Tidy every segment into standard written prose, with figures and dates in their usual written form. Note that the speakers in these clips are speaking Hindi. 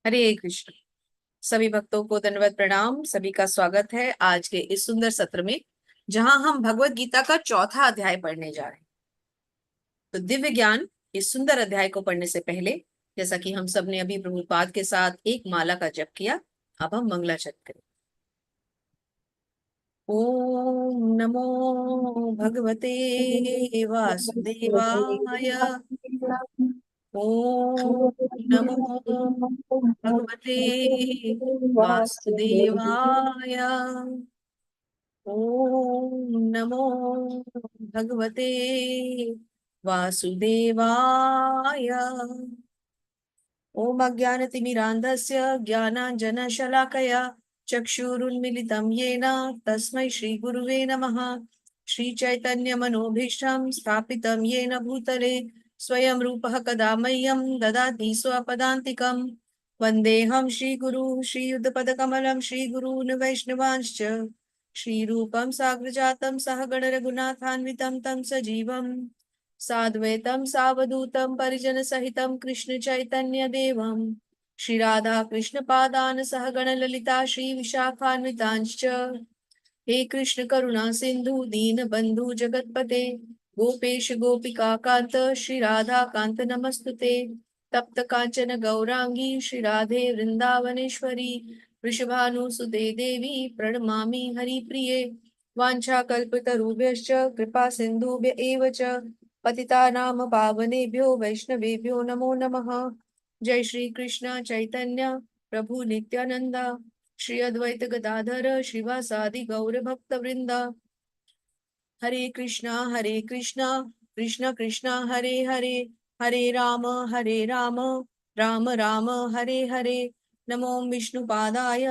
हरे कृष्ण। सभी भक्तों को दंडवत प्रणाम। सभी का स्वागत है आज के इस सुंदर सत्र में, जहां हम भगवत गीता का चौथा अध्याय पढ़ने जा रहे हैं। तो दिव्य ज्ञान इस सुंदर अध्याय को पढ़ने से पहले, जैसा कि हम सब ने अभी प्रभुपाद के साथ एक माला का जप किया, अब हम मंगलाचरण करें। ओम नमो भगवते वासुदेवाय। ओम नमो भगवते वासुदेवाय। ओम नमो भगवते वासुदेवाय। ओम अज्ञानतिमिरान्धस्य ज्ञानाञ्जनशलाकया चक्षुरुन्मिलितं येन तस्मै श्रीगुरुवे नमः। श्रीचैतन्यमनोभीष्टं स्थापितं येन भूतले स्वयं रूपः कदा मह्यं ददाति स्वपदान्तिकम्। वन्देऽहं श्रीगुरु श्रीयुतपदकमलं श्रीगुरून् वैष्णवांश्च श्रीरूपं साग्रजातं सहगण रघुनाथान्वितं तं सजीवम् साद्वैतं सावधूतं परिजनसहितं कृष्ण चैतन्य देवं श्री राधा कृष्ण पादान सहगण ललिता श्री विशाखान्वितांश्च। हे कृष्ण करुणा सिंधु दीन बंधु जगतपते गोपेश गोपिका कांत श्री राधा कांत नमस्तुते। तप्त कांचन गौरांगी श्री राधे वृंदावनेश्वरी वृषभानुसुते देवी प्रणमामि हरिप्रिये। वाञ्छाकल्पतरुभ्यश्च कृपा सिन्धुभ्य एव च पतितानां पावनेभ्यो वैष्णवेभ्यो नमो नमः। जय श्री कृष्ण चैतन्य प्रभु नित्यानंद श्री अद्वैत गदाधर श्रीवासादि गौर भक्त वृंदा। हरे कृष्णा कृष्ण कृष्ण हरे हरे, हरे राम राम राम हरे हरे। नमो विष्णुपादाय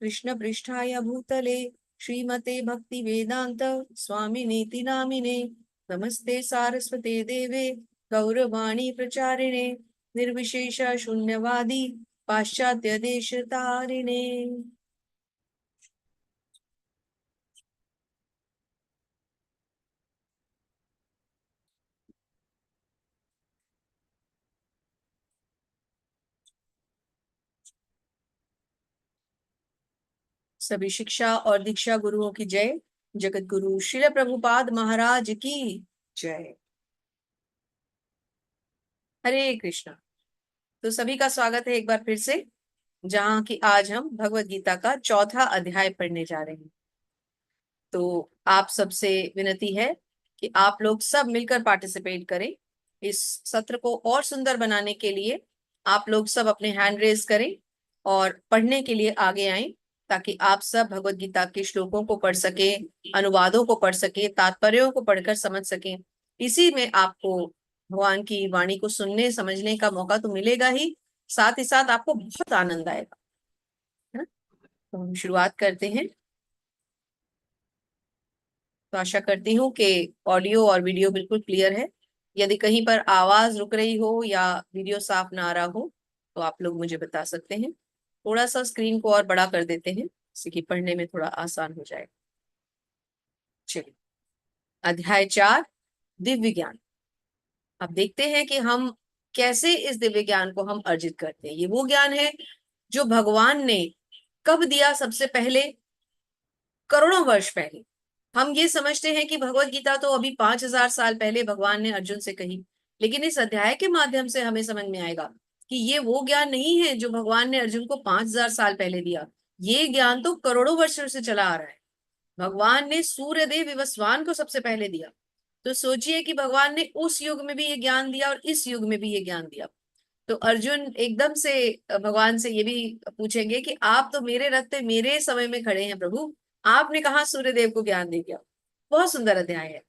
कृष्ण पृष्ठाय भूतले श्रीमते भक्ति वेदांत स्वामिनीति नामिने। नमस्ते सारस्वते देवे गौरवाणी प्रचारिणे निर्विशेष शून्यवादी पाश्चात्य देश तारिणे। सभी शिक्षा और दीक्षा गुरुओं की जय। जगत गुरु श्रील प्रभुपाद महाराज की जय। हरे कृष्णा। तो सभी का स्वागत है एक बार फिर से, जहाँ की आज हम भगवत गीता का चौथा अध्याय पढ़ने जा रहे हैं। तो आप सबसे विनती है कि आप लोग सब मिलकर पार्टिसिपेट करें। इस सत्र को और सुंदर बनाने के लिए आप लोग सब अपने हैंड रेज करें और पढ़ने के लिए आगे आएं, ताकि आप सब भगवत गीता के श्लोकों को पढ़ सके, अनुवादों को पढ़ सके, तात्पर्यों को पढ़कर समझ सकें। इसी में आपको भगवान की वाणी को सुनने समझने का मौका तो मिलेगा ही, साथ ही साथ आपको बहुत आनंद आएगा, है ना। तो हम शुरुआत करते हैं। तो आशा करती हूँ कि ऑडियो और वीडियो बिल्कुल क्लियर है। यदि कहीं पर आवाज रुक रही हो या वीडियो साफ ना आ रहा हो तो आप लोग मुझे बता सकते हैं। थोड़ा सा स्क्रीन को और बड़ा कर देते हैं, जिससे कि पढ़ने में थोड़ा आसान हो जाए। चलिए, अध्याय 4 दिव्य ज्ञान। अब देखते हैं कि हम कैसे इस दिव्य ज्ञान को हम अर्जित करते हैं। ये वो ज्ञान है जो भगवान ने कब दिया? सबसे पहले, करोड़ों वर्ष पहले। हम ये समझते हैं कि भगवत गीता तो अभी 5000 साल पहले भगवान ने अर्जुन से कही, लेकिन इस अध्याय के माध्यम से हमें समझ में आएगा कि ये वो ज्ञान नहीं है जो भगवान ने अर्जुन को 5000 साल पहले दिया। ये ज्ञान तो करोड़ों वर्षों से चला आ रहा है। भगवान ने सूर्यदेव विवस्वान को सबसे पहले दिया। तो सोचिए कि भगवान ने उस युग में भी ये ज्ञान दिया और इस युग में भी ये ज्ञान दिया। तो अर्जुन एकदम से भगवान से ये भी पूछेंगे कि आप तो मेरे रथ पे मेरे समय में खड़े हैं प्रभु, आपने कहा सूर्यदेव को ज्ञान दे दिया। बहुत सुंदर अध्याय है।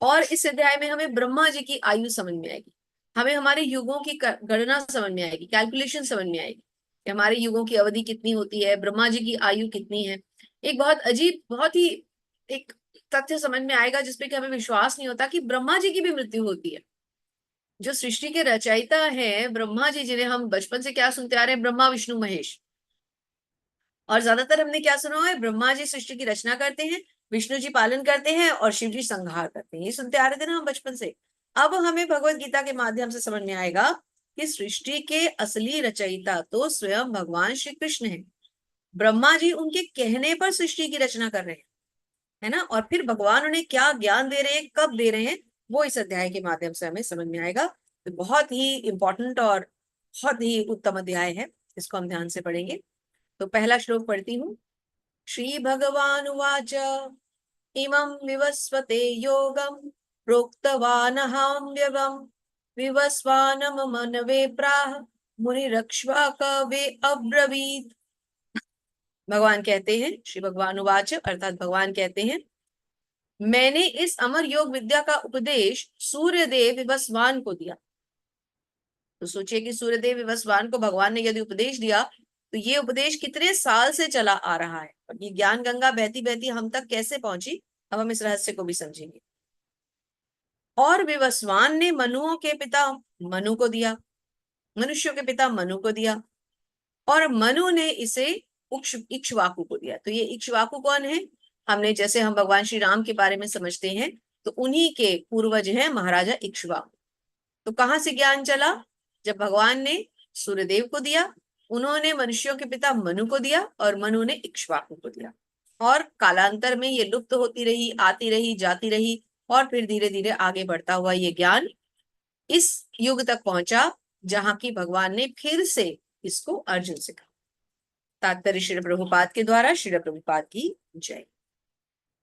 और इस अध्याय में हमें ब्रह्मा जी की आयु समझ में आएगी, हमें हमारे युगों की गणना समझ में आएगी, कैलकुलेशन समझ में आएगी कि हमारे युगों की अवधि कितनी होती है, ब्रह्मा जी की आयु कितनी है। एक बहुत अजीब, बहुत ही एक तथ्य समझ में आएगा जिसपे कि हमें विश्वास नहीं होता कि ब्रह्मा जी की भी मृत्यु होती है। जो सृष्टि के रचयिता है ब्रह्मा जी, जिन्हें हम बचपन से क्या सुनते आ रहे हैं, ब्रह्मा विष्णु महेश। और ज्यादातर हमने क्या सुना हुआ है, ब्रह्मा जी सृष्टि की रचना करते हैं, विष्णु जी पालन करते हैं और शिव जी संहार करते हैं। ये सुनते आ रहे थे ना हम बचपन से। अब हमें भगवत गीता के माध्यम से समझ में आएगा कि सृष्टि के असली रचयिता तो स्वयं भगवान श्री कृष्ण है। ब्रह्मा जी उनके कहने पर सृष्टि की रचना कर रहे हैं, है ना। और फिर भगवान उन्हें क्या ज्ञान दे रहे हैं, कब दे रहे हैं, वो इस अध्याय के माध्यम से हमें समझ में आएगा। तो बहुत ही इंपॉर्टेंट और बहुत ही उत्तम अध्याय है, इसको हम ध्यान से पढ़ेंगे। तो पहला श्लोक पढ़ती हूँ। श्री भगवान उवाच इमं विवस्वते योगं प्रोक्तवानहं व्यवं विवस्वानमनवे प्राह मुनिरक्ष्वाकवे अब्रवीत्। भगवान कहते हैं, श्री भगवान उवाच अर्थात भगवान कहते हैं, मैंने इस अमर योग विद्या का उपदेश सूर्यदेव विवस्वान को दिया। तो सोचिए कि सूर्यदेव विवस्वान को भगवान ने यदि उपदेश दिया तो ये उपदेश कितने साल से चला आ रहा है, और ये ज्ञान गंगा बहती बहती हम तक कैसे पहुंची, अब हम इस रहस्य को भी समझेंगे। और विवस्वान ने मनुओं के पिता मनु को दिया, मनुष्यों के पिता मनु को दिया, और मनु ने इसे इक्ष्वाकु को दिया। तो ये इक्ष्वाकु कौन है, हमने जैसे हम भगवान श्री राम के बारे में समझते हैं तो उन्हीं के पूर्वज हैं महाराजा इक्ष्वाकु। तो कहाँ से ज्ञान चला, जब भगवान ने सूर्यदेव को दिया, उन्होंने मनुष्यों के पिता मनु को दिया और मनु ने इक्ष्वाकु को दिया, और कालांतर में ये लुप्त होती रही, आती रही, जाती रही, और फिर धीरे धीरे आगे बढ़ता हुआ ये ज्ञान इस युग तक पहुंचा जहां की भगवान ने फिर से इसको अर्जुन से कहा। तात्पर्य श्रील प्रभुपाद के द्वारा। श्रील प्रभुपाद की जय।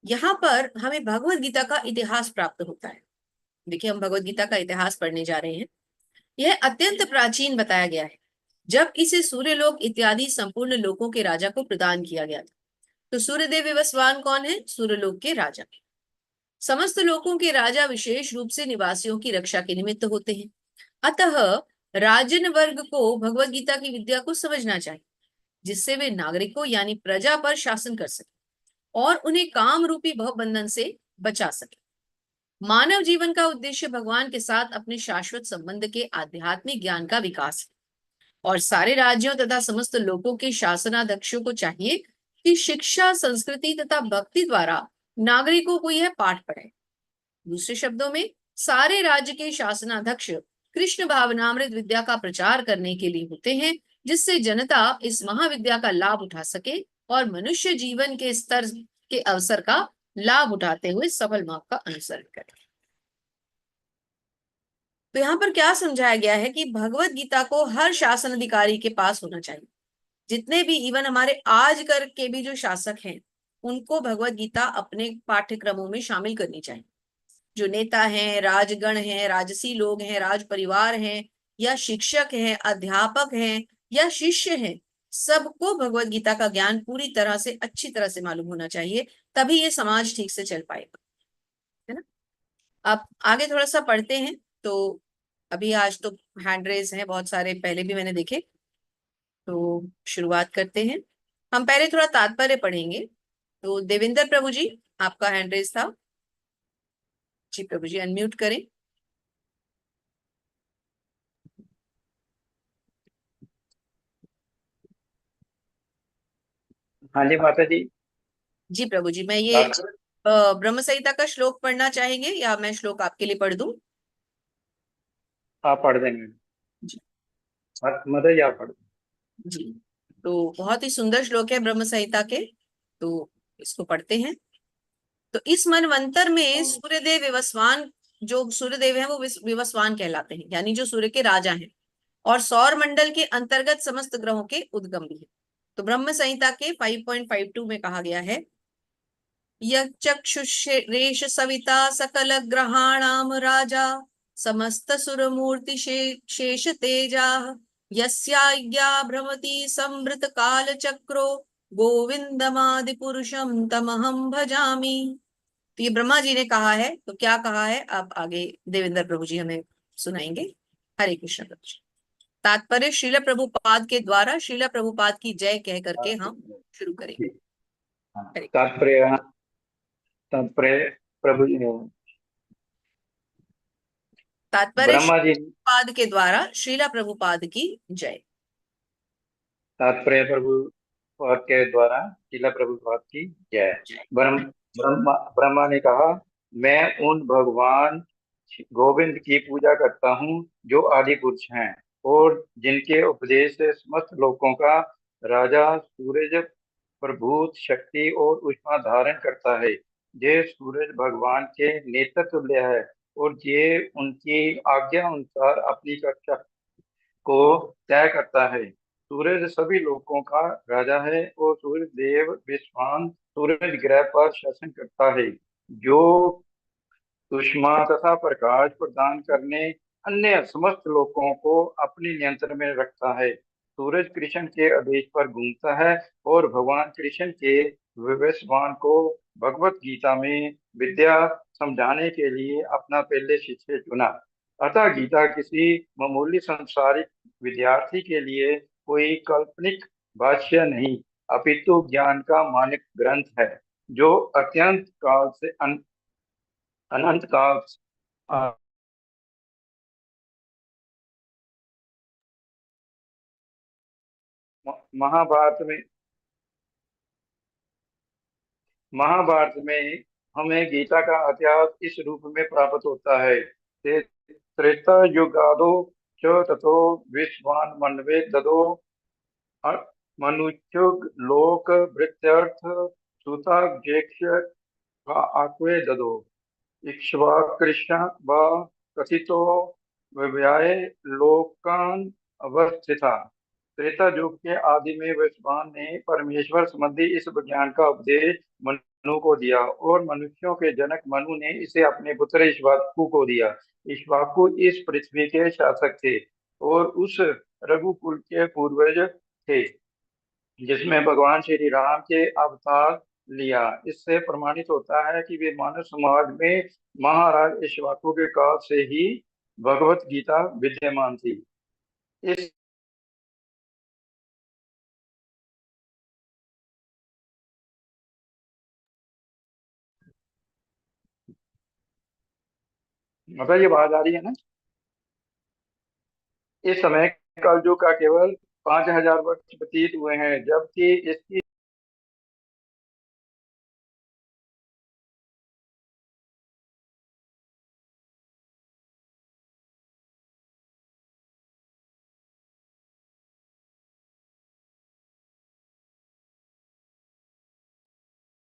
यहाँ पर हमें भगवत गीता का इतिहास प्राप्त होता है। देखिए, हम भगवत गीता का इतिहास पढ़ने जा रहे हैं। यह अत्यंत प्राचीन बताया गया है, जब इसे सूर्यलोक इत्यादि संपूर्ण लोकों के राजा को प्रदान किया गया था। तो सूर्यदेव विवस्वान कौन है, सूर्यलोक के राजा। समस्त लोकों के राजा विशेष रूप से निवासियों की रक्षा के निमित्त होते हैं। अतः राजन वर्ग को भगवत गीता की विद्या को समझना चाहिए, जिससे वे नागरिकों यानी प्रजा पर शासन कर सके और उन्हें काम रूपी भवबंधन से बचा सके। मानव जीवन का उद्देश्य भगवान के साथ अपने शाश्वत संबंध के आध्यात्मिक ज्ञान का विकास है, और सारे राज्यों तथा समस्त लोगों के शासनाध्यक्षों को चाहिए कि शिक्षा, संस्कृति तथा भक्ति द्वारा नागरिकों को यह पाठ पढ़ाए। दूसरे शब्दों में, सारे राज्य के शासनाध्यक्ष कृष्ण भावनामृत विद्या का प्रचार करने के लिए होते हैं, जिससे जनता इस महाविद्या का लाभ उठा सके और मनुष्य जीवन के स्तर के अवसर का लाभ उठाते हुए सफल मार्ग का अनुसरण करे। तो यहाँ पर क्या समझाया गया है कि भगवत गीता को हर शासन अधिकारी के पास होना चाहिए। जितने भी इवन हमारे आज कर के भी जो शासक हैं, उनको भगवत गीता अपने पाठ्यक्रमों में शामिल करनी चाहिए। जो नेता हैं, राजगण हैं, राजसी लोग हैं, राज परिवार हैं, या शिक्षक हैं, अध्यापक हैं, या शिष्य हैं, सबको भगवत गीता का ज्ञान पूरी तरह से, अच्छी तरह से मालूम होना चाहिए, तभी ये समाज ठीक से चल पाएगा, है ना। अब आगे थोड़ा सा पढ़ते हैं। तो अभी आज तो हैंड रेज है बहुत सारे, पहले भी मैंने देखे, तो शुरुआत करते हैं। हम पहले थोड़ा तात्पर्य पढ़ेंगे। तो देवेंद्र प्रभु जी, आपका हैंड रेज था। जी प्रभु जी, अनम्यूट करें। हाँ जी माता जी। जी प्रभु जी, मैं ये ब्रह्म संहिता का श्लोक पढ़ना चाहेंगे या मैं श्लोक आपके लिए पढ़ दूं? आप पढ़ देंगे। जी माता जी आप पढ़ दें। जी। तो बहुत ही सुंदर श्लोक है ब्रह्म संहिता के, तो इसको पढ़ते हैं। तो इस मनवंतर में सूर्यदेव विवस्वान, जो सूर्यदेव है वो विवस्वान कहलाते हैं, यानी जो सूर्य के राजा हैं, और सौर मंडल के अंतर्गत समस्त ग्रहों के उद्गम भी है। तो ब्रह्म संहिता के 5.52 में कहा गया है, यक्षुषरेश सविता सकल ग्रहाणाम राजा समस्त सुर मूर्ति शेष तेजा यस्याज्ञा भ्रमति संवृत काल चक्रो गोविंदमादि पुरुषम तमहम भजामि। तो ये ब्रह्मा जी ने कहा है। तो क्या कहा है, अब आगे देवेंद्र प्रभु जी हमें सुनाएंगे। हरे कृष्ण प्रभु जी। तात्पर्य श्रील प्रभुपाद के द्वारा श्रील प्रभुपाद की जय कह करके हम शुरू करेंगे। हरे तात्पर्य तात्पर्य प्रभु तात्पर्य ब्रह्मा जी। प्रभुपाद के द्वारा श्रीला प्रभुपाद की जय। तात्पर्य प्रभुपाद के द्वारा शीला प्रभुपाद की जय। ब्रह्मा ने कहा, मैं उन भगवान गोविंद की पूजा करता हूँ जो आदि पुरुष हैं और जिनके उपदेश से समस्त लोकों का राजा सूरज प्रभूत शक्ति और ऊष्मा धारण करता है। ये सूरज भगवान के नेत्र तुल्य है और ये उनकी आज्ञा अनुसार अपनी कक्षा को तय करता है। सूरज सभी लोकों का राजा है और सूर्य देव विश्वान सूरज ग्रह पर शासन करता है, जो ऊष्मा तथा प्रकाश प्रदान करने अन्य समस्त लोकों को अपने नियंत्रण में रखता है। सूरज कृष्ण के आदेश पर घूमता है और भगवान कृष्ण के विवस्वान को भगवत गीता में विद्या समझाने के लिए अपना पहले शिष्य चुना। अतः गीता किसी मामूली सांसारिक विद्यार्थी के लिए कोई काल्पनिक भाष्य नहीं, अपितु ज्ञान का मानक ग्रंथ है, जो अत्यंत काल से अनंत काल अ, महाभारत में हमें गीता का इतिहास इस रूप में प्राप्त होता है। त्रेता युगादो च ततो विश्वान मनवे ददो मनुष्युग लोक भृत्यर्थ सुता जेक्ष आक्वे ददो इक्ष्वाकृष्ण व कथितो व्यय लोकान अवस्थिता। त्रेता युग के आदि में विद्वान ने परमेश्वर संबंधी इस विज्ञान का उपदेश मनु को दिया और मनुष्यों के जनक मनु ने इसे अपने पुत्र इक्ष्वाकु को दिया। इक्ष्वाकु इस पृथ्वी के शासक थे और उस रघुकुल के पूर्वज थे जिसमें भगवान श्री राम के अवतार लिया। इससे प्रमाणित होता है कि वे मानव समाज में महाराज इक्ष्वाकु के काल से ही भगवत गीता विद्यमान थी। इस मतलब ये बात आ रही है ना। इस समय कलयुग का केवल 5000 वर्ष व्यतीत हुए हैं, जबकि इसकी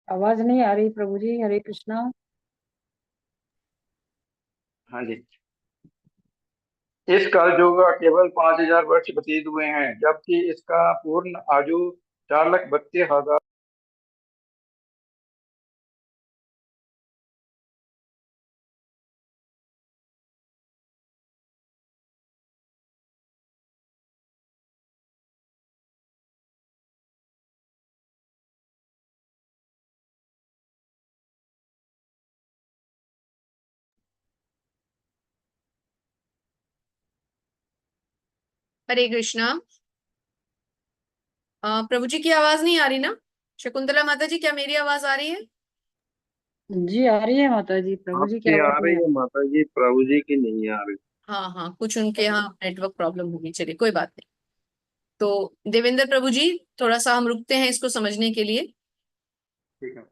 आवाज नहीं आ रही प्रभु जी। हरे कृष्णा। हाँ जी, इस कलयुग का केवल 5000 वर्ष व्यतीत हुए हैं, जबकि इसका पूर्ण आयु 4,32,000। हरे कृष्णा। प्रभु जी की आवाज नहीं आ रही ना? शकुंतला माता जी, क्या मेरी आवाज आ रही है? जी आ रही है माता जी, प्रभु जी की आपकी आ आवाज रही नहीं आ है माता जी, प्रभु जी की नहीं आ रही। हाँ हाँ, कुछ उनके यहाँ नेटवर्क प्रॉब्लम होगी, चलिए कोई बात नहीं। तो देवेंद्र प्रभु जी, थोड़ा सा हम रुकते हैं इसको समझने के लिए। ठीक है।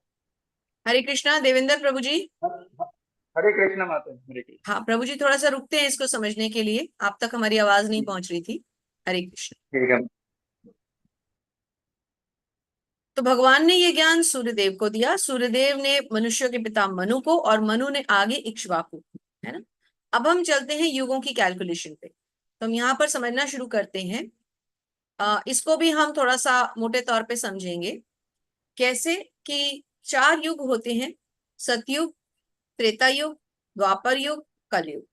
हरे कृष्णा देवेंद्र प्रभु जी। हरे कृष्ण माता, हरे कृष्ण। हाँ प्रभु जी, थोड़ा सा रुकते हैं इसको समझने के लिए, आप तक हमारी आवाज नहीं पहुंच रही थी। हरे कृष्ण। ठीक है। तो भगवान ने ये ज्ञान सूर्यदेव को दिया, सूर्यदेव ने मनुष्यों के पिता मनु को, और मनु ने आगे इक्ष्वाकु को, है ना। अब हम चलते हैं युगों की कैलकुलेशन पे। तो हम यहाँ पर समझना शुरू करते हैं। इसको भी हम थोड़ा सा मोटे तौर पे समझेंगे। कैसे कि 4 युग होते हैं: सतयुग, त्रेता युग, द्वापर युग, कलयुग।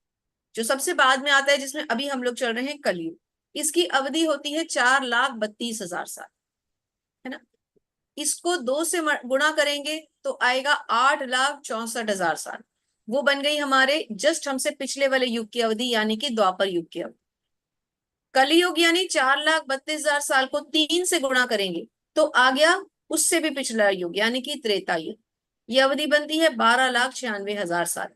जो सबसे बाद में आता है, जिसमें अभी हम लोग चल रहे हैं, कलयुग, इसकी अवधि होती है 4,32,000 साल, है ना। इसको 2 से गुणा करेंगे तो आएगा 8,64,000 साल। वो बन गई हमारे जस्ट हमसे पिछले वाले युग की अवधि, यानी कि द्वापर युग की अवधि। कलयुग यानी 4,32,000 साल को 3 से गुणा करेंगे तो आ गया उससे भी पिछला युग, यानी कि त्रेता युग। ये अवधि बनती है 12,96,000 साल।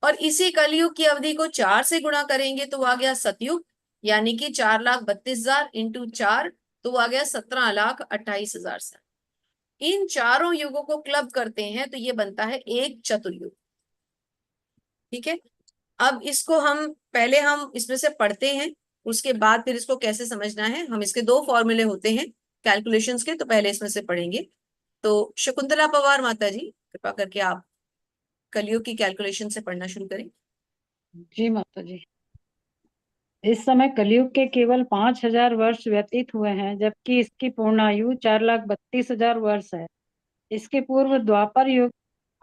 और इसी कलयुग की अवधि को 4 से गुणा करेंगे तो आ गया सतयुग, यानी कि 4,32,000 इंटू 4, तो आ गया 17,28,000 साल। इन चारों युगों को क्लब करते हैं तो ये बनता है एक चतुर्युग। ठीक है। अब इसको हम पहले हम इसमें से पढ़ते हैं, उसके बाद फिर इसको कैसे समझना है, हम इसके दो फॉर्मूले होते हैं कैलकुलेशंस के, तो पहले इसमें से पढ़ेंगे। तो शकुंतला पवार माता जी, कृपा करके आप कलयुग की कैलकुलेशन से पढ़ना शुरू करें। जी माता जी। इस समय कलयुग के केवल 5,000 वर्ष व्यतीत हुए हैं, जबकि इसकी पूर्णायु 4,32,000 वर्ष है। इसके पूर्व द्वापर युग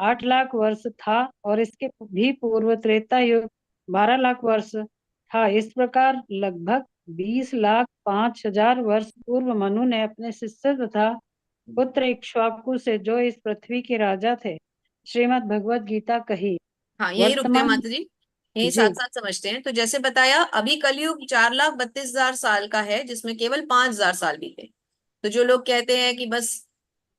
8 लाख वर्ष था और इसके भी पूर्व त्रेता युग 12 लाख वर्ष था। इस प्रकार लगभग 20,05,000 वर्ष पूर्व मनु ने अपने शिष्य तथा पुत्र इक्ष्वाकु से, जो इस पृथ्वी के राजा थे, श्रीमद् भगवत गीता कही। हाँ, यही रुकते हैं वर्तमान माता जी, यही जी साथ साथ समझते हैं। तो जैसे बताया, अभी कलयुग 4,32,000 साल का है, जिसमें केवल 5,000 साल बीते। तो जो लोग कहते हैं कि बस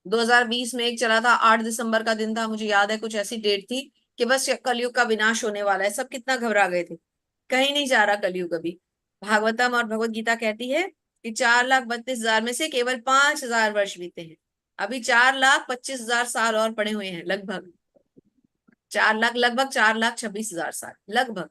2020 में एक चला था, 8 दिसंबर का दिन था, मुझे याद है कुछ ऐसी डेट थी कि बस कलयुग का विनाश होने वाला है, सब कितना घबरा गए थे। कहीं नहीं जा रहा कलयुग अभी। भागवतम और भगवत गीता कहती है कि 4,32,000 में से केवल 5,000 वर्ष बीते हैं। अभी 4,25,000 साल और पड़े हुए हैं, लगभग 4 लाख, लगभग 4,26,000 साल लगभग,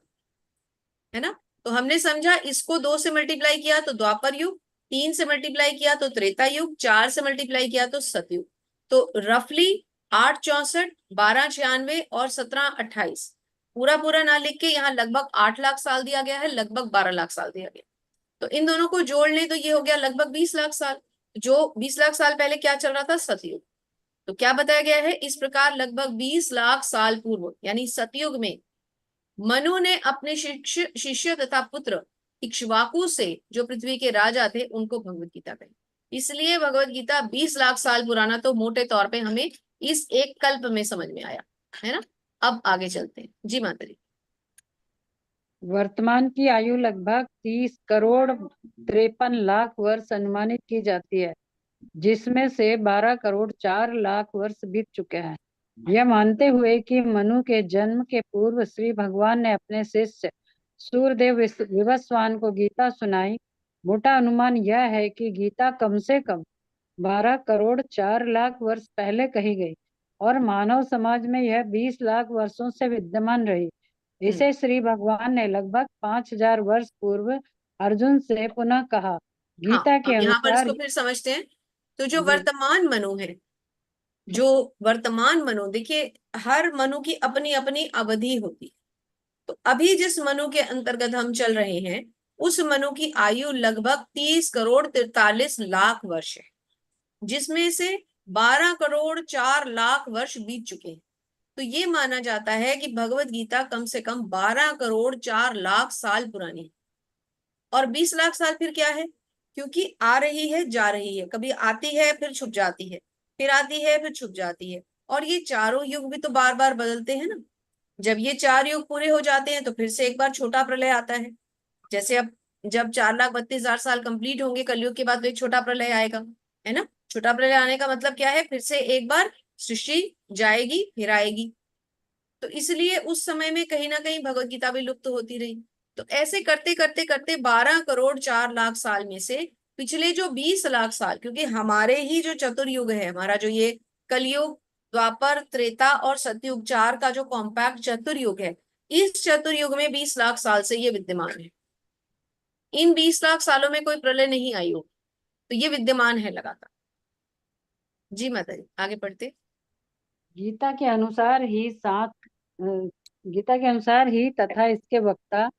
है ना। तो हमने समझा, इसको 2 से मल्टीप्लाई किया तो द्वापर युग, 3 से मल्टीप्लाई किया तो त्रेता युग, 4 से मल्टीप्लाई किया तो सतयुग। तो रफली 8 64, 12 96 और 17 28, पूरा पूरा ना लिख के यहाँ लगभग 8 लाख साल दिया गया है, लगभग 12 लाख साल दिया गया। तो इन दोनों को जोड़ लें तो ये हो गया लगभग 20 लाख साल। जो 20 लाख साल पहले क्या चल रहा था, सतयुग। तो क्या बताया गया है, इस प्रकार लगभग 20 लाख साल पूर्व यानी सतयुग में मनु ने अपने शिष्य तथा पुत्र इक्ष्वाकु से, जो पृथ्वी के राजा थे, उनको भगवत गीता कही। इसलिए भगवत गीता 20 लाख साल पुराना तो मोटे तौर पे हमें इस एक कल्प में समझ में आया, है ना। अब आगे चलते हैं जी माता जी। वर्तमान की आयु लगभग 30 करोड़ 53 लाख वर्ष अनुमानित की जाती है, जिसमें से 12 करोड़ 4 लाख वर्ष बीत चुके हैं। यह मानते हुए कि मनु के जन्म के पूर्व श्री भगवान ने अपने शिष्य सूर्यदेव विवस्वान को गीता सुनाई, मोटा अनुमान यह है कि गीता कम से कम 12 करोड़ 4 लाख वर्ष पहले कही गई और मानव समाज में यह 20 लाख वर्षों से विद्यमान रही। इसे श्री भगवान ने लगभग 5,000 वर्ष पूर्व अर्जुन से पुनः कहा। हाँ, गीता के अब यहाँ पर अनुसार इसको फिर समझते हैं। तो जो जी वर्तमान मनु है, जो वर्तमान मनु, देखिए हर मनु की अपनी अपनी अवधि होती है। तो अभी जिस मनु के अंतर्गत हम चल रहे हैं, उस मनु की आयु लगभग 30 करोड़ 43 लाख वर्ष है, जिसमें से 12 करोड़ 4 लाख वर्ष बीत चुके हैं। तो ये माना जाता है कि भगवत गीता कम से कम 12 करोड़ 4 लाख साल पुरानी है। और 20 लाख साल फिर क्या है, क्योंकि आ रही है जा रही है, कभी आती है फिर छुप जाती है, फिर आती है फिर छुप जाती है। और ये चारों युग भी तो बार बार बदलते हैं ना। जब ये 4 युग पूरे हो जाते हैं तो फिर से एक बार छोटा प्रलय आता है। जैसे अब जब 4,32,000 साल कंप्लीट होंगे कलयुग के बाद, तो एक छोटा प्रलय आएगा, है ना। छोटा प्रलय आने का मतलब क्या है, फिर से एक बार सृष्टि जाएगी फिर आएगी। तो इसलिए उस समय में कहीं ना कहीं भगवत गीता भी लुप्त होती रही। तो ऐसे करते करते करते 12 करोड़ 4 लाख साल में से पिछले जो 20 लाख साल, क्योंकि हमारे ही जो चतुर्युग है, हमारा जो ये कलयुग, द्वापर, त्रेता और सतयुग, 4 का जो कॉम्पैक्ट चतुर्युग है, इस चतुर्युग में 20 लाख साल से ये विद्यमान है। इन 20 लाख सालों में कोई प्रलय नहीं आई हो, तो ये विद्यमान है लगातार। जी माता जी, आगे पढ़ते। गीता के अनुसार ही गीता के अनुसार ही तथा इसके वक्ता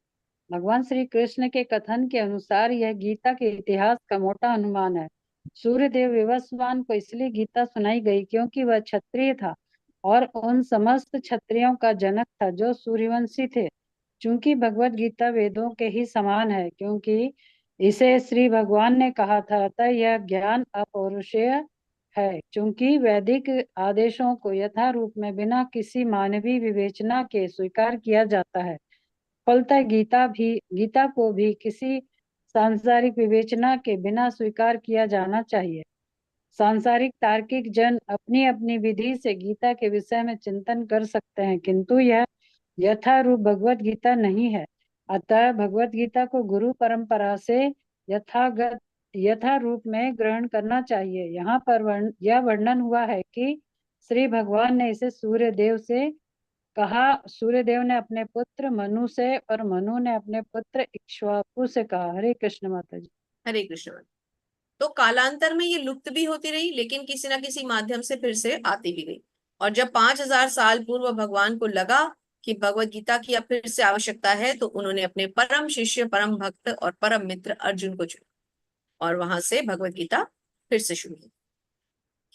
भगवान श्री कृष्ण के कथन के अनुसार यह गीता के इतिहास का मोटा अनुमान है। सूर्यदेव विवस्वान को इसलिए गीता सुनाई गई क्योंकि वह क्षत्रिय था और उन समस्त क्षत्रियों का जनक था जो सूर्यवंशी थे। चूंकि भगवत गीता वेदों के ही समान है, क्योंकि इसे श्री भगवान ने कहा था, अतः यह ज्ञान अपौरुषेय है। चूंकि वैदिक आदेशों को यथारूप में बिना किसी मानवीय विवेचना के स्वीकार किया जाता है, फलतः गीता को भी किसी सांसारिक विवेचना के बिना स्वीकार किया जाना चाहिए। सांसारिक तार्किक जन अपनी अपनी विधि से गीता के विषय में चिंतन कर सकते हैं, किंतु यह यथारूप भगवत गीता नहीं है। अतः भगवत गीता को गुरु परंपरा से यथारूप में ग्रहण करना चाहिए। यहाँ पर यह वर्णन हुआ है कि श्री भगवान ने इसे सूर्य देव से कहा, सूर्यदेव ने अपने पुत्र मनु से और मनु ने अपने पुत्र इक्ष्वाकु से कहा। हरे कृष्ण माता जी। हरे कृष्ण। तो कालांतर में ये लुप्त भी होती रही, लेकिन किसी ना किसी माध्यम से फिर से आती भी गई। और जब 5000 साल पूर्व भगवान को लगा कि भगवत गीता की अब फिर से आवश्यकता है, तो उन्होंने अपने परम शिष्य, परम भक्त और परम मित्र अर्जुन को चुना, और वहां से भगवत गीता फिर से शुरू हुई।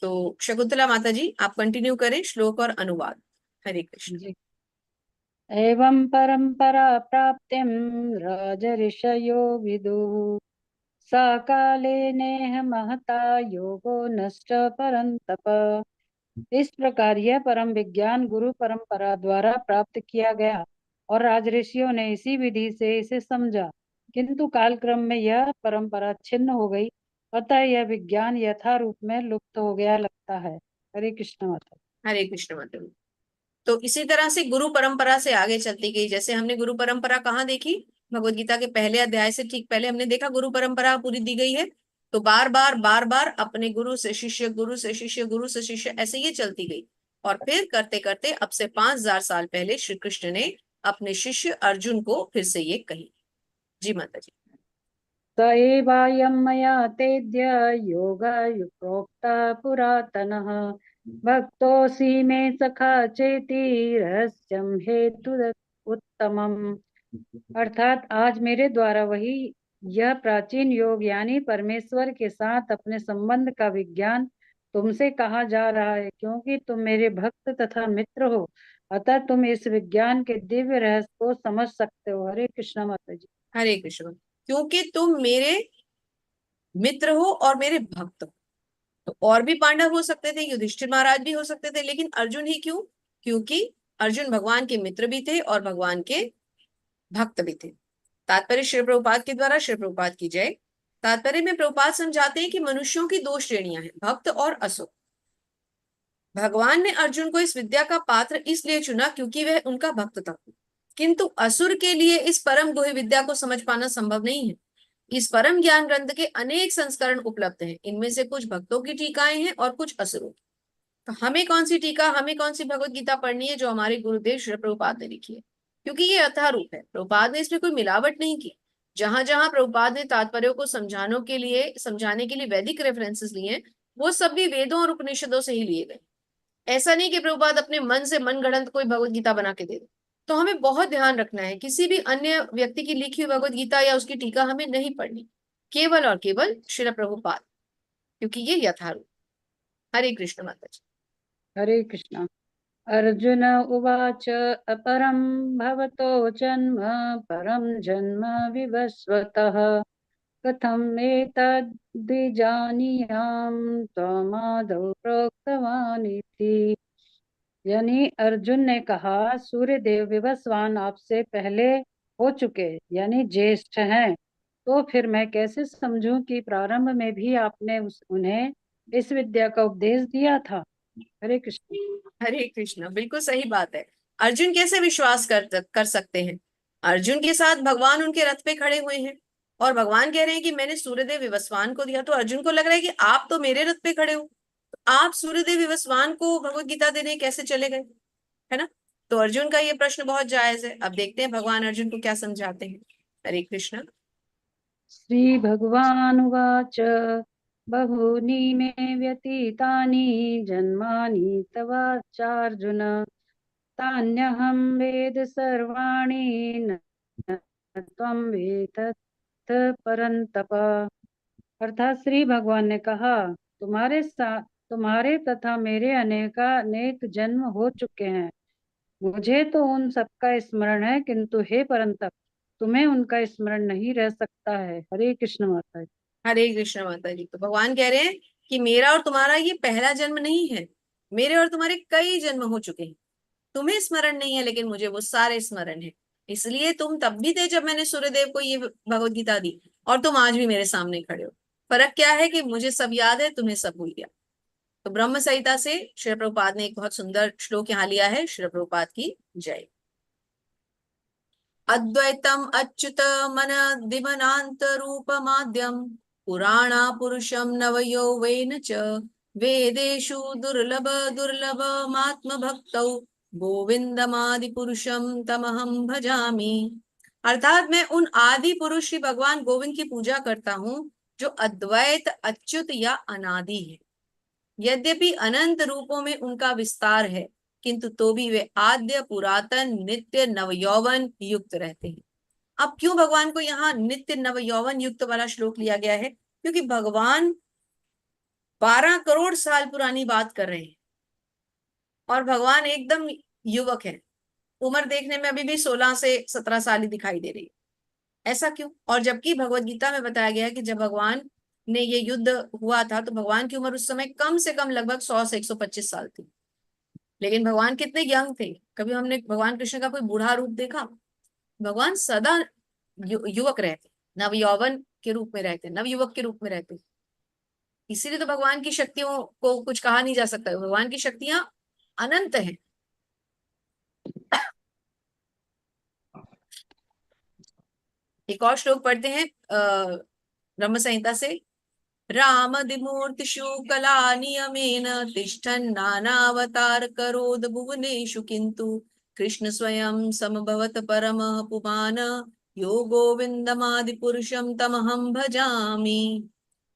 तो शकुंतला माता जी, आप कंटिन्यू करें श्लोक और अनुवाद। हरे कृष्ण। जी। एवं परंपरा प्राप्तिम राजऋषयो विदुः सा काले नेह महता योगो नष्ट परंतप। इस प्रकार यह परम विज्ञान गुरु परंपरा द्वारा प्राप्त किया गया और राजऋषियों ने इसी विधि से इसे समझा, किंतु कालक्रम में यह परंपरा छिन्न हो गई, अतः यह विज्ञान यथा रूप में लुप्त हो गया लगता है। हरे कृष्ण माता। हरे कृष्ण माता जी। तो इसी तरह से गुरु परंपरा से आगे चलती गई। जैसे हमने गुरु परंपरा कहाँ देखी, भगवत गीता के पहले अध्याय से ठीक पहले हमने देखा गुरु परंपरा पूरी दी गई है। तो बार बार अपने गुरु से शिष्य, गुरु से शिष्य, गुरु से शिष्य, ऐसे ये चलती गई। और फिर करते करते अब से 5000 साल पहले श्री कृष्ण ने अपने शिष्य अर्जुन को फिर से ये कही। जी माता जी। स एवायं मया तेद्य योगः प्रोक्ता पुरातनः भक्तोऽसि मे सखा चेति रहस्यं हेतु उत्तमम्। अर्थात आज मेरे द्वारा वही यह प्राचीन योग यानी परमेश्वर के साथ अपने संबंध का विज्ञान तुमसे कहा जा रहा है, क्योंकि तुम मेरे भक्त तथा मित्र हो, अतः तुम इस विज्ञान के दिव्य रहस्य को समझ सकते हो। हरे कृष्ण माता जी। हरे कृष्ण। क्योंकि तुम मेरे मित्र हो और मेरे भक्त हो। तो और भी पांडव हो सकते थे, युधिष्ठिर महाराज भी हो सकते थे, लेकिन अर्जुन ही क्यों? क्योंकि अर्जुन भगवान के मित्र भी थे और भगवान के भक्त भी थे। तात्पर्य श्री प्रभुपाद के द्वारा। श्री प्रभुपाद की जय। तात्पर्य में प्रभुपाद समझाते हैं कि मनुष्यों की दो श्रेणियां हैं, भक्त और असुर। भगवान ने अर्जुन को इस विद्या का पात्र इसलिए चुना क्योंकि वह उनका भक्त था, किंतु असुर के लिए इस परम गुह्य विद्या को समझ पाना संभव नहीं है। इस परम ज्ञान ग्रंथ के अनेक संस्करण उपलब्ध हैं, इनमें से कुछ भक्तों की टीकाएं हैं और कुछ असुरों की। तो हमें कौन सी टीका, हमें कौन सी भगवत गीता पढ़नी है? जो हमारे गुरुदेव श्री प्रभुपाद ने लिखी है, क्योंकि ये अथाह रूप है। प्रभुपाद ने इसमें कोई मिलावट नहीं की। जहां जहां प्रभुपाद ने तात्पर्यों को समझाने के लिए वैदिक रेफरेंसेस लिए हैं, वो सब भी वेदों और उपनिषदों से ही लिए गए। ऐसा नहीं कि प्रभुपाद अपने मन से मन गढ़ंत कोई भगवत गीता बना के दे दे। तो हमें बहुत ध्यान रखना है, किसी भी अन्य व्यक्ति की लिखी हुई भगवत गीता या उसकी टीका हमें नहीं पढ़नी, केवल और केवल श्रील प्रभुपाद, क्योंकि ये यथारूप। हरे कृष्ण माता जी। हरे कृष्ण। अर्जुन उवाच अपरं भवतो जन्म परं जन्म विवस्वतः कथम् एतद्विजानीयाम् त्वमादौ प्रोक्तवान् इति। यानी अर्जुन ने कहा, सूर्य देव विवस्वान आपसे पहले हो चुके यानी ज्येष्ठ हैं, तो फिर मैं कैसे समझूं कि प्रारंभ में भी आपने उन्हें इस विद्या का उपदेश दिया था। हरे कृष्ण। हरे कृष्ण। बिल्कुल सही बात है। अर्जुन कैसे विश्वास कर सकते हैं? अर्जुन के साथ भगवान उनके रथ पे खड़े हुए हैं और भगवान कह रहे हैं कि मैंने सूर्यदेव विवस्वान को दिया। तो अर्जुन को लग रहा है कि आप तो मेरे रथ पे खड़े हो, तो आप सूर्यदेव विवस्वान को भगवत गीता देने कैसे चले गए, है ना? तो अर्जुन का ये प्रश्न बहुत जायज है। अब देखते हैं भगवान अर्जुन को क्या समझाते हैं। हरे कृष्ण। श्री भगवानुवाच बहूनि मे व्यतीतानि जन्मानि तवाचार्जुन तान्यहं वेद सर्वाणि न त्वं वेत्थ परन्तप। अर्थात श्री भगवान ने कहा, तुम्हारे तथा मेरे अनेक जन्म हो चुके हैं, मुझे तो उन सबका स्मरण है, किंतु हे परंतप तुम्हें उनका स्मरण नहीं रह सकता है। हरे कृष्ण माता जी। हरे कृष्ण माता जी। तो भगवान कह रहे हैं कि मेरा और तुम्हारा ये पहला जन्म नहीं है, मेरे और तुम्हारे कई जन्म हो चुके हैं। तुम्हें स्मरण नहीं है, लेकिन मुझे वो सारे स्मरण है। इसलिए तुम तब भी थे जब मैंने सूर्यदेव को ये भगवत गीता दी, और तुम आज भी मेरे सामने खड़े हो। फर्क क्या है कि मुझे सब याद है, तुम्हें सब भूल गया। तो ब्रह्म संहिता से श्री प्रभुपाद ने एक बहुत सुंदर श्लोक यहाँ लिया है। श्री प्रभुपाद की जय। अद्वैतम अच्युत मन दिमनांत रूपमाद्यम पुराणा पुरुषम नवयौवेन च वेदेषु दुर्लभ दुर्लभमात्म भक्तौ गोविंदमादि पुरुषम तमहम भजामि। अर्थात मैं उन आदि पुरुष श्री भगवान गोविंद की पूजा करता हूँ जो अद्वैत, अच्युत या अनादि है। यद्यपि अनंत रूपों में उनका विस्तार है, किंतु तो भी वे आद्य, पुरातन, नित्य, नवयौवन युक्त रहते हैं। अब क्यों भगवान को यहाँ नित्य नवयौवन युक्त वाला श्लोक लिया गया है? क्योंकि भगवान 12 करोड़ साल पुरानी बात कर रहे हैं और भगवान एकदम युवक है। उम्र देखने में अभी भी 16 से 17 साल ही दिखाई दे रही है। ऐसा क्यों? और जबकि भगवत गीता में बताया गया है कि जब भगवान ने ये युद्ध हुआ था तो भगवान की उम्र उस समय कम से कम लगभग 100 से 125 साल थी। लेकिन भगवान कितने यंग थे? कभी हमने भगवान कृष्ण का कोई बूढ़ा रूप देखा? भगवान सदा युवक रहते, नवयौवन के रूप में रहते, नवयुवक के रूप में रहते। इसीलिए तो भगवान की शक्तियों को कुछ कहा नहीं जा सकता। भगवान की शक्तियां अनंत हैं। एक और श्लोक पढ़ते हैं ब्रह्म संहिता से। रामदिमूर्तिषु कला नियमेन तिष्ठन् नानावतार करोद भुवनेषु किन्तु कृष्ण स्वयं समभवत परमः पुमान् यो गोविंदमादि पुरुषम तमहम भजामि।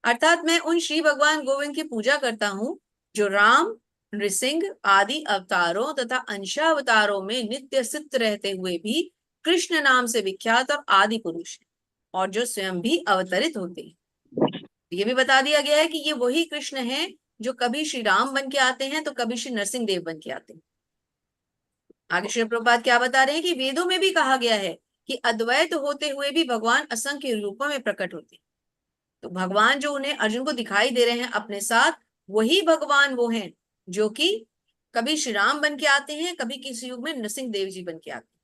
अर्थात मैं उन श्री भगवान गोविंद की पूजा करता हूँ जो राम, नृसिंह आदि अवतारों तथा अंशावतारों में नित्य सिद्ध रहते हुए भी कृष्ण नाम से विख्यात और आदि पुरुष है, और जो स्वयं भी अवतरित होते हैं। ये भी बता दिया गया है कि ये वही कृष्ण हैं जो कभी श्री राम बन के आते हैं तो कभी श्री नरसिंह देव बन के आते हैं। आगे श्री प्रभुपाद क्या बता रहे हैं कि वेदों में भी कहा गया है कि अद्वैत होते हुए भी भगवान असंख्य रूपों में प्रकट होते हैं। तो भगवान जो उन्हें अर्जुन को दिखाई दे रहे हैं अपने साथ, वही भगवान वो हैं जो कि कभी श्री राम बन के आते हैं, कभी किसी युग में नरसिंह देव जी बन के आते हैं।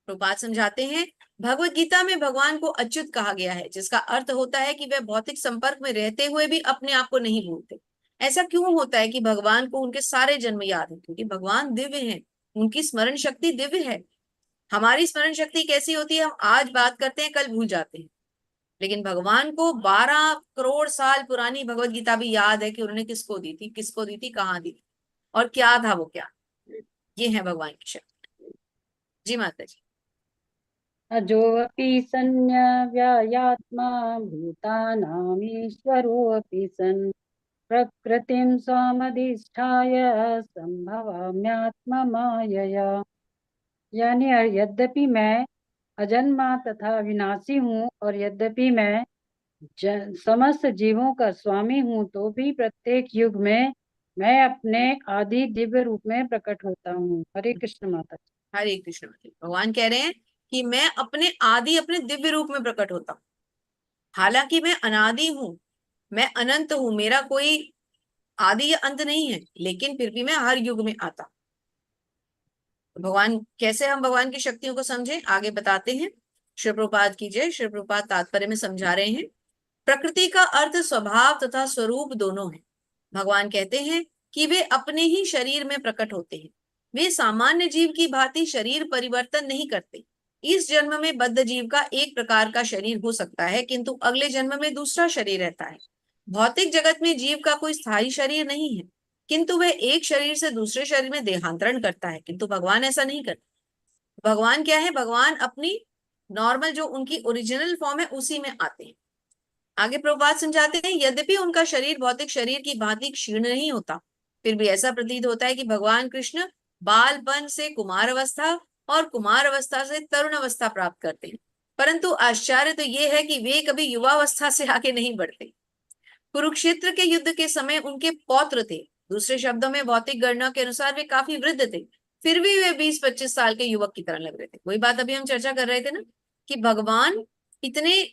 प्रभुपाद समझाते हैं, भगवत गीता में भगवान को अच्युत कहा गया है, जिसका अर्थ होता है कि वे भौतिक संपर्क में रहते हुए भी अपने आप को नहीं भूलते। ऐसा क्यों होता है कि भगवान को उनके सारे जन्म याद है? क्योंकि भगवान दिव्य हैं, उनकी स्मरण शक्ति दिव्य है। हमारी स्मरण शक्ति कैसी होती है? हम आज बात करते हैं, कल भूल जाते हैं। लेकिन भगवान को 12 करोड़ साल पुरानी भगवत गीता भी याद है कि उन्होंने किसको दी थी, किसको दी थी, कहाँ दी थी और क्या था वो क्या। ये है भगवान की शक्ति। जी माता जी। अजोऽपि सन्न्यव्ययात्मा भूतानामीश्वरोऽपि सन् प्रकृतिं स्वामधिष्ठाय संभवाम्यात्ममायया। यानी यद्यपि मैं अजन्मा तथा विनाशी हूँ और यद्यपि मैं समस्त जीवों का स्वामी हूँ, तो भी प्रत्येक युग में मैं अपने आदि दिव्य रूप में प्रकट होता हूँ। हरे कृष्ण माता। हरे कृष्ण माता जी। भगवान कह रहे हैं कि मैं अपने आदि, अपने दिव्य रूप में प्रकट होता हूँ। हालांकि मैं अनादि हूँ, मैं अनंत हूँ, मेरा कोई आदि या अंत नहीं है, लेकिन फिर भी मैं हर युग में आता हूँ। भगवान कैसे हम भगवान की शक्तियों को समझें, आगे बताते हैं। श्री प्रभुपाद की जय। श्री प्रभुपाद तात्पर्य में समझा रहे हैं, प्रकृति का अर्थ स्वभाव तथा स्वरूप दोनों है। भगवान कहते हैं कि वे अपने ही शरीर में प्रकट होते हैं। वे सामान्य जीव की भांति शरीर परिवर्तन नहीं करते। इस जन्म में बद्ध जीव का एक प्रकार का शरीर हो सकता है, किंतु अगले जन्म में दूसरा शरीर रहता है। भौतिक जगत में जीव का कोई स्थायी शरीर नहीं है, किंतु वह एक शरीर से दूसरे शरीर में देहांतरण करता है, किंतु भगवान ऐसा नहीं करते। भगवान क्या है? भगवान अपनी नॉर्मल जो उनकी ओरिजिनल फॉर्म है उसी में आते हैं। आगे प्रभुपाद समझाते हैं, यद्यपि उनका शरीर भौतिक शरीर की भांति क्षीण नहीं होता, फिर भी ऐसा प्रतीत होता है कि भगवान कृष्ण बालपन से कुमार अवस्था और कुमार अवस्था से तरुण अवस्था प्राप्त करते हैं। परंतु आश्चर्य तो ये है कि वे कभी युवावस्था से आगे नहीं बढ़ते। कुरुक्षेत्र के युद्ध के समय उनके पौत्र थे। दूसरे शब्दों में भौतिक गणना के अनुसार वे काफी वृद्ध थे, फिर भी वे 20-25 साल के युवक की तरह लग रहे थे। वही बात अभी हम चर्चा कर रहे थे ना, कि भगवान इतने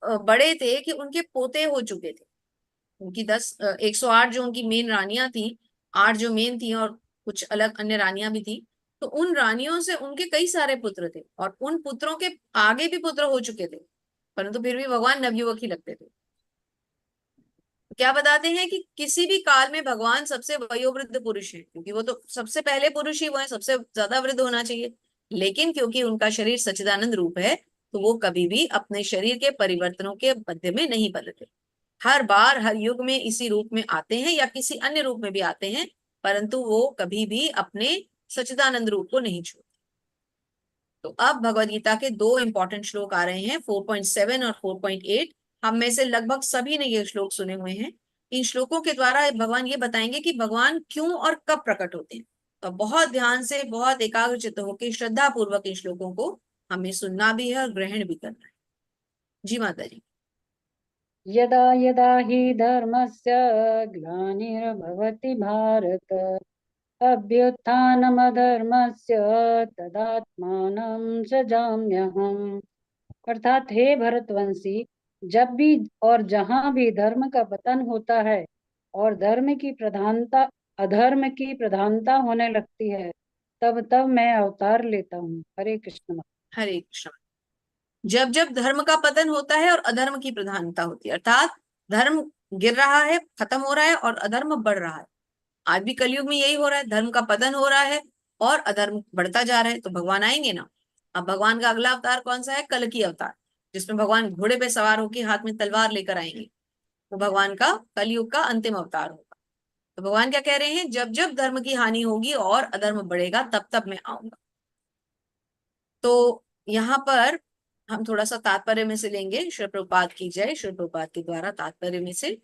बड़े थे कि उनके पोते हो चुके थे। उनकी 108 जो उनकी मेन रानियां थी, 8 जो मेन थी और कुछ अलग अन्य रानियां भी थी, तो उन रानियों से उनके कई सारे पुत्र थे और उन पुत्रों के आगे भी पुत्र हो चुके थे, परंतु फिर भी भगवान नवयुवक ही लगते थे। क्या बताते हैं कि किसी भी काल में भगवान सबसे वयोवृद्ध पुरुष है, क्योंकि वो तो सबसे पहले पुरुष ही वो है, सबसे ज्यादा वृद्ध होना चाहिए। लेकिन क्योंकि उनका शरीर सच्चिदानंद रूप है, तो वो कभी भी अपने शरीर के परिवर्तनों के मध्य में नहीं बदलते। हर बार हर युग में इसी रूप में आते हैं या किसी अन्य रूप में भी आते हैं, परंतु वो कभी भी अपने सच्चिदानंद रूप को नहीं छोड़ते। तो अब भगवद गीता के दो इंपॉर्टेंट श्लोक आ रहे हैं, 4.7 और 4.8। हम में से लगभग सभी ने ये श्लोक सुने हुए हैं। इन श्लोकों के द्वारा भगवान ये बताएंगे कि भगवान क्यों और कब प्रकट होते हैं। तो बहुत ध्यान से, बहुत एकाग्रचित्त होकर श्रद्धा पूर्वक इन श्लोकों को हमें सुनना भी है और ग्रहण भी करना है। जी माता जी। यदा यदा हि धर्मस्य ग्लानिर्भवति भारत अभ्युत्थानमधर्मस्य तदात्मानं सृजाम्यहम्। अर्थात हे भरतवंशी, जब भी और जहाँ भी धर्म का पतन होता है और अधर्म की प्रधानता होने लगती है, तब तब मैं अवतार लेता हूँ। हरे कृष्ण। हरे कृष्ण। जब जब धर्म का पतन होता है और अधर्म की प्रधानता होती है, अर्थात धर्म गिर रहा है, खत्म हो रहा है और अधर्म बढ़ रहा है। आज भी कलयुग में यही हो रहा है, धर्म का पतन हो रहा है और अधर्म बढ़ता जा रहा है। तो भगवान आएंगे ना। अब भगवान का अगला अवतार कौन सा है? कल की अवतार, जिसमें भगवान घोड़े पे सवार होकर हाथ में तलवार लेकर आएंगे। तो भगवान का कलयुग का अंतिम अवतार होगा। तो भगवान क्या कह रहे हैं? जब जब धर्म की हानि होगी और अधर्म बढ़ेगा, तब तब मैं आऊंगा। तो यहाँ पर हम थोड़ा सा तात्पर्य में से लेंगे। श्री प्रभुपाद की जय। श्री प्रभुपाद के द्वारा तात्पर्य में से,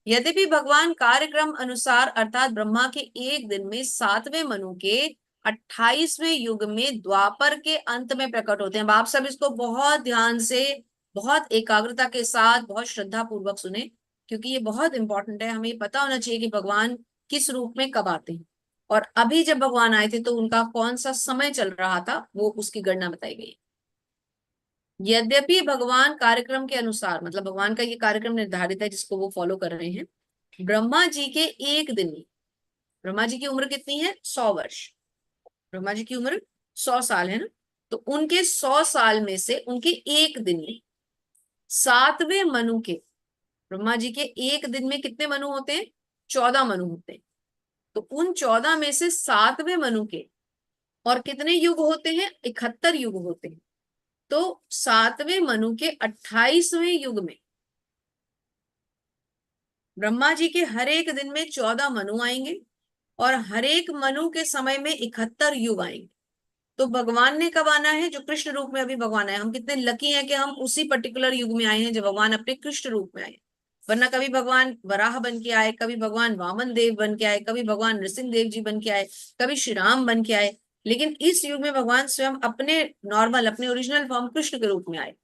यद्यपि भगवान कार्यक्रम अनुसार अर्थात ब्रह्मा के एक दिन में 7वें मनु के 28वें युग में द्वापर के अंत में प्रकट होते हैं। अब आप सब इसको बहुत ध्यान से, बहुत एकाग्रता के साथ, बहुत श्रद्धा पूर्वक सुने, क्योंकि ये बहुत इंपॉर्टेंट है। हमें पता होना चाहिए कि भगवान किस रूप में कब आते हैं और अभी जब भगवान आए थे तो उनका कौन सा समय चल रहा था, वो उसकी गणना बताई गई। यद्यपि भगवान कार्यक्रम के अनुसार, मतलब भगवान का ये कार्यक्रम निर्धारित है जिसको वो फॉलो कर रहे हैं, ब्रह्मा जी के एक दिन में, ब्रह्मा जी की उम्र कितनी है? 100 वर्ष। ब्रह्मा जी की उम्र 100 साल है ना। तो उनके 100 साल में से उनके एक दिन में 7वें मनु के, ब्रह्मा जी के एक दिन में कितने मनु होते हैं? 14 मनु होते हैं। तो उन 14 में से 7वें मनु के और कितने युग होते हैं? 71 युग होते हैं। तो 7वें मनु के 28वें युग में ब्रह्मा जी के हर एक दिन में 14 मनु आएंगे और हर एक मनु के समय में 71 युग आएंगे। तो भगवान ने कब आना है? जो कृष्ण रूप में अभी भगवान आए। हम कितने लकी हैं कि हम उसी पर्टिकुलर युग में आए हैं जब भगवान अपने कृष्ण रूप में आए। वरना कभी भगवान वराह बन के आए, कभी भगवान वामन देव बन के आए, कभी भगवान नृसिंह देव जी बन के आए, कभी श्री राम बन के आए। लेकिन इस युग में भगवान स्वयं अपने नॉर्मल, अपने ओरिजिनल फॉर्म कृष्ण के रूप में आए।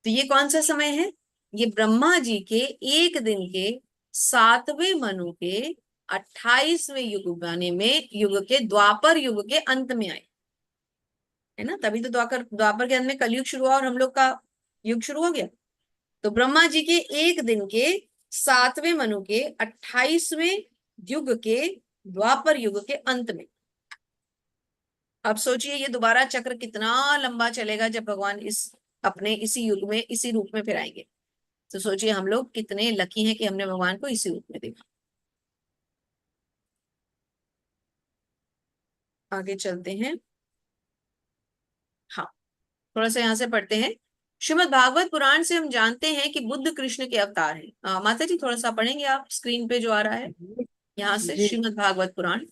तो ये कौन सा समय है? ये ब्रह्मा जी के एक दिन के 7वें मनु के 28वें युग आने में, युग के द्वापर युग के अंत में आए, है ना। तभी तो द्वापर के अंत में कलयुग शुरू हुआ और हम लोग का युग शुरू हो गया। तो ब्रह्मा जी के एक दिन के 7वें मनु के 28वें युग के द्वापर युग के अंत में। अब सोचिए ये दोबारा चक्र कितना लंबा चलेगा जब भगवान इस अपने इसी युग में, इसी रूप में फिर आएंगे। तो सोचिए हम लोग कितने लकी हैं कि हमने भगवान को इसी रूप में देखा। आगे चलते हैं। हाँ, थोड़ा सा यहाँ से पढ़ते हैं। श्रीमद् भागवत पुराण से हम जानते हैं कि बुद्ध कृष्ण के अवतार हैं। माता जी थोड़ा सा पढ़ेंगे आप, स्क्रीन पे जो आ रहा है यहाँ से, जी। श्रीमद् भागवत पुराण।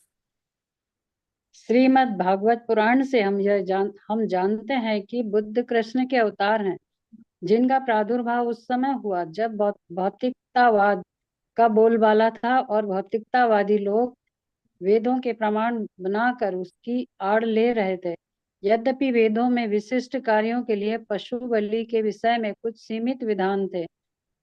श्रीमद् भागवत पुराण से हम जानते हैं कि बुद्ध कृष्ण के अवतार हैं, जिनका प्रादुर्भाव उस समय हुआ जब भौतिकतावाद का बोलबाला था और भौतिकतावादी लोग वेदों के प्रमाण बनाकर उसकी आड़ ले रहे थे। यद्यपि वेदों में विशिष्ट कार्यों के लिए पशु बलि के विषय में कुछ सीमित विधान थे,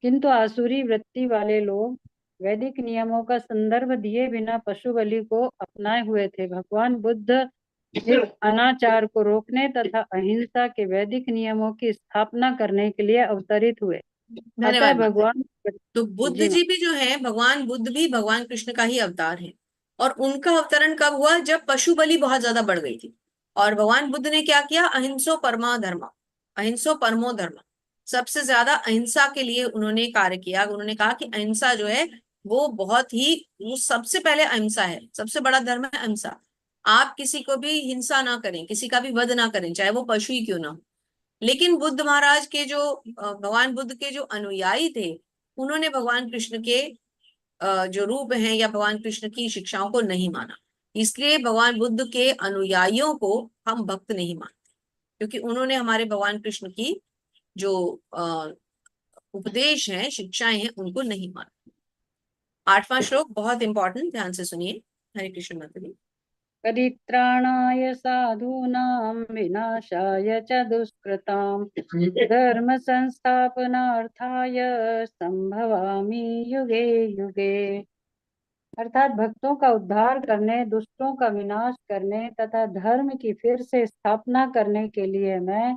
किंतु आसुरी वृत्ति वाले लोग वैदिक नियमों का संदर्भ दिए बिना पशु बलि को अपनाए हुए थे। भगवान बुद्ध इस अनाचार को रोकने तथा अहिंसा के वैदिक नियमों की स्थापना करने के लिए अवतरित हुए। अतः धन्यवाद माता। भगवान तो बुद्ध जी जी भी जो है, भगवान बुद्ध भी भगवान कृष्ण का ही अवतार है। और उनका अवतरण कब हुआ? जब पशु बलि बहुत ज्यादा बढ़ गई थी। और भगवान बुद्ध ने क्या किया? अहिंसो परमा धर्म, अहिंसो परमो धर्म, सबसे ज्यादा अहिंसा के लिए उन्होंने कार्य किया। उन्होंने कहा कि अहिंसा जो है वो बहुत ही, वो सबसे पहले अहिंसा है, सबसे बड़ा धर्म है अहिंसा। आप किसी को भी हिंसा ना करें, किसी का भी वध ना करें, चाहे वो पशु ही क्यों ना हो। लेकिन बुद्ध महाराज के जो भगवान बुद्ध के जो अनुयायी थे, उन्होंने भगवान कृष्ण के जो रूप हैं या भगवान कृष्ण की शिक्षाओं को नहीं माना। इसलिए भगवान बुद्ध के अनुयायियों को हम भक्त नहीं मानते, क्योंकि उन्होंने हमारे भगवान कृष्ण की जो उपदेश है, शिक्षाएं हैं, उनको नहीं माना। 8वां श्लोक बहुत इंपॉर्टेंट, ध्यान से सुनिए। हरे कृष्ण माता जी। परित्राणाय साधूनां विनाशाय च दुष्कृतां धर्म संस्थापनार्थाय संभवामि युगे युगे। अर्थात भक्तों का उद्धार करने, दुष्टों का विनाश करने तथा धर्म की फिर से स्थापना करने के लिए मैं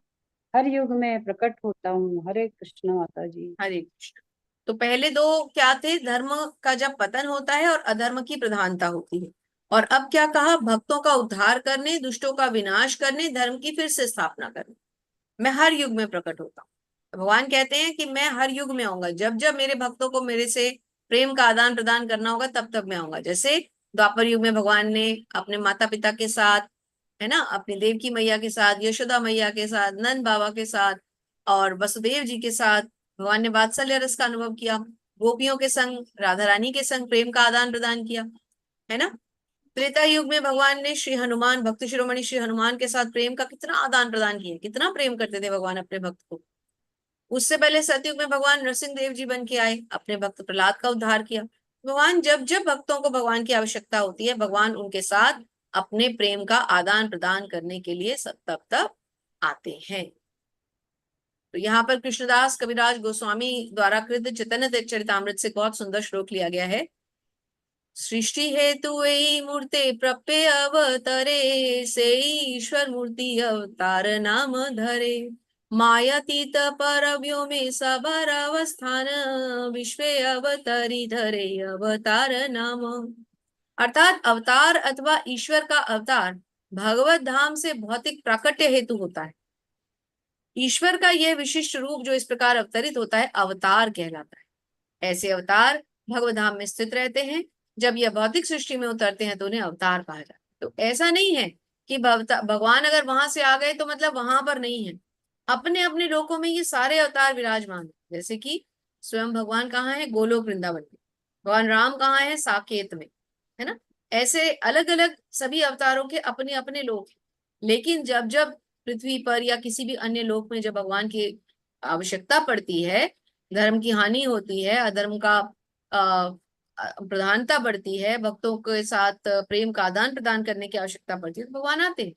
हर युग में प्रकट होता हूँ। हरे कृष्ण माता जी। हरे कृष्ण। तो पहले दो क्या थे? धर्म का जब पतन होता है और अधर्म की प्रधानता होती है। और अब क्या कहा? भक्तों का उद्धार करने, दुष्टों का विनाश करने, धर्म की फिर से स्थापना करने मैं हर युग में प्रकट होता हूँ। भगवान कहते हैं कि मैं हर युग में आऊंगा। जब जब मेरे भक्तों को मेरे से प्रेम का आदान प्रदान करना होगा, तब तब मैं आऊंगा। जैसे द्वापर युग में भगवान ने अपने माता पिता के साथ, है ना, अपनी देवकी मैया के साथ, यशोदा मैया के साथ, नंद बाबा के साथ और वसुदेव जी के साथ भगवान ने वात्सल्य रस का अनुभव किया। गोपियों के संग, राधा रानी के संग प्रेम का आदान प्रदान किया, है ना। त्रेता युग में भगवान ने श्री हनुमान, भक्त शिरोमणि श्री हनुमान के साथ प्रेम का कितना आदान प्रदान किया, कितना प्रेम करते थे भगवान अपने भक्त को। उससे पहले सतयुग में भगवान नरसिंह देव जी बन के आए, अपने भक्त प्रहलाद का उद्धार किया। भगवान जब जब भक्तों को भगवान की आवश्यकता होती है, भगवान उनके साथ अपने प्रेम का आदान प्रदान करने के लिए सब तब तब आते हैं। तो यहाँ पर कृष्णदास कविराज गोस्वामी द्वारा कृत चैतन्य चरितामृत से बहुत सुंदर श्लोक लिया गया है। सृष्टि हेतु एई मूर्ते प्रप्य अवतरे, से ईश्वर मूर्ति अवतार नाम धरे। मायातीत पर व्योमे सबर अवस्थान, विश्वे अवतरी धरे अवतार नाम। अर्थात अवतार अथवा ईश्वर का अवतार भगवत धाम से भौतिक प्राकट्य हेतु होता है। ईश्वर का यह विशिष्ट रूप जो इस प्रकार अवतरित होता है, अवतार कहलाता है। ऐसे अवतार भगवत धाम में स्थित रहते हैं। जब यह भौतिक सृष्टि में उतरते हैं तो उन्हें अवतार कहा जाता है। तो ऐसा नहीं है कि भगवान अगर वहां से आ गए तो मतलब वहां पर नहीं है। अपने अपने लोकों में ये सारे अवतार विराजमान है। जैसे कि स्वयं भगवान कहाँ है? गोलोक वृंदावन में। भगवान राम कहाँ है? साकेत में, है ना। ऐसे अलग अलग सभी अवतारों के अपने अपने लोक हैं। लेकिन जब जब पृथ्वी पर या किसी भी अन्य लोक में जब भगवान की आवश्यकता पड़ती है, धर्म की हानि होती है, अधर्म का प्रधानता बढ़ती है, भक्तों के साथ प्रेम का आदान प्रदान करने की आवश्यकता पड़ती है, तो भगवान आते हैं।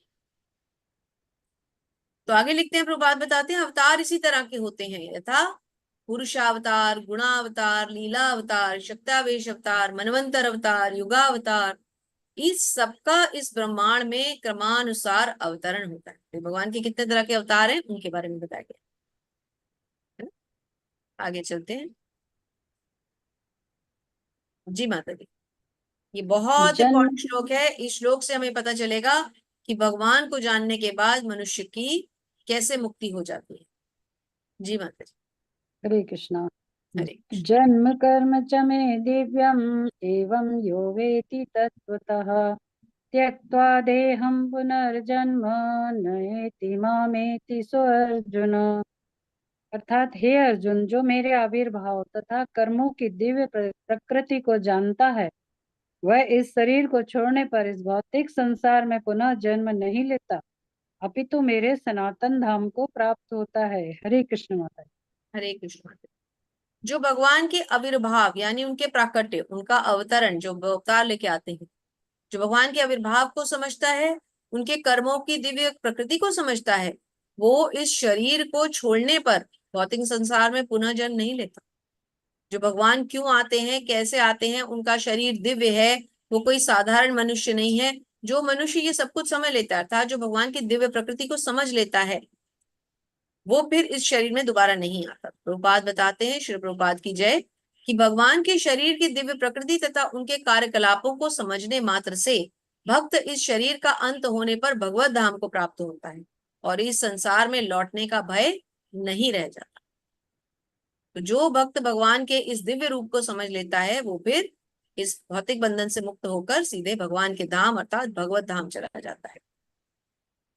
तो आगे लिखते हैं, प्रभुपाद बताते हैं, अवतार इसी तरह के होते हैं, यथा पुरुषावतार, गुणावतार, लीला अवतार, शक्तावेश अवतार, मनवंतर अवतार, युगावतार। इस सबका इस ब्रह्मांड में क्रमानुसार अवतरण होता है। तो भगवान के कितने तरह के अवतार हैं उनके बारे में बताया गया है। आगे चलते हैं। जी माता जी, ये बहुत जन्म इंपॉर्टेंट श्लोक है। इस श्लोक से हमें पता चलेगा कि भगवान को जानने के बाद मनुष्य की कैसे मुक्ति हो जाती है। जी माता जी। हरे कृष्णा। हरे कृष्ण। जन्म कर्म च मे दिव्यम् एवं यो वेति तत्त्वतः त्यक्त्वा देहं पुनर्जन्म नयेति मामेति सो अर्जुन। अर्थात हे अर्जुन, जो मेरे आविर्भाव तथा कर्मों की दिव्य प्रकृति को जानता है, वह इस शरीर को छोड़ने पर इस भौतिक संसार में पुनः जन्म नहीं लेता, अपितु मेरे सनातन धाम को प्राप्त होता है। हरे कृष्ण माता। हरे कृष्ण माता जी। जो भगवान के आविर्भाव यानी उनके प्राकट्य, उनका अवतरण, जो अवतार लेके आते हैं, जो भगवान के आविर्भाव को समझता है, उनके कर्मों की दिव्य प्रकृति को समझता है, वो इस शरीर को छोड़ने पर भौतिक संसार में पुनः जन्म नहीं लेता। जो भगवान क्यों आते हैं, कैसे आते हैं, उनका शरीर दिव्य है, वो कोई साधारण मनुष्य नहीं है। जो मनुष्य ये सब कुछ समझ लेता है, अर्थात जो भगवान की दिव्य प्रकृति को समझ लेता है, वो फिर इस शरीर में दोबारा नहीं आता। प्रभुपाद बताते हैं, श्री प्रभुपाद की जय, कि भगवान के शरीर की दिव्य प्रकृति तथा उनके कार्यकलापों को समझने मात्र से भक्त इस शरीर का अंत होने पर भगवत धाम को प्राप्त होता है और इस संसार में लौटने का भय नहीं रह जाता। तो जो भक्त भगवान के इस दिव्य रूप को समझ लेता है, वो फिर इस भौतिक बंधन से मुक्त होकर सीधे भगवान के धाम अर्थात भगवत धाम चला जाता है।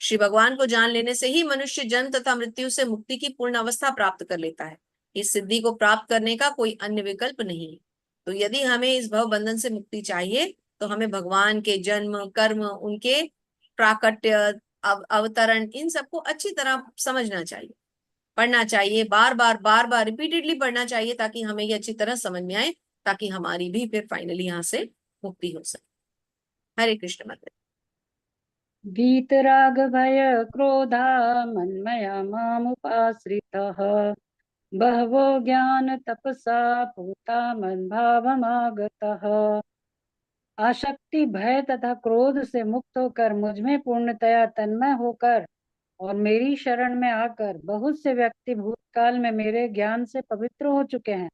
श्री भगवान को जान लेने से ही मनुष्य जन्म तथा मृत्यु से मुक्ति की पूर्ण अवस्था प्राप्त कर लेता है। इस सिद्धि को प्राप्त करने का कोई अन्य विकल्प नहीं है। तो यदि हमें इस भव बंधन से मुक्ति चाहिए तो हमें भगवान के जन्म, कर्म, उनके प्राकट्य, अवतरण, इन सबको अच्छी तरह समझना चाहिए, पढ़ना चाहिए, बार बार रिपीटेडली पढ़ना चाहिए, ताकि हमें ये अच्छी तरह समझ में आए, ताकि हमारी भी फिर फाइनली यहाँ से मुक्ति हो सके। हरे कृष्ण माता। वीतराग भय क्रोधा मन्मया मामुपाश्रितः बहवो ज्ञान तपसा पूता मद्भावमागतः। आसक्ति, भय तथा क्रोध से मुक्त होकर मुझ में पूर्णतया तन्मय होकर और मेरी शरण में आकर बहुत से व्यक्ति भूतकाल में मेरे ज्ञान से पवित्र हो चुके हैं।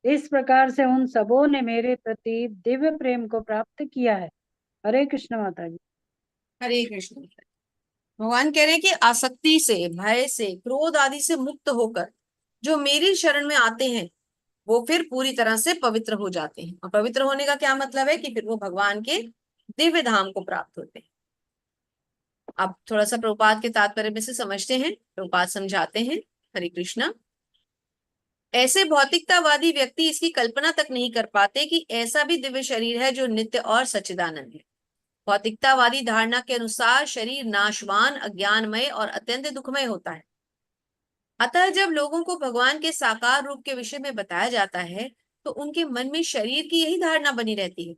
इस प्रकार से उन सबों ने मेरे प्रति दिव्य प्रेम को प्राप्त किया है। हरे कृष्ण माता जी। हरे कृष्ण। भगवान कह रहे हैं कि आसक्ति से, भय से, क्रोध आदि से मुक्त होकर जो मेरी शरण में आते हैं वो फिर पूरी तरह से पवित्र हो जाते हैं। और पवित्र होने का क्या मतलब है कि फिर वो भगवान के दिव्य धाम को प्राप्त होते हैं। अब थोड़ा सा प्रभुपाद के तात्पर्य में से समझते हैं। प्रभुपाद समझाते हैं। हरे कृष्णा। ऐसे भौतिकतावादी व्यक्ति इसकी कल्पना तक नहीं कर पाते कि ऐसा भी दिव्य शरीर है जो नित्य और सच्चिदानंद है। भौतिकतावादी धारणा के अनुसार शरीर नाशवान, अज्ञानमय और अत्यंत दुखमय होता है। अतः जब लोगों को भगवान के साकार रूप के विषय में बताया जाता है तो उनके मन में शरीर की यही धारणा बनी रहती है।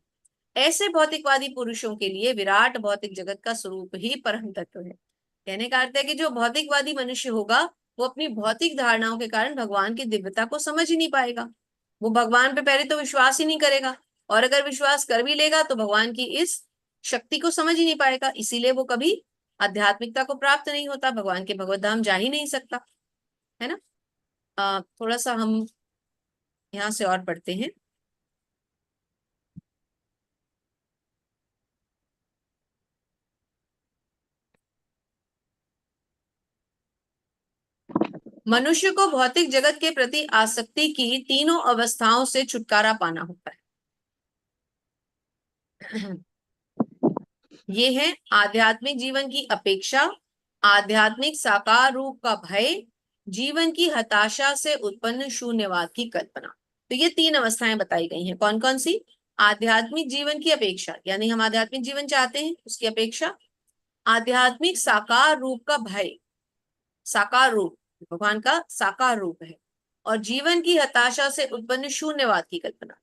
ऐसे भौतिकवादी पुरुषों के लिए विराट भौतिक जगत का स्वरूप ही परम तत्व है। कहने का अर्थ है कि जो भौतिकवादी मनुष्य होगा वो अपनी भौतिक धारणाओं के कारण भगवान की दिव्यता को समझ ही नहीं पाएगा। वो भगवान पे पहले तो विश्वास ही नहीं करेगा, और अगर विश्वास कर भी लेगा तो भगवान की इस शक्ति को समझ ही नहीं पाएगा। इसीलिए वो कभी आध्यात्मिकता को प्राप्त नहीं होता, भगवान के भगवत धाम जा ही नहीं सकता, है ना। थोड़ा सा हम यहाँ से और पढ़ते हैं। मनुष्य को भौतिक जगत के प्रति आसक्ति की तीनों अवस्थाओं से छुटकारा पाना होता है। ये है आध्यात्मिक जीवन की अपेक्षा, आध्यात्मिक साकार रूप का भय, जीवन की हताशा से उत्पन्न शून्यवाद की कल्पना। तो ये तीन अवस्थाएं बताई गई हैं। कौन कौन सी? आध्यात्मिक जीवन की अपेक्षा, यानी हम आध्यात्मिक जीवन चाहते हैं, उसकी अपेक्षा। आध्यात्मिक साकार रूप का भय, साकार रूप भगवान का साकार रूप है, और जीवन की हताशा से उत्पन्न शून्यवाद की कल्पना।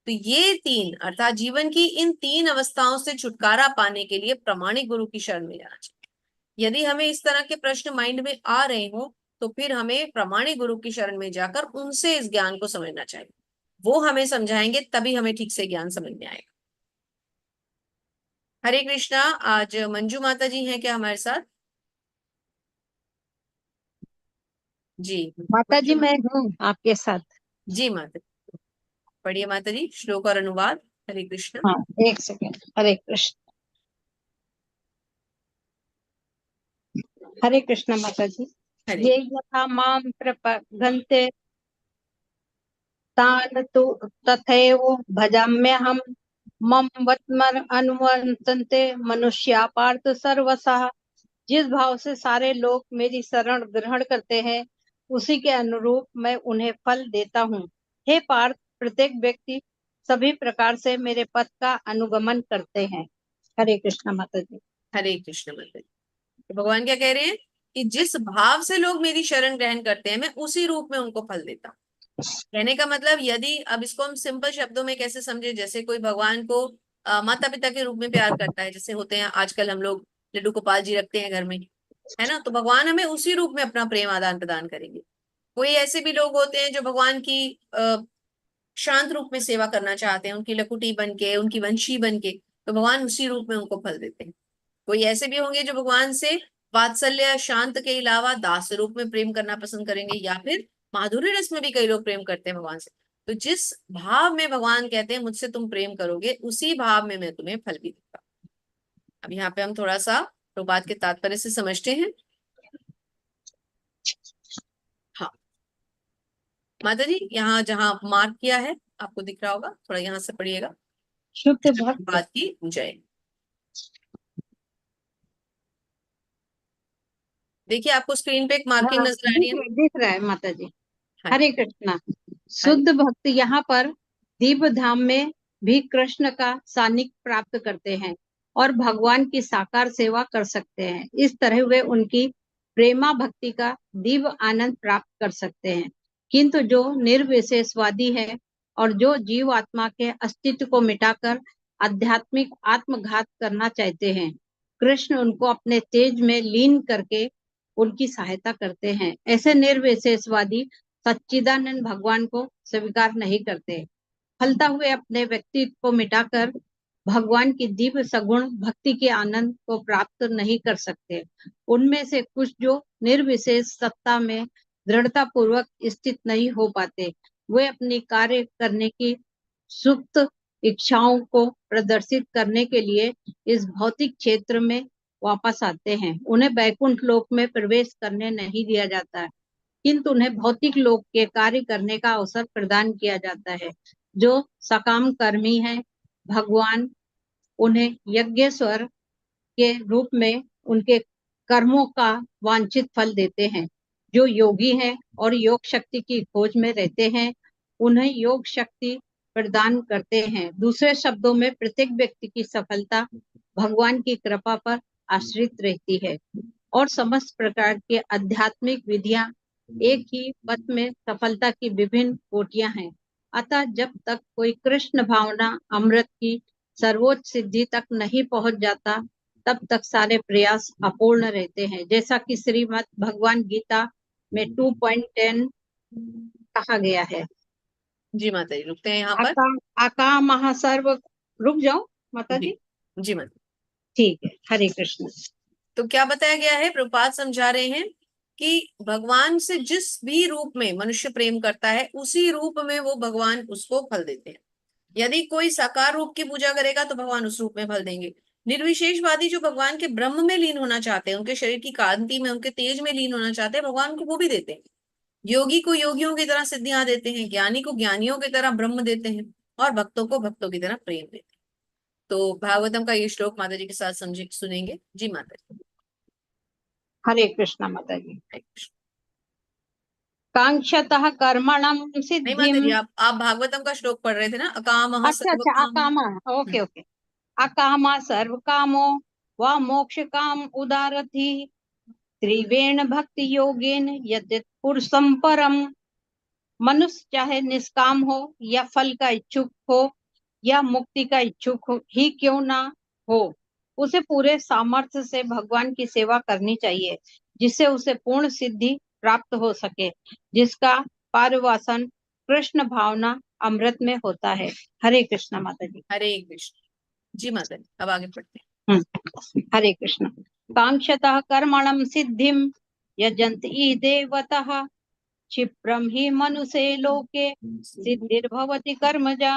तो ये तीन, अर्थात जीवन की इन तीन अवस्थाओं से छुटकारा पाने के लिए प्रामाणिक गुरु की शरण में जाना चाहिए। यदि हमें इस तरह के प्रश्न माइंड में आ रहे हो तो फिर हमें प्रामाणिक गुरु की शरण में जाकर उनसे इस ज्ञान को समझना चाहिए। वो हमें समझाएंगे, तभी हमें ठीक से ज्ञान समझ में आएगा। हरे कृष्णा। आज मंजू माता जी हैं क्या हमारे साथ? जी माता जी मैं हूँ आपके साथ। जी माता, पढ़िए माता जी श्लोक और अनुवाद। हरे कृष्ण। हाँ, एक सेकेंड। हरे कृष्ण। हरे कृष्ण माता जी। हरे ये यथा माम प्रपद्यन्ते तान तु तथैव भजाम्यहम् मम वर्तमान अनुवर्तन्ते मनुष्या पार्थ सर्वशः। जिस भाव से सारे लोग मेरी शरण ग्रहण करते हैं उसी के अनुरूप मैं उन्हें फल देता हूँ। हे पार्थ, प्रत्येक व्यक्ति सभी प्रकार से मेरे पथ का अनुगमन करते हैं। हरे कृष्ण माता जी। हरे कृष्ण माता जी। तो भगवान क्या कह रहे हैं कि जिस भाव से लोग मेरी शरण ग्रहण करते हैं मैं उसी रूप में उनको फल देता हूँ। कहने का मतलब, यदि अब इसको हम सिंपल शब्दों में कैसे समझे, जैसे कोई भगवान को माता पिता के रूप में प्यार करता है, जैसे होते हैं आजकल हम लोग लड्डू गोपाल जी रखते हैं घर में, है ना, तो भगवान हमें उसी रूप में अपना प्रेम आदान प्रदान करेंगे। कोई ऐसे भी लोग होते हैं जो भगवान की शांत रूप में सेवा करना चाहते हैं, उनकी लकुटी बन के, उनकी वंशी बन के, तो भगवान उसी रूप में उनको फल देते हैं। कोई ऐसे भी होंगे जो भगवान से वात्सल्य शांत के अलावा दास रूप में प्रेम करना पसंद करेंगे, या फिर माधुर्य रस में भी कई लोग प्रेम करते हैं भगवान से। तो जिस भाव में भगवान कहते हैं मुझसे तुम प्रेम करोगे उसी भाव में मैं तुम्हें फल भी दूंगा। अब यहाँ पे हम थोड़ा सा प्रभुपाद के तात्पर्य से समझते हैं। हाँ माता जी, यहाँ जहाँ मार्क किया है आपको दिख रहा होगा, थोड़ा यहाँ से पढ़िएगा। शुद्ध भक्त। बात की जय। देखिए आपको स्क्रीन पे एक मार्किंग हाँ, नजर आ रही है ना? दिख रहा है माता जी। हाँ। हरे कृष्णा। शुद्ध भक्त यहाँ पर दिव्य धाम में भी कृष्ण का सानिध्य प्राप्त करते हैं और भगवान की साकार सेवा कर सकते हैं। इस तरह वे उनकी प्रेमा भक्ति का दिव्य आनंद प्राप्त कर सकते हैं। किंतु जो निर्विशेषवादी है और जो जीव आत्मा के अस्तित्व को मिटाकर आध्यात्मिक आत्मघात करना चाहते हैं, कृष्ण उनको अपने तेज में लीन करके उनकी सहायता करते हैं। ऐसे निर्विशेषवादी सच्चिदानंद भगवान को स्वीकार नहीं करते। फलता हुए अपने व्यक्तित्व को मिटाकर भगवान की दिव्य सगुण भक्ति के आनंद को प्राप्त नहीं कर सकते। उनमें से कुछ जो निर्विशेष सत्ता में दृढ़ता पूर्वक स्थित नहीं हो पाते, वे अपनी कार्य करने की सुप्त इच्छाओं को प्रदर्शित करने के लिए इस भौतिक क्षेत्र में वापस आते हैं। उन्हें वैकुंठ लोक में प्रवेश करने नहीं दिया जाता है, किंतु उन्हें भौतिक लोक के कार्य करने का अवसर प्रदान किया जाता है। जो सकाम कर्मी है, भगवान उन्हें यज्ञेश्वर के रूप में उनके कर्मों का वांछित फल देते हैं। जो योगी हैं और योग शक्ति की खोज में रहते हैं, उन्हें योग शक्ति प्रदान करते हैं। दूसरे शब्दों में प्रत्येक व्यक्ति की सफलता भगवान की कृपा पर आश्रित रहती है और समस्त प्रकार के आध्यात्मिक विधियां एक ही पथ में सफलता की विभिन्न कोटियां हैं। अतः जब तक कोई कृष्ण भावना अमृत की सर्वोच्च सिद्धि तक नहीं पहुंच जाता, तब तक सारे प्रयास अपूर्ण रहते हैं। जैसा कि श्रीमद् भगवान गीता में 2.10 कहा गया है। जी माता जी, रुकते हैं यहाँ पर। आकामः सर्व, रुक जाओ माता जी। जी माता, ठीक है, हरे कृष्ण। तो क्या बताया गया है, प्रभुपाद समझा रहे हैं कि भगवान से जिस भी रूप में मनुष्य प्रेम करता है, उसी रूप में वो भगवान उसको फल देते हैं। यदि कोई साकार रूप की पूजा करेगा तो भगवान उस रूप में फल देंगे। निर्विशेषवादी जो भगवान के ब्रह्म में लीन होना चाहते हैं, उनके शरीर की कांति में, उनके तेज में लीन होना चाहते हैं, भगवान को वो भी देते हैं। योगी को योगियों की तरह सिद्धियां देते हैं, ज्ञानी को ज्ञानियों की तरह ब्रह्म देते हैं, और भक्तों को भक्तों की तरह प्रेम देते हैं। तो भागवतम का ये श्लोक माता जी के साथ समझे सुनेंगे। जी माता जी। हरे कृष्ण माता जी। हरे कृष्ण। कांक्षतः कर्मणं नहीं माता सिद्धिम। जी, आप भागवतम का श्लोक पढ़ रहे थे ना, अकामः अच्छा, सर्वकाम। Okay okay. अकामा सर्व कामो व मोक्ष काम उदारथि त्रिवेण भक्ति योगेन यद्यत् पुरुषं परम। मनुष्य चाहे निष्काम हो या फल का इच्छुक हो या मुक्ति का इच्छुक ही क्यों ना हो, उसे पूरे सामर्थ्य से भगवान की सेवा करनी चाहिए, जिससे उसे पूर्ण सिद्धि प्राप्त हो सके, जिसका पारवासन कृष्ण भावना अमृत में होता है। हरे कृष्ण माता जी। हरे कृष्ण। जी माता जी, अब आगे पढ़ते हैं। हरे कृष्ण। कांक्षतः कर्मणं सिद्धिम यजन्ति देवतः क्षिप्रम ही मनुष्य लोके सिद्धिर्भवति कर्मजा।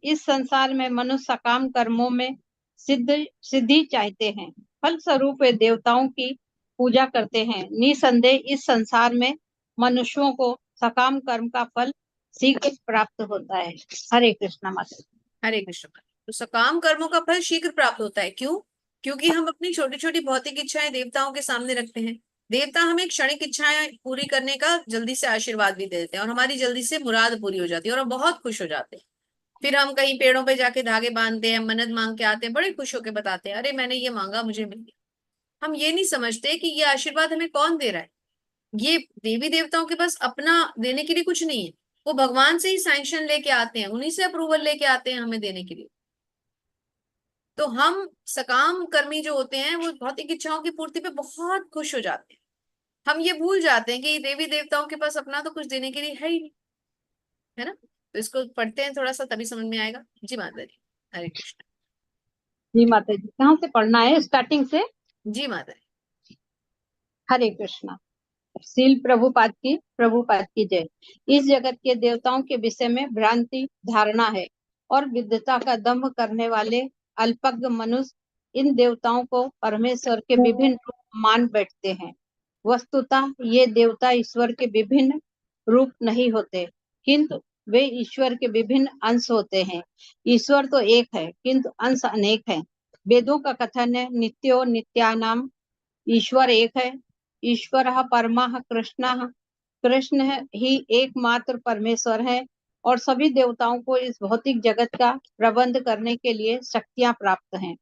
इस संसार में मनुष्य सकाम कर्मों में सिद्धि चाहते हैं, फल स्वरूप वे देवताओं की पूजा करते हैं। निसंदेह इस संसार में मनुष्यों को सकाम कर्म का फल शीघ्र प्राप्त होता है। हरे कृष्ण माता। हरे कृष्ण। तो सकाम कर्मों का फल शीघ्र प्राप्त होता है, क्यों? क्योंकि हम अपनी छोटी छोटी भौतिक इच्छाएं देवताओं के सामने रखते हैं। देवता हमें क्षणिक इच्छाएं पूरी करने का जल्दी से आशीर्वाद भी देते हैं, और हमारी जल्दी से मुराद पूरी हो जाती है और हम बहुत खुश हो जाते हैं। फिर हम कहीं पेड़ों पे जाके धागे बांधते हैं, मन्नत मांग के आते हैं, बड़े खुश होकर बताते हैं, अरे मैंने ये मांगा, मुझे मिल गया। हम ये नहीं समझते कि ये आशीर्वाद हमें कौन दे रहा है। ये देवी देवताओं के पास अपना देने के लिए कुछ नहीं है, वो भगवान से ही सैंक्शन लेके आते हैं, उन्हीं से अप्रूवल लेके आते हैं हमें देने के लिए। तो हम सकाम कर्मी जो होते हैं, वो भौतिक इच्छाओं की पूर्ति पे बहुत खुश हो जाते हैं। हम ये भूल जाते हैं कि देवी देवताओं के पास अपना तो कुछ देने के लिए है ही नहीं, है ना। तो इसको पढ़ते हैं थोड़ा सा, तभी समझ में आएगा। जी माता जी, हरे कृष्ण। जी माता जी, कहाँ से पढ़ना है? स्टार्टिंग से? जी माता जी। हरे कृष्ण। शील प्रभुपाद की जय। इस जगत के देवताओं के विषय में भ्रांति धारणा है और विद्वता का दंभ करने वाले अल्पज्ञ मनुष्य इन देवताओं को परमेश्वर के विभिन्न रूप मान बैठते हैं। वस्तुतः ये देवता ईश्वर के विभिन्न रूप नहीं होते, किंतु वे ईश्वर के विभिन्न अंश होते हैं। ईश्वर तो एक है, किंतु अंश अनेक हैं। वेदों का कथन है, नित्यो नित्यानाम, ईश्वर एक है। ईश्वर परमः कृष्ण, कृष्ण ही एकमात्र परमेश्वर है। और सभी देवताओं को इस भौतिक जगत का प्रबंध करने के लिए शक्तियां प्राप्त हैं।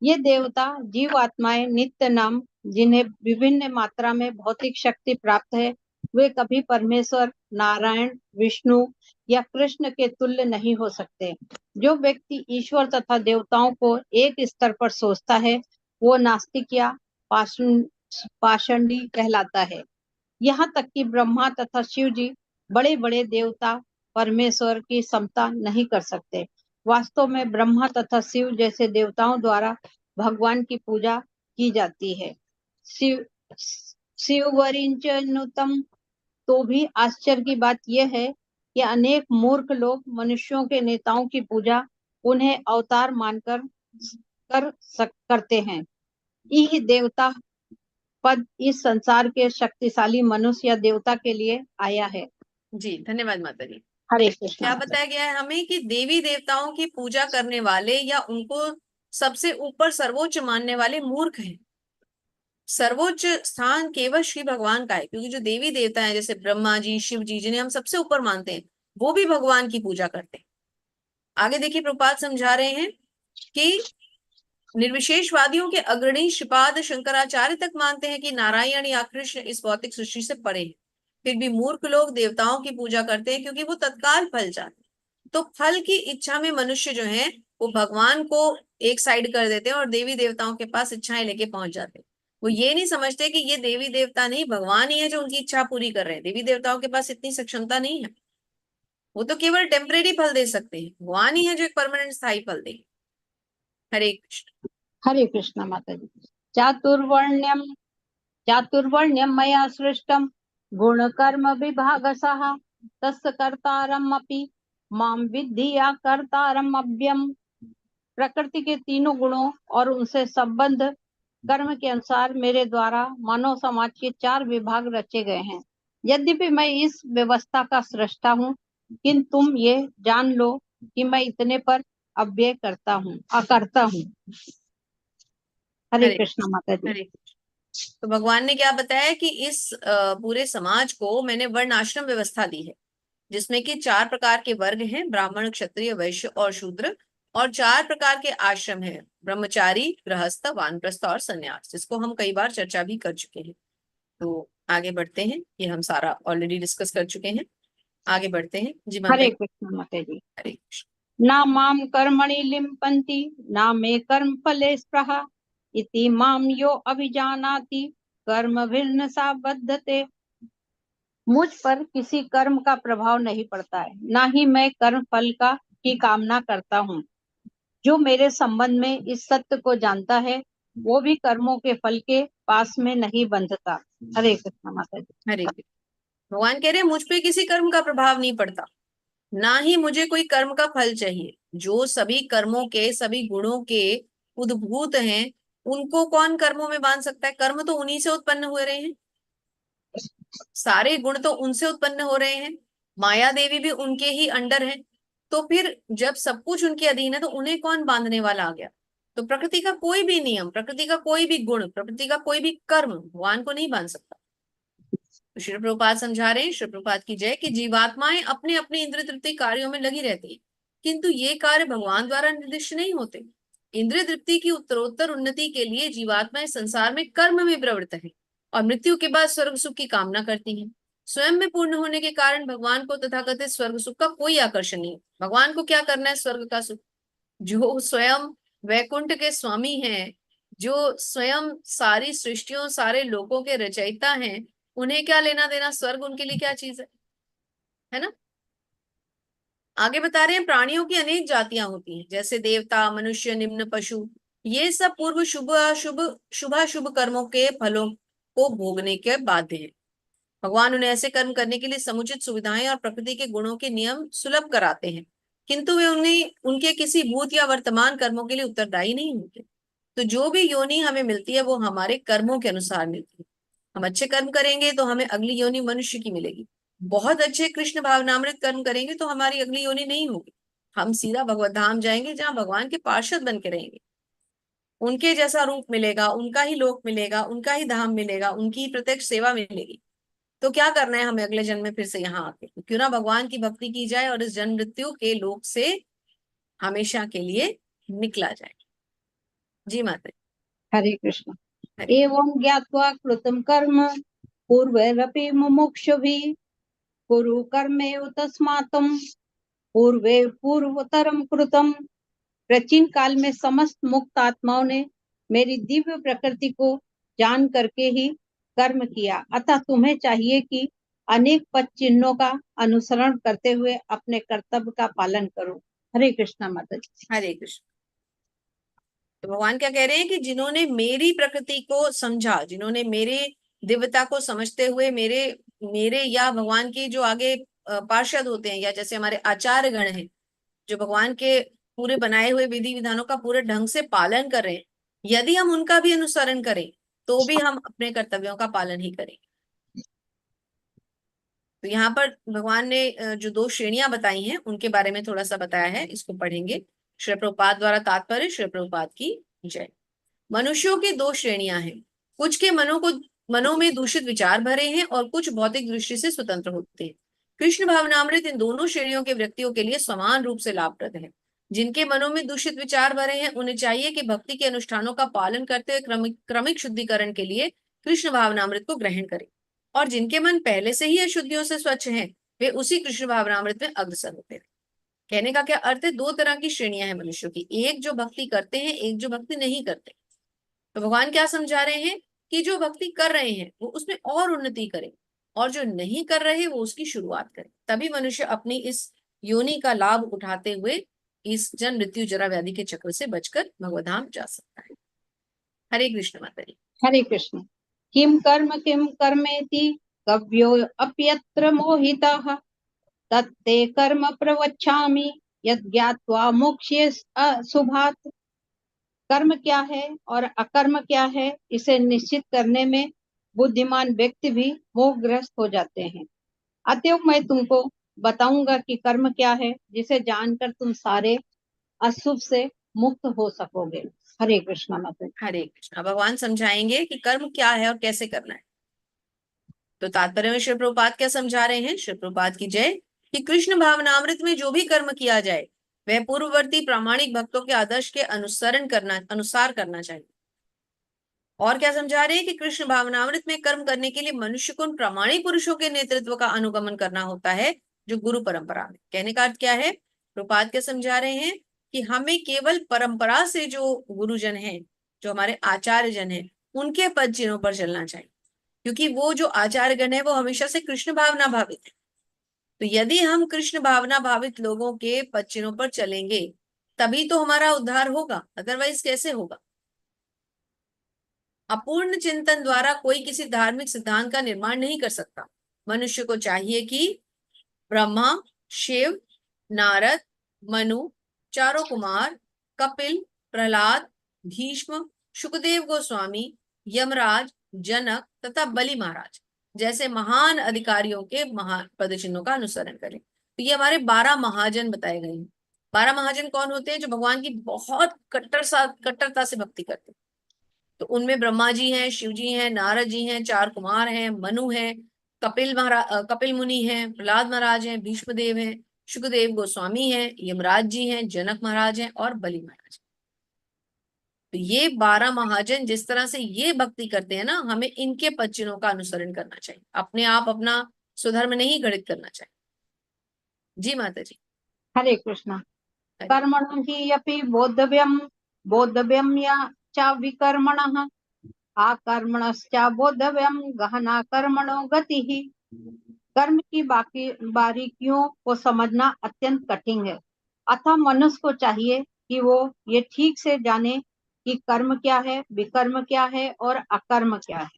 ये देवता जीव आत्माएं नित्य नाम, जिन्हें विभिन्न मात्रा में भौतिक शक्ति प्राप्त है, वे कभी परमेश्वर, नारायण, विष्णु या कृष्ण के तुल्य नहीं हो सकते। जो व्यक्ति ईश्वर तथा देवताओं को एक स्तर पर सोचता है, वो नास्तिक या पाषंडी कहलाता है। यहाँ तक कि ब्रह्मा तथा शिव जी, बड़े बड़े देवता, परमेश्वर की समता नहीं कर सकते। वास्तव में ब्रह्मा तथा शिव जैसे देवताओं द्वारा भगवान की पूजा की जाती है। शिववरिंचनुतम। तो भी आश्चर्य की बात यह है कि अनेक मूर्ख लोग मनुष्यों के नेताओं की पूजा उन्हें अवतार मानकर करते हैं। यह देवता पद इस संसार के शक्तिशाली मनुष्य या देवता के लिए आया है। जी धन्यवाद माता जी। हरे कृष्ण। क्या बताया गया है हमें कि देवी देवताओं की पूजा करने वाले या उनको सबसे ऊपर सर्वोच्च मानने वाले मूर्ख हैं। सर्वोच्च स्थान केवल श्री भगवान का है, क्योंकि जो देवी देवता हैं जैसे ब्रह्मा जी, शिव जी, जिन्हें हम सबसे ऊपर मानते हैं, वो भी भगवान की पूजा करते हैं। आगे देखिए प्रभुपाद समझा रहे हैं कि निर्विशेषवादियों के अग्रणी श्रीपाद शंकराचार्य तक मानते हैं कि नारायण या कृष्ण इस भौतिक सृष्टि से परे हैं। फिर भी मूर्ख लोग देवताओं की पूजा करते हैं क्योंकि वो तत्काल फल चाहते हैं। तो फल की इच्छा में मनुष्य जो है वो भगवान को एक साइड कर देते हैं और देवी देवताओं के पास इच्छाएं लेके पहुंच जाते हैं। वो ये नहीं समझते कि ये देवी देवता नहीं, भगवान ही है जो उनकी इच्छा पूरी कर रहे हैं। देवी देवताओं के पास इतनी सक्षमता नहीं है, वो तो केवल टेम्परेरी फल दे सकते हैं। भगवान ही है जो एक परमानेंट स्थायी फल देंगे। हरे कृष्ण। हरे कृष्ण माता जी। चातुर्वर्ण्यम मया सृष्टम गुण कर्म विभागसः तस्य कर्तारम् अपि माम विद्धि या कर्तारम् अव्ययम्। प्रकृति के तीनों गुणों और उनसे संबंध कर्म के अनुसार मेरे द्वारा मानव समाज के 4 विभाग रचे गए हैं। यद्यपि मैं इस व्यवस्था का सृष्टा हूँ, किंतु तुम ये जान लो कि मैं इतने पर अव्यय अकर्ता हूँ। हरे कृष्ण माता जी। हरे कृष्ण। तो भगवान ने क्या बताया कि इस पूरे समाज को मैंने वर्ण आश्रम व्यवस्था दी है, जिसमें कि 4 प्रकार के वर्ग हैं, ब्राह्मण, क्षत्रिय, वैश्य और शूद्र, और 4 प्रकार के आश्रम हैं, ब्रह्मचारी, गृहस्थ, वानप्रस्थ और सन्यास, जिसको हम कई बार चर्चा भी कर चुके हैं। तो आगे बढ़ते हैं, ये हम सारा ऑलरेडी डिस्कस कर चुके हैं। आगे बढ़ते हैं जी माता हरे जी। कृष्ण माता जी। हरे कृष्ण। ना माम कर्मणि लिम्पन्ति ना मे कर्म फले स्पृहा इति माम यो अभिजानाति कर्म भिन्न सा बद्धते। मुझ पर किसी कर्म का प्रभाव नहीं पड़ता है, ना ही मैं कर्म फल की कामना करता हूँ। जो मेरे संबंध में इस सत्य को जानता है, वो भी कर्मों के फल के पास में नहीं बंधता। हरे कृष्ण माता जी। हरे कृष्ण। भगवान कह रहे हैं मुझ पे किसी कर्म का प्रभाव नहीं पड़ता, ना ही मुझे कोई कर्म का फल चाहिए। जो सभी कर्मों के, सभी गुणों के उद्भूत हैं, उनको कौन कर्मों में बांध सकता है? कर्म तो उन्हीं से उत्पन्न हो रहे हैं, सारे गुण तो उनसे उत्पन्न हो रहे हैं, माया देवी भी उनके ही अंडर है। तो फिर जब सब कुछ उनके अधीन है, तो उन्हें कौन बांधने वाला आ गया? तो प्रकृति का कोई भी नियम, प्रकृति का कोई भी गुण, प्रकृति का कोई भी कर्म भगवान को नहीं बांध सकता। तो श्री प्रभुपाद समझा रहे हैं, श्री प्रभुपाद की जय, कि जीवात्माएं अपने अपने इंद्रिय तृप्ति कार्यों में लगी रहती है, किंतु ये कार्य भगवान द्वारा निर्दिष्ट नहीं होते। इंद्रिय तृप्ति की उत्तरोत्तर उन्नति के लिए जीवात्माएं संसार में कर्म में प्रवृत्त है और मृत्यु के बाद स्वर्ग सुख की कामना करती हैं। स्वयं में पूर्ण होने के कारण भगवान को तथाकथित स्वर्ग सुख का कोई आकर्षण नहीं। भगवान को क्या करना है? स्वर्ग का सुख। जो स्वयं वैकुंठ के स्वामी हैं, जो स्वयं सारी सृष्टियों, सारे लोगों के रचयिता हैं, उन्हें क्या लेना देना? स्वर्ग उनके लिए क्या चीज है ना? आगे बता रहे हैं प्राणियों की अनेक जातियां होती हैं, जैसे देवता, मनुष्य, निम्न पशु। ये सब पूर्व शुभाशुभ कर्मों के फलों को भोगने के बाध्य हैं। भगवान उन्हें ऐसे कर्म करने के लिए समुचित सुविधाएं और प्रकृति के गुणों के नियम सुलभ कराते हैं, किंतु वे उन्हें उनके किसी भूत या वर्तमान कर्मों के लिए उत्तरदायी नहीं होते। तो जो भी योनि हमें मिलती है वो हमारे कर्मों के अनुसार मिलती है। हम अच्छे कर्म करेंगे तो हमें अगली योनि मनुष्य की मिलेगी। बहुत अच्छे कृष्ण भावनामृत कर्म करेंगे तो हमारी अगली योनि नहीं होगी, हम सीधा भगवत धाम जाएंगे, जहां भगवान के पार्षद बन के रहेंगे। उनके जैसा रूप मिलेगा, उनका ही लोक मिलेगा, उनका ही धाम मिलेगा, उनकी ही प्रत्यक्ष सेवा मिलेगी। तो क्या करना है हमें अगले जन्म में फिर से यहाँ आके, क्यों ना भगवान की भक्ति की जाए और इस जन्म मृत्यु के लोक से हमेशा के लिए निकला जाए। जी माता जी। हरे कृष्ण। हरे एवं ज्ञात्वा कृतं कर्म पूर्वैरपि मुमुक्षुभिः कुरु कर्मेव तस्मात् पूर्वे पूर्वतरम कृतम। प्राचीन काल में समस्त मुक्त आत्माओं ने मेरी दिव्य प्रकृति को जान करके ही कर्म किया, अतः तुम्हें चाहिए कि अनेक पद चिन्हों का अनुसरण करते हुए अपने कर्तव्य का पालन करो। हरे कृष्णा माता जी। हरे कृष्ण। तो भगवान क्या कह रहे हैं कि जिन्होंने मेरी प्रकृति को समझा, जिन्होंने मेरे दिव्यता को समझते हुए मेरे मेरे या भगवान की जो आगे पार्षद होते हैं, या जैसे हमारे आचार्य गण हैं जो भगवान के पूरे बनाए हुए विधि विधानों का पूरे ढंग से पालन कर रहे हैं, यदि हम उनका भी अनुसरण करें तो भी हम अपने कर्तव्यों का पालन ही करेंगे। तो यहाँ पर भगवान ने जो 2 श्रेणियां बताई हैं उनके बारे में थोड़ा सा बताया है, इसको पढ़ेंगे। श्री प्रभुपाद द्वारा तात्पर्य। श्री प्रभुपाद की जय। मनुष्यों की 2 श्रेणियां हैं। कुछ के मनों में दूषित विचार भरे हैं और कुछ भौतिक दृष्टि से स्वतंत्र होते हैं। कृष्ण भावनामृत इन दोनों श्रेणियों के व्यक्तियों के लिए समान रूप से लाभप्रद है। जिनके मनों में दूषित विचार भरे हैं उन्हें चाहिए कि भक्ति के अनुष्ठानों का पालन करते हुए क्रमिक शुद्धिकरण के लिए कृष्ण भावनामृत को ग्रहण करें, और जिनके मन पहले से ही अशुद्धियों से स्वच्छ हैं वे उसी कृष्ण भावनामृत में अग्रसर होते हैं। कहने का क्या अर्थ है, 2 तरह की श्रेणियां हैं मनुष्यों की, एक जो भक्ति करते हैं, एक जो भक्ति नहीं करते। तो भगवान क्या समझा रहे हैं कि जो भक्ति कर रहे हैं वो उसमें और उन्नति करें, और जो नहीं कर रहे वो उसकी शुरुआत करें, तभी मनुष्य अपनी इस योनि का लाभ उठाते हुए इस जन्म मृत्यु जरा व्याधि के चक्र से बचकर भगवधाम जा सकता है। हरे कृष्ण माता जी। हरे कृष्ण। किम कर्मेति कव्यो अप्यत्र मोहितः तत्ते कर्म प्रवक्ष्यामि यद् ज्ञात्वा मोक्ष्ये शुभात्। कर्म क्या है और अकर्म क्या है इसे निश्चित करने में बुद्धिमान व्यक्ति भी मोहग्रस्त हो जाते हैं, अतएव मैं तुमको बताऊंगा कि कर्म क्या है जिसे जानकर तुम सारे अशुभ से मुक्त हो सकोगे। हरे कृष्णा माता। हरे कृष्णा। भगवान समझाएंगे कि कर्म क्या है और कैसे करना है। तो तात्पर्य में श्री प्रभुपाद क्या समझा रहे हैं, श्री प्रभुपाद की जय, कि कृष्ण भावनामृत में जो भी कर्म किया जाए वह पूर्ववर्ती प्रामाणिक भक्तों के आदर्श के अनुसार करना चाहिए। और क्या समझा रहे हैं कि कृष्ण भावनामृत में कर्म करने के लिए मनुष्य को उन प्रामाणिक पुरुषों के नेतृत्व का अनुगमन करना होता है जो गुरु परंपरा में। कहने का अर्थ क्या है, प्रभुपाद क्या समझा रहे हैं कि हमें केवल परंपरा से जो गुरुजन हैं, जो हमारे आचार्य जन हैं, उनके पद चिन्हों पर चलना चाहिए, क्योंकि वो जो आचार्य गण है वो हमेशा से कृष्ण भावना भावित है। तो यदि हम कृष्ण भावना भावित लोगों के पद चिन्हों पर चलेंगे तभी तो हमारा उद्धार होगा, अदरवाइज कैसे होगा। अपूर्ण चिंतन द्वारा कोई किसी धार्मिक सिद्धांत का निर्माण नहीं कर सकता। मनुष्य को चाहिए कि ब्रह्मा, शिव, नारद, मनु, चारों कुमार, कपिल, प्रहलाद, भीष्म, सुखदेव गोस्वामी, यमराज, जनक तथा बलि महाराज जैसे महान अधिकारियों के महान पद चिन्हों का अनुसरण करें। तो ये हमारे 12 महाजन बताए गए हैं। 12 महाजन कौन होते हैं, जो भगवान की बहुत कट्टरता से भक्ति करते हैं। तो उनमें ब्रह्मा जी हैं, शिव जी हैं, नारद जी हैं, 4 कुमार हैं, मनु हैं, कपिल मुनि हैं, प्रहलाद महाराज हैं, भीष्म देव हैं, सुखदेव गोस्वामी हैं, यमराज जी हैं, जनक महाराज हैं और बलि महाराज। तो ये 12 महाजन जिस तरह से ये भक्ति करते हैं ना, हमें इनके पद चिन्हों का अनुसरण करना चाहिए, अपने आप अपना स्वधर्म नहीं गढ़ित करना चाहिए। जी माता जी। हरे कृष्णा। कर्मणो हि अपि बोद्धव्यम या च विकर्मणः आकर्मणश्च बोद्धव्यम गहना कर्मणो गतिः। कर्म की बारीकियों को समझना अत्यंत कठिन है, अतः मनुष्य को चाहिए कि वो ये ठीक से जाने कि कर्म क्या है, विकर्म क्या है और अकर्म क्या है।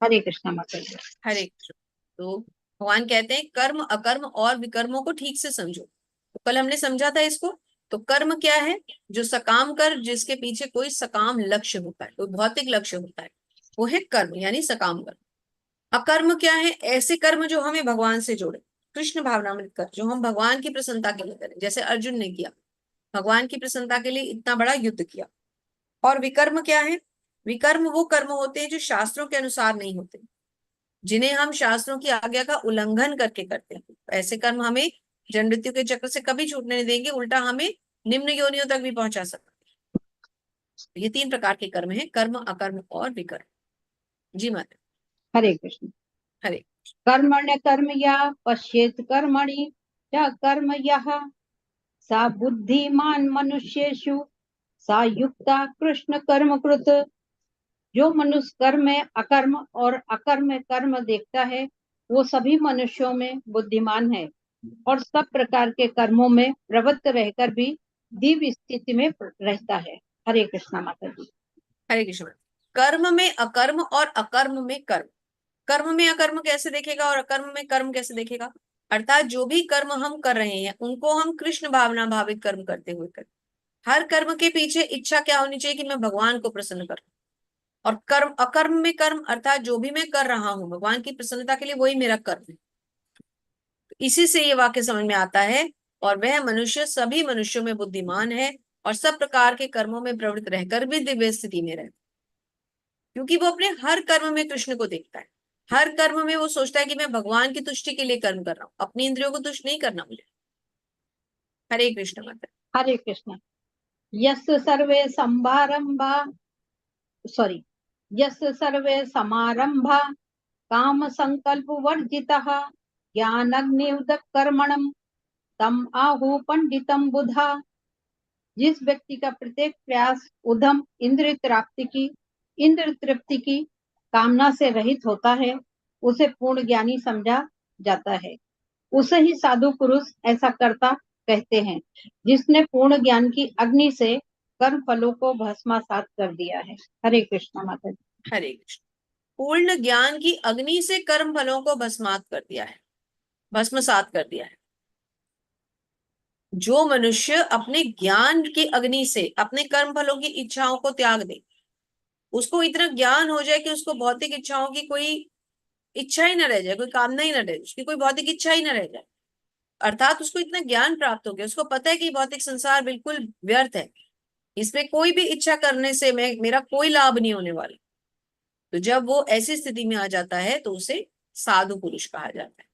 हरे कृष्णा माता जी। हरे कृष्ण। तो भगवान कहते हैं कर्म अकर्म और विकर्मों को ठीक से समझो। तो कल हमने समझा था इसको। तो कर्म क्या है, जो सकाम कर जिसके पीछे कोई सकाम लक्ष्य होता है, कोई भौतिक लक्ष्य होता है, वो है कर्म यानी सकाम कर्म। अकर्म क्या है, ऐसे कर्म जो हमें भगवान से जोड़े, कृष्ण भावनामृत कर, जो हम भगवान की प्रसन्नता के लिए करें, जैसे अर्जुन ने किया, भगवान की प्रसन्नता के लिए इतना बड़ा युद्ध किया। और विकर्म क्या है, विकर्म वो कर्म होते हैं जो शास्त्रों के अनुसार नहीं होते। जिन्हें हम शास्त्रों की आज्ञा का उल्लंघन करके करते हैं। ऐसे कर्म हमें जन्म मृत्यु के चक्र से कभी छूटने नहीं देंगे, उल्टा हमें निम्न योनियों तक भी पहुंचा सकते हैं। ये 3 प्रकार के कर्म हैं, कर्म, अकर्म और विकर्म। जी माता। हरे कृष्ण। हरे। कर्मण्य कर्म या पश्येत कर्मणि च कर्म यः सा बुद्धिमान मनुष्येषु सा युक्ता कृष्ण कर्म कृत। जो मनुष्य कर्म में अकर्म और अकर्म में कर्म देखता है वो सभी मनुष्यों में बुद्धिमान है और सब प्रकार के कर्मों में प्रवृत्त रहकर भी दिव्य स्थिति में रहता है। हरे कृष्णा माता जी। हरे कृष्ण। कर्म में अकर्म और अकर्म में कर्म। कर्म में अकर्म कैसे देखेगा और अकर्म में कर्म कैसे देखेगा? अर्थात जो भी कर्म हम कर रहे हैं उनको हम कृष्ण भावना भावित कर्म करते हुए करें। हर कर्म के पीछे इच्छा क्या होनी चाहिए कि मैं भगवान को प्रसन्न करूं। और कर्म, अकर्म में कर्म अर्थात जो भी मैं कर रहा हूं भगवान की प्रसन्नता के लिए, वही मेरा कर्म है। इसी से ये वाक्य समझ में आता है। और वह मनुष्य सभी मनुष्यों में बुद्धिमान है और सब प्रकार के कर्मों में प्रवृत्त रहकर भी दिव्य स्थिति में रहता है, क्योंकि वो अपने हर कर्म में कृष्ण को देखता है। हर कर्म में वो सोचता है कि मैं भगवान की तुष्टि के लिए कर्म कर रहा हूँ, अपनी इंद्रियों को तुष्ट नहीं करना मुझे। हरे कृष्ण माता। हरे कृष्ण। यस् सर्वे समारंभा यस् सर्वे समारंभा काम संकल्प वर्जितः ज्ञानाग्निउदक कर्मणम तम आहु पंडितम बुधा। जिस व्यक्ति का प्रत्येक प्रयास उद्यम इंद्र तृप्ति की कामना से रहित होता है उसे पूर्ण ज्ञानी समझा जाता है। उसे ही साधु पुरुष ऐसा कर्ता कहते हैं जिसने पूर्ण ज्ञान की अग्नि से कर्म फलों को भस्मासात कर दिया है। हरे कृष्ण माता जी। हरे कृष्ण। पूर्ण ज्ञान की अग्नि से कर्म फलों को भस्मात कर दिया है, भस्मसात कर दिया है। जो मनुष्य अपने ज्ञान की अग्नि से अपने कर्म फलों की इच्छाओं को त्याग दे, उसको इतना ज्ञान हो जाए कि उसको भौतिक इच्छाओं की कोई इच्छा ही न रह जाए, कोई कामना ही न रह जाए, उसकी कोई भौतिक इच्छा ही न रह जाए। अर्थात उसको इतना ज्ञान प्राप्त हो गया, उसको पता है कि भौतिक संसार बिल्कुल व्यर्थ है, इसमें कोई भी इच्छा करने से मेरा कोई लाभ नहीं होने वाला। तो जब वो ऐसी स्थिति में आ जाता है तो उसे साधु पुरुष कहा जाता है।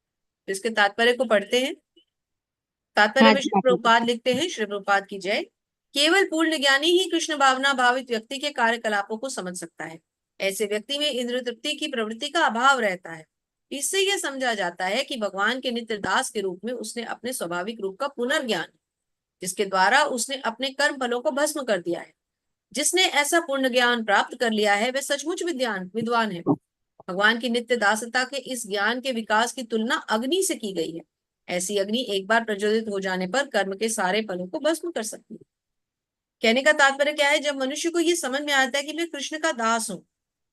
तो इसके तात्पर्य को पढ़ते हैं। तात्पर्य हाँ में जी श्री प्रभुपाद लिखते हैं, श्री प्रभुपाद की जय। केवल पूर्ण ज्ञानी ही कृष्ण भावना भावित व्यक्ति के कार्यकलापों को समझ सकता है। ऐसे व्यक्ति में इंद्र तृप्ति की प्रवृत्ति का अभाव रहता है। इससे यह समझा जाता है कि भगवान के नित्य दास के रूप में उसने अपने स्वाभाविक रूप का पुनर्ज्ञान, जिसके द्वारा उसने अपने कर्म फलों को भस्म कर दिया है। जिसने ऐसा पूर्ण ज्ञान प्राप्त कर लिया है वह सचमुच विद्वान है। भगवान की नित्य दासता के इस ज्ञान के विकास की तुलना अग्नि से की गई है। ऐसी अग्नि एक बार प्रज्वलित हो जाने पर कर्म के सारे फलों को भस्म कर सकती है। कहने का तात्पर्य क्या है? जब मनुष्य को ये समझ में आता है कि मैं कृष्ण का दास हूँ,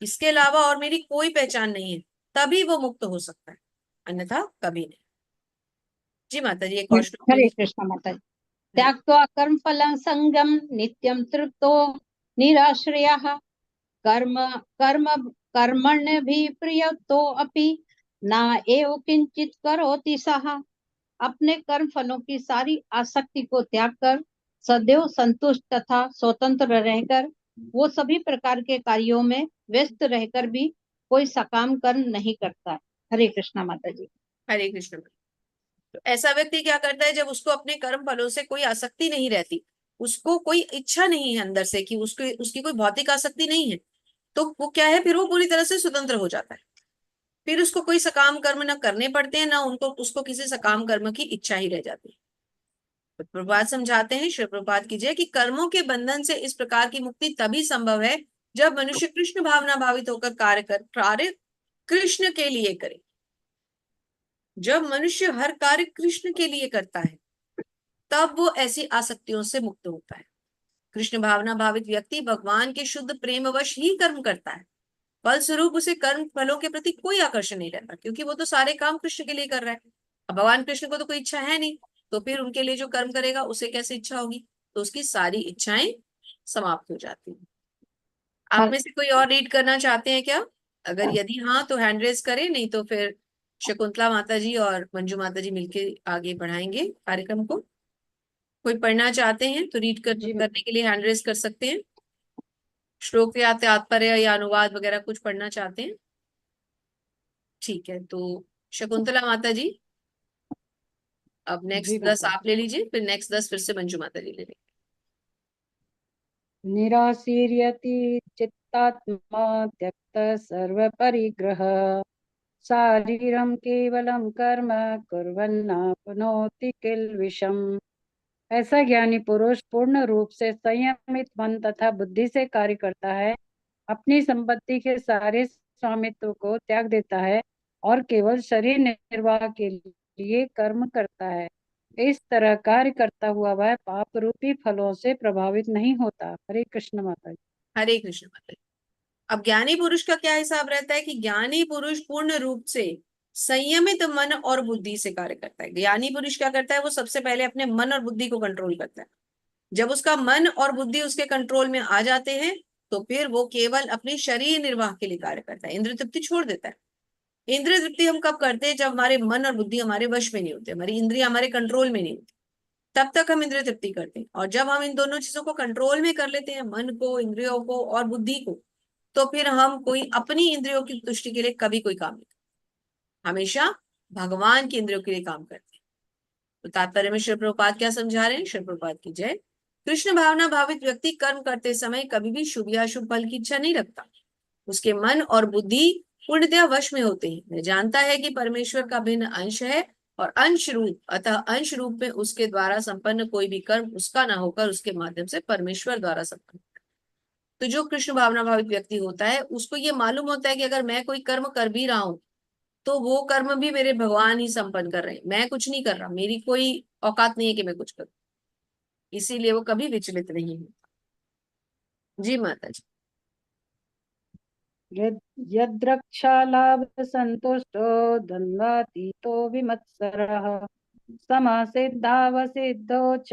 इसके अलावा और मेरी कोई पहचान नहीं है, तभी वो मुक्त हो सकता है, अन्यथा कभी नहीं। जी माता जी, एक और श्लोक हरे लीजिए। कृष्ण माता जी। त्याक्त्वा कर्म फलं संगम नित्यं तृप्तो निराश्रयः कर्म कर्म कर्मण्य भी प्रियतो अपि ना एव किंचित करोति सः। अपने कर्म फलों की सारी आसक्ति को त्याग कर सदैव संतुष्ट तथा स्वतंत्र रहकर वो सभी प्रकार के कार्यों में व्यस्त रहकर भी कोई सकाम कर्म नहीं करता है। हरे कृष्णा माता जी। हरे कृष्ण। तो ऐसा व्यक्ति क्या करता है? जब उसको अपने कर्म फलों से कोई आसक्ति नहीं रहती, उसको कोई इच्छा नहीं है अंदर से कि उसकी कोई भौतिक आसक्ति नहीं है, तो वो क्या है, फिर वो पूरी तरह से स्वतंत्र हो जाता है। फिर उसको कोई सकाम कर्म ना करने पड़ते हैं, ना उसको किसी सकाम कर्म की इच्छा ही रह जाती है। तो प्रभुपाद समझाते हैं, श्री प्रभुपाद की जय, कि कर्मों के बंधन से इस प्रकार की मुक्ति तभी संभव है जब मनुष्य कृष्ण भावना भावित होकर कार्य कृष्ण के लिए करे। जब मनुष्य हर कार्य कृष्ण के लिए करता है तब वो ऐसी आसक्तियों से मुक्त होता है। कृष्ण भावना भावित व्यक्ति भगवान के शुद्ध प्रेमवश ही कर्म करता है। फलस्वरूप उसे कर्म फलों के प्रति कोई आकर्षण नहीं रहता, क्योंकि वो तो सारे काम कृष्ण के लिए कर रहा है। अब भगवान कृष्ण को तो कोई इच्छा है नहीं, तो फिर उनके लिए जो कर्म करेगा उसे कैसे इच्छा होगी? तो उसकी सारी इच्छाएं समाप्त हो जाती हैं। आप में से कोई और रीड करना चाहते हैं क्या? अगर यदि हाँ तो हैंड रेज करें, नहीं तो फिर शकुंतला माता जी और मंजू माता जी मिलके आगे बढ़ाएंगे कार्यक्रम को। कोई पढ़ना चाहते हैं तो करने के लिए हैंड रेज कर सकते हैं। श्लोक या तात्पर्य या अनुवाद वगैरह कुछ पढ़ना चाहते हैं? ठीक है, तो शकुंतला माता जी अब जी नेक्स्ट 10 माता आप ले लीजिए, फिर नेक्स्ट 10 फिर से मंजू माता जी ले लेंगे। निराशीर्यति चित्तात्मा त्यक्त सर्व परिग्रह शारीरम केवलम कर्म कुर्वन्नाप्नोति किल्बिषम्। ऐसा ज्ञानी पुरुष पूर्ण रूप से संयमित मन तथा बुद्धि से कार्य करता है, अपनी संपत्ति के सारे स्वामित्व को त्याग देता है और केवल शरीर निर्वाह के लिए कर्म करता है। इस तरह कार्य करता हुआ वह पाप रूपी फलों से प्रभावित नहीं होता। हरे कृष्ण माता जी। हरे कृष्ण माता जी। अब ज्ञानी पुरुष का क्या हिसाब रहता है कि ज्ञानी पुरुष पूर्ण रूप से संयमित मन और बुद्धि से कार्य करता है। ज्ञानी पुरुष क्या करता है, वो सबसे पहले अपने मन और बुद्धि को कंट्रोल करता है। जब उसका मन और बुद्धि उसके कंट्रोल में आ जाते हैं तो फिर वो केवल अपने शरीर निर्वाह के लिए कार्य करता है, इंद्रिय तृप्ति छोड़ देता है। इंद्रिय तृप्ति हम कब करते हैं, जब हमारे मन और बुद्धि हमारे वश में नहीं होते, हमारी इंद्रिया हमारे कंट्रोल में नहीं होती, तब तक हम इंद्रिय तृप्ति करते हैं। और जब हम इन दोनों चीजों को कंट्रोल में कर लेते हैं, मन को, इंद्रियों को और बुद्धि को, तो फिर हम कोई अपनी इंद्रियों की तुष्टि के लिए कभी कोई काम नहीं करते, हमेशा भगवान की इंद्रियों के लिए काम करते हैं। तो तात्पर्य में श्री प्रभुपाद क्या समझा रहे हैं, श्री प्रभुपाद की जय। कृष्ण भावना भावित व्यक्ति कर्म करते समय कभी भी शुभ या अशुभ फल की इच्छा नहीं रखता। उसके मन और बुद्धि पूर्णतया वश में होते हैं। वह जानता है कि परमेश्वर का भिन्न अंश है और अंश रूप, अतः अंश रूप में उसके द्वारा संपन्न कोई भी कर्म उसका ना होकर उसके माध्यम से परमेश्वर द्वारा संपन्न। तो जो कृष्ण भावना भावित व्यक्ति होता है उसको ये मालूम होता है कि अगर मैं कोई कर्म कर भी रहा हूं तो वो कर्म भी मेरे भगवान ही संपन्न कर रहे हैं, मैं कुछ नहीं कर रहा, मेरी कोई औकात नहीं है कि मैं कुछ करूं। इसीलिए वो कभी विचलित नहीं होता। जी माता जी। यद्रक्षालाभ संतुष्टो द्वन्द्वातीतो विमत्सरः समसिद्धावसिद्धौ च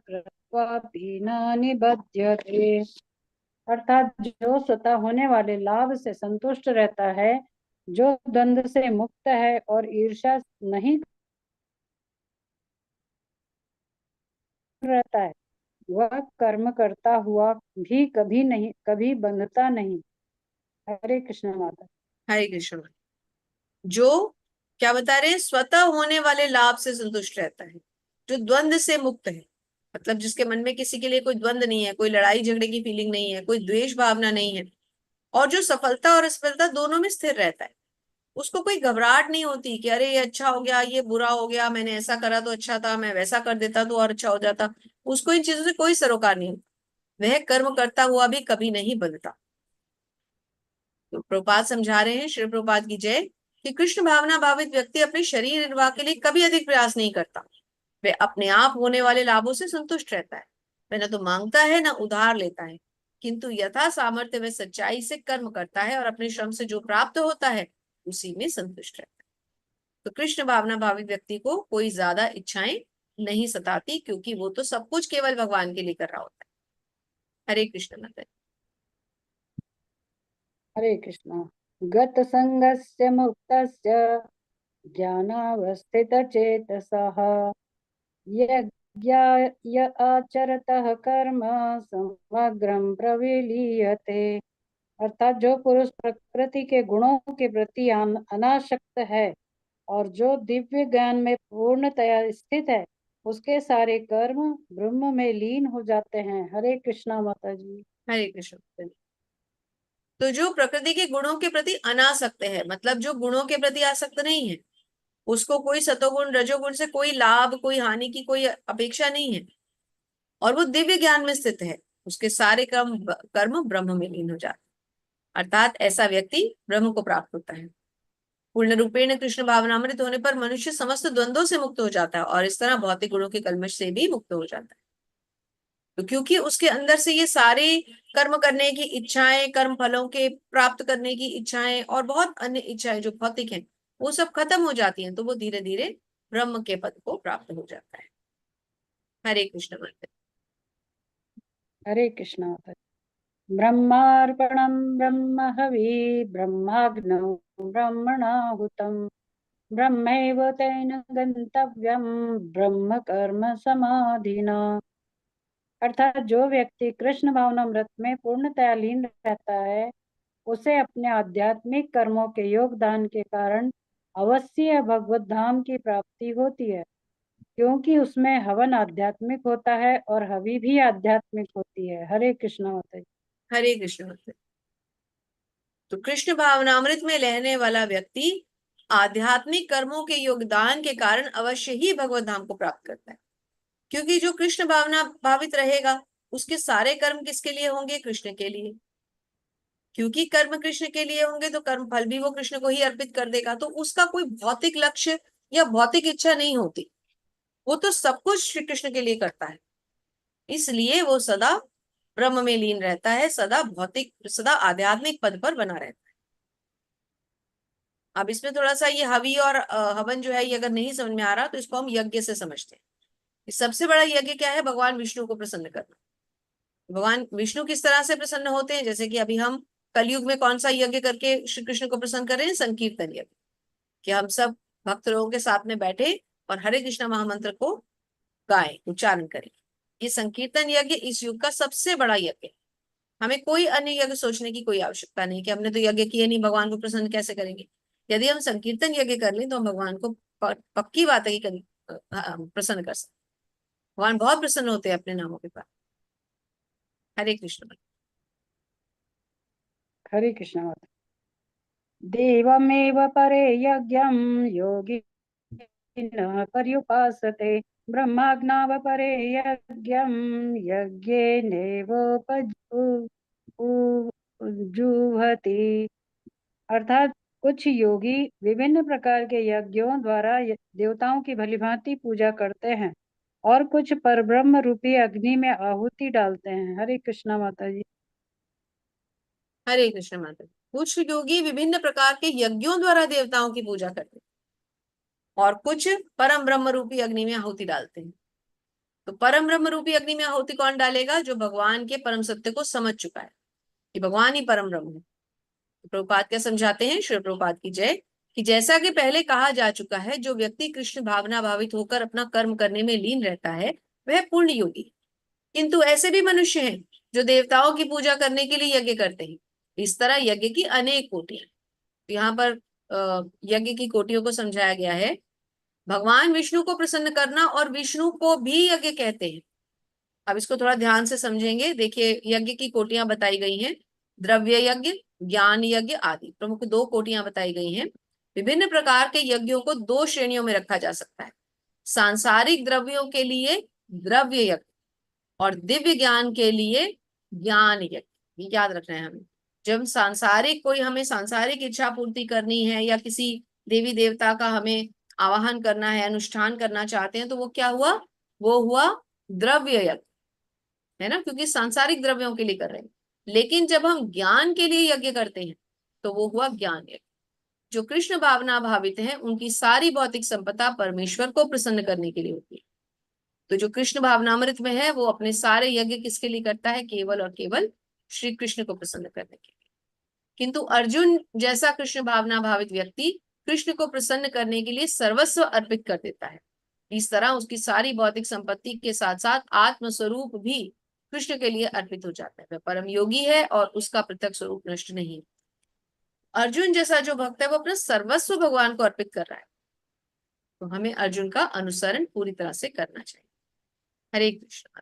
कृत्वापि न निबध्यते। अर्थात जो स्वतः होने वाले लाभ से संतुष्ट रहता है, जो द्वंद्व से मुक्त है और ईर्ष्या नहीं रहता है, वह कर्म करता हुआ भी कभी बंधता नहीं। हरे कृष्ण माता। हरे कृष्ण। जो क्या बता रहे हैं, स्वतः होने वाले लाभ से संतुष्ट रहता है, जो द्वंद्व से मुक्त है, मतलब जिसके मन में किसी के लिए कोई द्वंद्व नहीं है, कोई लड़ाई झगड़े की फीलिंग नहीं है, कोई द्वेष भावना नहीं है, और जो सफलता और असफलता दोनों में स्थिर रहता है। उसको कोई घबराहट नहीं होती कि अरे ये अच्छा हो गया, ये बुरा हो गया, मैंने ऐसा करा तो अच्छा था, मैं वैसा कर देता तो और अच्छा हो जाता। उसको इन चीजों से कोई सरोकार नहीं होता। वह कर्म करता हुआ भी कभी नहीं बदलता। तो प्रभुपाद समझा रहे हैं, श्री प्रभुपाद की जय, कि कृष्ण भावना भावित व्यक्ति अपने शरीर निर्वाह के लिए कभी अधिक प्रयास नहीं करता। वह अपने आप होने वाले लाभों से संतुष्ट रहता है। वह न तो मांगता है न उधार लेता है, किंतु यथा सामर्थ्य वह सच्चाई से कर्म करता है और अपने श्रम से जो प्राप्त होता है उसी में संतुष्ट रहता है। तो कृष्ण भावना भावित व्यक्ति को कोई ज्यादा इच्छाएं नहीं सताती, क्योंकि वो तो सब कुछ केवल भगवान के लिए कर रहा होता है। हरे कृष्ण माता। हरे कृष्ण। गत संगस्य मुक्तस्य ज्ञानावस्थितचेतसः य आचरतः कर्म समग्रं प्रविलीयते। अर्थात जो पुरुष प्रकृति के गुणों के प्रति अनासक्त है और जो दिव्य ज्ञान में पूर्णतया स्थित है, उसके सारे कर्म ब्रह्म में लीन हो जाते हैं। हरे कृष्णा माता जी। हरे कृष्ण माता जी। तो जो प्रकृति के गुणों के प्रति अनासक्त है, मतलब जो गुणों के प्रति आसक्त नहीं है, उसको कोई सतोगुण रजोगुण से कोई लाभ कोई हानि की कोई अपेक्षा नहीं है, और वो दिव्य ज्ञान में स्थित है, उसके सारे कर्म कर्म ब्रह्म में लीन हो जाते हैं। अर्थात ऐसा व्यक्ति ब्रह्म को प्राप्त होता है। पूर्ण रूपेण कृष्ण भावनामृत होने पर मनुष्य समस्त द्वंद्वों से मुक्त हो जाता है और इस तरह भौतिक गुणों के कल्मश से भी मुक्त हो जाता है। तो क्योंकि उसके अंदर से ये सारे कर्म करने की इच्छाएं, कर्म फलों के प्राप्त करने की इच्छाएं और बहुत अन्य इच्छाएं जो भौतिक हैं, वो सब खत्म हो जाती हैं, तो वो धीरे धीरे ब्रह्म के पद को प्राप्त हो जाता है। हरे कृष्ण मंत्र। हरे कृष्णा माता जी। ब्रह्मार्पणं ब्रह्म हवि ब्रह्माग्नौ ब्रह्मणाहुतं ब्रह्मैव तेन गंतव्यम ब्रह्म कर्म समाधिना। अर्थात जो व्यक्ति कृष्ण भावनामृत में पूर्णतया लीन रहता है, उसे अपने आध्यात्मिक कर्मों के योगदान के कारण अवश्य भगवत धाम की प्राप्ति होती है, क्योंकि उसमें हवन आध्यात्मिक होता है और हवि भी आध्यात्मिक होती है। हरे कृष्णा माता जी। हरे कृष्ण माता। तो कृष्ण भावनामृत में रहने वाला व्यक्ति आध्यात्मिक कर्मों के योगदान के कारण अवश्य ही भगवत धाम को प्राप्त करता है, क्योंकि जो कृष्ण भावना भावित रहेगा उसके सारे कर्म किसके लिए होंगे? कृष्ण के लिए। क्योंकि कर्म कृष्ण के लिए होंगे तो कर्म फल भी वो कृष्ण को ही अर्पित कर देगा, तो उसका कोई भौतिक लक्ष्य या भौतिक इच्छा नहीं होती, वो तो सब कुछ श्री कृष्ण के लिए करता है। इसलिए वो सदा ब्रह्म में लीन रहता है, सदा आध्यात्मिक पद पर बना रहता है। अब इसमें थोड़ा सा ये हवि और हवन जो है, ये अगर नहीं समझ में आ रहा तो इसको हम यज्ञ से समझते हैं। सबसे बड़ा यज्ञ क्या है? भगवान विष्णु को प्रसन्न करना। भगवान विष्णु किस तरह से प्रसन्न होते हैं? जैसे कि अभी हम कलयुग में कौन सा यज्ञ करके श्री कृष्ण को प्रसन्न कर रहे हैं? संकीर्तन यज्ञ, कि हम सब भक्त लोगों के साथ में बैठे और हरे कृष्ण महामंत्र को गाएं, उच्चारण करें। ये संकीर्तन यज्ञ इस युग का सबसे बड़ा यज्ञ है। हमें कोई अन्य यज्ञ सोचने की कोई आवश्यकता नहीं कि हमने तो यज्ञ किए नहीं, भगवान को प्रसन्न कैसे करेंगे। यदि हम संकीर्तन यज्ञ कर लें तो हम भगवान को पक्की बात है कि प्रसन्न कर सकते। भगवान बहुत प्रसन्न होते हैं अपने नामों के पास। हरे कृष्ण। हरे कृष्णा माता। देवमेव परे यज्ञं योगिनः पर्युपासते, ब्रह्माज्ञावपरे यज्ञं यज्ञेनैवोपजुह्वति। अर्थात कुछ योगी विभिन्न प्रकार के यज्ञों द्वारा देवताओं की भलीभांति पूजा करते हैं और कुछ परब्रह्म रूपी अग्नि में आहुति डालते हैं। हरे कृष्णा माता जी। हरे कृष्ण माता। कुछ योगी विभिन्न प्रकार के यज्ञों द्वारा देवताओं की पूजा करते हैं और कुछ परम ब्रह्म रूपी अग्नि में आहुति डालते हैं। तो परम ब्रह्म रूपी अग्नि में आहुति कौन डालेगा? जो भगवान के परम सत्य को समझ चुका है कि भगवान ही परम ब्रह्म है। तो प्रभुपाद क्या समझाते हैं? श्री प्रभुपाद की जय। कि जैसा कि पहले कहा जा चुका है, जो व्यक्ति कृष्ण भावना भावित होकर अपना कर्म करने में लीन रहता है वह पूर्ण योगी। किंतु ऐसे भी मनुष्य हैं जो देवताओं की पूजा करने के लिए यज्ञ करते हैं। इस तरह यज्ञ की अनेक कोटियां। यहाँ पर यज्ञ की कोटियों को समझाया गया है। भगवान विष्णु को प्रसन्न करना और विष्णु को भी यज्ञ कहते हैं। अब इसको थोड़ा ध्यान से समझेंगे। देखिए, यज्ञ की कोटियां बताई गई हैं, द्रव्य यज्ञ, ज्ञान यज्ञ आदि प्रमुख 2 कोटियां बताई गई हैं। विभिन्न प्रकार के यज्ञों को 2 श्रेणियों में रखा जा सकता है। सांसारिक द्रव्यों के लिए द्रव्य यज्ञ और दिव्य ज्ञान के लिए ज्ञान यज्ञ। ये याद रखना है हमें। जब सांसारिक कोई हमें सांसारिक इच्छा पूर्ति करनी है या किसी देवी देवता का हमें आवाहन करना है, अनुष्ठान करना चाहते हैं, तो वो क्या हुआ? वो हुआ द्रव्य यज्ञ, है ना, क्योंकि सांसारिक द्रव्यों के लिए कर रहे हैं। लेकिन जब हम ज्ञान के लिए यज्ञ करते हैं तो वो हुआ ज्ञान यज्ञ। जो कृष्ण भावना भावित हैं उनकी सारी भौतिक संपदा परमेश्वर को प्रसन्न करने के लिए होती है। तो जो कृष्ण भावनामृत में है वो अपने सारे यज्ञ किसके लिए करता है? केवल और केवल श्री कृष्ण को प्रसन्न करने के लिए। किंतु अर्जुन जैसा कृष्ण भावना भावित व्यक्ति कृष्ण को प्रसन्न करने के लिए सर्वस्व अर्पित कर देता है। इस तरह उसकी सारी भौतिक संपत्ति के साथ साथ आत्मस्वरूप भी कृष्ण के लिए अर्पित हो जाता है। वह परम योगी है और उसका पृथक स्वरूप नष्ट नहीं। अर्जुन जैसा जो भक्त है वो अपना सर्वस्व भगवान को अर्पित कर रहा है। तो हमें अर्जुन का अनुसरण पूरी तरह से करना चाहिए। हरे कृष्ण।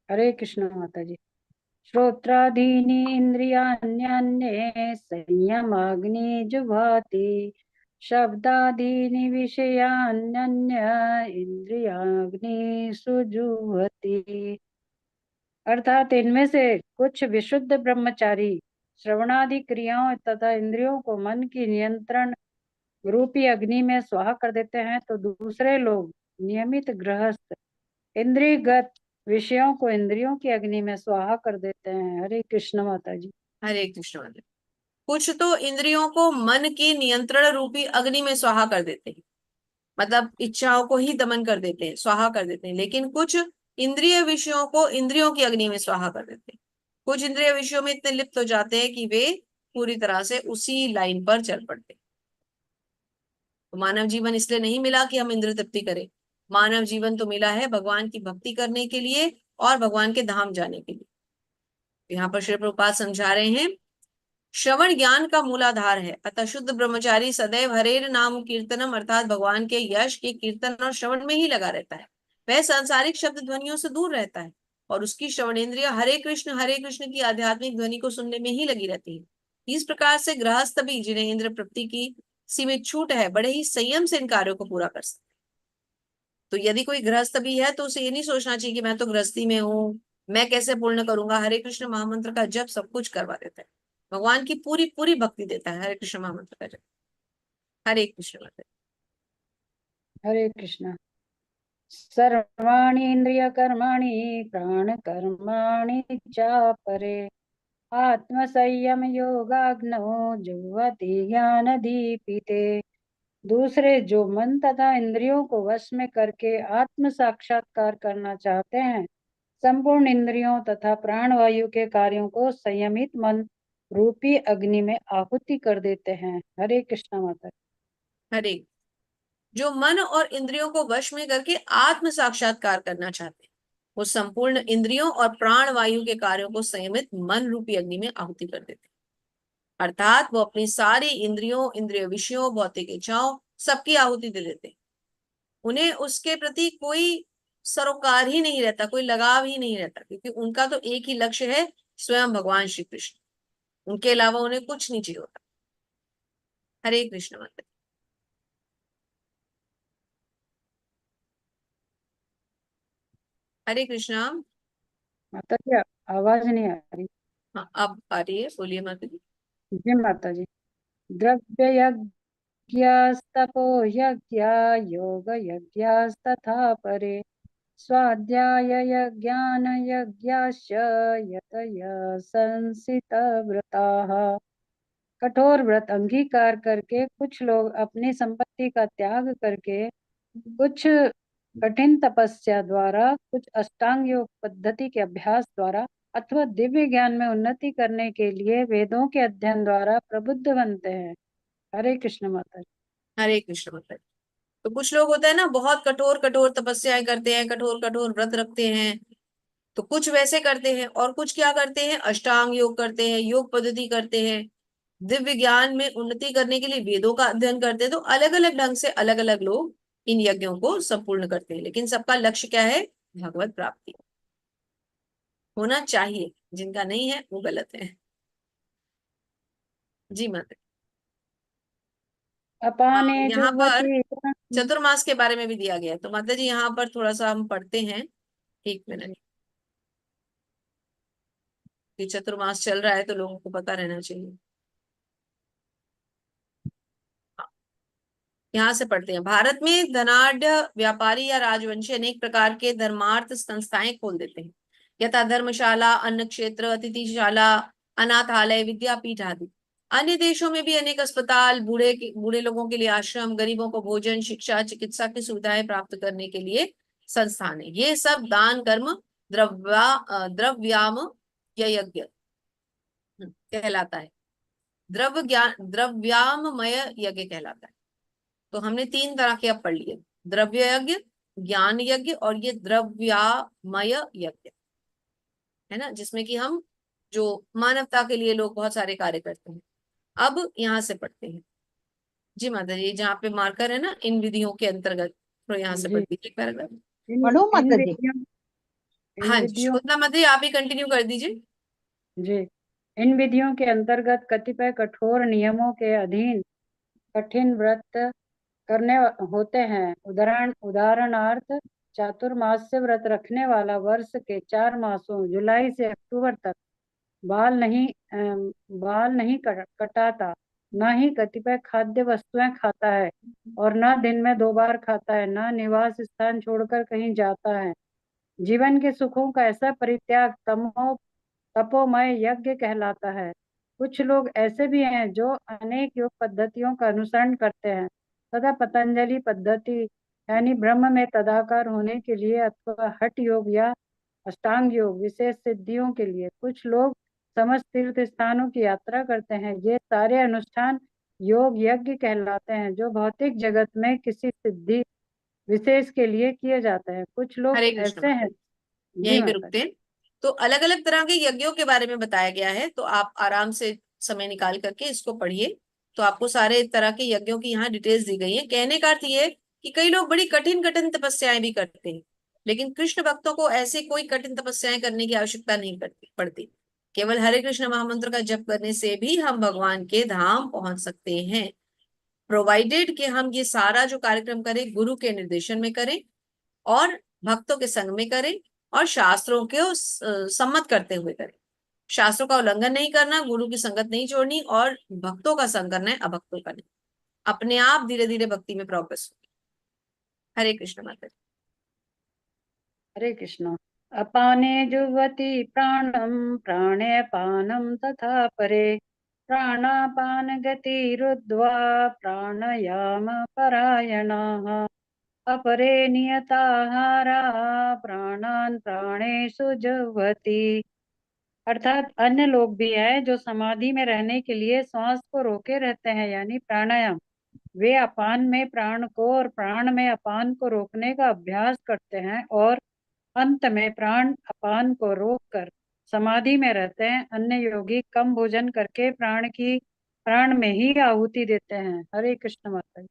हरे कृष्णा माता जी। श्रोत्रादीनि इन्द्रियाण्यन्ये संयमाग्नि जुभाति, शब्दादीनि विषयान्यन्य इंद्रियाग्नि सुजुह्वति। अर्थात इनमें से कुछ विशुद्ध ब्रह्मचारी श्रवणादि क्रियाओं तथा इंद्रियों को मन की नियंत्रण रूपी अग्नि में स्वाहा कर देते हैं, तो दूसरे लोग नियमित गृहस्थ इंद्रियगत विषयों को इंद्रियों की अग्नि में स्वाहा कर देते हैं। हरे कृष्ण माता जी। हरे कृष्ण। कुछ तो इंद्रियों को मन की नियंत्रण रूपी अग्नि में स्वाहा कर देते हैं, मतलब इच्छाओं को ही दमन कर देते हैं, स्वाहा कर देते हैं। लेकिन कुछ इंद्रिय विषयों को इंद्रियों की अग्नि में स्वाहा कर देते हैं। कुछ इंद्रिय विषयों में इतने लिप्त हो जाते हैं कि वे पूरी तरह से उसी लाइन पर चल पड़ते हैं। तो मानव जीवन इसलिए नहीं मिला कि हम इंद्रिय तृप्ति करें। मानव जीवन तो मिला है भगवान की भक्ति करने के लिए और भगवान के धाम जाने के लिए। यहाँ पर श्री प्रभुपाद समझा रहे हैं, श्रवण ज्ञान का मूलाधार है, अतः शुद्ध ब्रह्मचारी सदैव हरेर नाम कीर्तनम अर्थात भगवान के यश के कीर्तन और श्रवण में ही लगा रहता है। वह सांसारिक शब्द ध्वनियों से दूर रहता है और उसकी श्रवण इंद्रिय हरे कृष्ण की आध्यात्मिक ध्वनि को सुनने में ही लगी रहती है। इस प्रकार से गृहस्थ भी, जिन्हें इंद्र प्राप्ति की सीमित छूट है, बड़े ही संयम से इन कार्यों को पूरा कर सकते। तो यदि कोई गृहस्थ भी है तो उसे ये नहीं सोचना चाहिए कि मैं तो गृहस्थी में हूँ, मैं कैसे पूर्ण करूंगा। हरे कृष्ण महामंत्र का जप सब कुछ करवा देता है, भगवान की पूरी पूरी भक्ति देता है हरे कृष्ण महामंत्र का जप। हरे कृष्ण माता। हरे कृष्ण। सर्वाणि इंद्रिय कर्माणि प्राण कर्माणि चापरे आत्म संयम योगाग्नो जुह्वति ज्ञान दीपिते। दूसरे जो मन तथा इंद्रियों को वश में करके आत्म साक्षात्कार करना चाहते हैं, संपूर्ण इंद्रियों तथा प्राणवायु के कार्यों को संयमित मन रूपी अग्नि में आहुति कर देते हैं। हरे कृष्ण माता। हरे, जो मन और इंद्रियों को वश में करके आत्म साक्षात्कार करना चाहते हैं, वो संपूर्ण इंद्रियों और प्राण वायु के कार्यों को संयमित मन रूपी अग्नि में आहुति कर देते हैं। अर्थात वो अपनी सारी इंद्रियों, इंद्रिय विषयों, भौतिक इच्छाओं सबकी आहुति दे देते हैं। उन्हें उसके प्रति कोई सरोकार ही नहीं रहता, कोई लगाव ही नहीं रहता, क्योंकि उनका तो एक ही लक्ष्य है, स्वयं भगवान श्री कृष्ण। उनके अलावा उन्हें कुछ नहीं चाहिए होता। हरे कृष्ण माता। हरे कृष्णा। माता जी आवाज नहीं आ रही। हाँ अब आ रही है, बोलिए माता जी। जी माता जी। द्रव्य यज्ञस्तपो यज्ञा योग यज्ञस्तथा परे स्वाध्याय यज्ञान यज्ञाश्च यतय संसित व्रताः। कठोर व्रत अंगीकार करके कुछ लोग अपनी संपत्ति का त्याग करके, कुछ कठिन तपस्या द्वारा, कुछ अष्टांग योग पद्धति के अभ्यास द्वारा अथवा दिव्य ज्ञान में उन्नति करने के लिए वेदों के अध्ययन द्वारा प्रबुद्ध बनते हैं। हरे कृष्ण माता जी। हरे कृष्ण माता जी। तो कुछ लोग होता है ना, बहुत कठोर कठोर तपस्याएं करते हैं, कठोर कठोर व्रत रखते हैं। तो कुछ वैसे करते हैं और कुछ क्या करते हैं, अष्टांग योग करते हैं, योग पद्धति करते हैं, दिव्य ज्ञान में उन्नति करने के लिए वेदों का अध्ययन करते हैं। तो अलग अलग ढंग से अलग अलग लोग इन यज्ञों को संपूर्ण करते हैं, लेकिन सबका लक्ष्य क्या है, भगवत प्राप्ति होना चाहिए। जिनका नहीं है वो गलत है। जी माता। अपाने यहाँ पर जुह्वति। चतुर्मास के बारे में भी दिया गया है, तो माता जी यहाँ पर थोड़ा सा हम पढ़ते हैं। एक मिनट, कि चतुर्मास चल रहा है तो लोगों को पता रहना चाहिए। यहाँ से पढ़ते हैं। भारत में धनाढ़ व्यापारी या राजवंशी अनेक प्रकार के धर्मार्थ संस्थाएं खोल देते हैं, यथा धर्मशाला, अन्न क्षेत्र, अतिथिशाला, अनाथालय, विद्यापीठ आदि। अन्य देशों में भी अनेक अस्पताल, बूढ़े लोगों के लिए आश्रम, गरीबों को भोजन, शिक्षा, चिकित्सा की सुविधाएं प्राप्त करने के लिए संस्थान है। ये सब दान, कर्म, द्रव्याम या यज्ञ कहलाता है। द्रव्याममय यज्ञ कहलाता है। तो हमने तीन तरह के अब पढ़ लिए, द्रव्य यज्ञ, ज्ञान यज्ञ और ये द्रव्यामय यज्ञ, है ना, जिसमें कि हम जो मानवता के लिए लोग बहुत सारे कार्य करते हैं। अब यहाँ से पढ़ते हैं। जी माता जी, जहाँ पे मार्कर है ना, इन विधियों के अंतर्गत, तो यहाँ से जी। पढ़ दीजिए पैराग्राफ। पढ़ो इन माता जी। विधियों इन हाँ जी विधियों श्रोता माता जी, आप ही कंटिन्यू कर दीजिए। जी। इन विधियों के अंतर्गत कतिपय कठोर नियमों के अधीन कठिन व्रत करने होते हैं। उदाहरणार्थ चातुर्मास्य व्रत रखने वाला वर्ष के 4 मासों जुलाई से अक्टूबर तक बाल नहीं कटाता, न ही कतिपय खाद्य वस्तुएं खाता है और न दिन में 2 बार खाता है, न निवास स्थान छोड़कर कहीं जाता है। जीवन के सुखों का ऐसा परित्याग तपोमय यज्ञ कहलाता है। कुछ लोग ऐसे भी हैं जो अनेक योग पद्धतियों का अनुसरण करते हैं तथा पतंजलि पद्धति यानी ब्रह्म में तदाकार होने के लिए अथवा हठ योग या अष्टांग योग विशेष सिद्धियों के लिए कुछ लोग समस्त तीर्थ स्थानों की यात्रा करते हैं। ये सारे अनुष्ठान योग यज्ञ कहलाते हैं जो भौतिक जगत में किसी सिद्धि विशेष के लिए किए जाते हैं। कुछ लोग हरे कृष्ण ऐसे माता हैं। जी, जी यहीं पे माता। रुकते हैं। तो अलग अलग तरह के यज्ञों के बारे में बताया गया है, तो आप आराम से समय निकाल करके इसको पढ़िए। तो आपको सारे तरह के यज्ञों की यहाँ डिटेल्स दी गई है। कहने का अर्थ ये है कि कई लोग बड़ी कठिन कठिन तपस्याएं भी करते हैं, लेकिन कृष्ण भक्तों को ऐसे कोई कठिन तपस्याएं करने की आवश्यकता नहीं पड़ती। केवल हरे कृष्ण महामंत्र का जप करने से भी हम भगवान के धाम पहुंच सकते हैं, प्रोवाइडेड कि हम ये सारा जो कार्यक्रम करें गुरु के निर्देशन में करें और भक्तों के संग में करें और शास्त्रों के सम्मत करते हुए करें। शास्त्रों का उल्लंघन नहीं करना, गुरु की संगत नहीं छोड़नी और भक्तों का संग करना है, अभक्तों का नहीं। अपने आप धीरे धीरे भक्ति में प्रोग्रेस होगी। हरे कृष्ण माता जी। हरे कृष्ण। अपाने जुह्वति प्राणं प्राणे पानं तथा परे प्राणापान गतिरुद्ध्वा प्राणायाम परायणाः अपरे नियताहारा प्राणान् प्राणेषु जुह्वति। अर्थात अन्य लोग भी है जो समाधि में रहने के लिए श्वास को रोके रहते हैं, यानी प्राणायाम। वे अपान में प्राण को और प्राण में अपान को रोकने का अभ्यास करते हैं और अंत में प्राण अपान को रोककर समाधि में रहते हैं। अन्य योगी कम भोजन करके प्राण में ही आहुति देते हैं। हरे कृष्ण माता जी।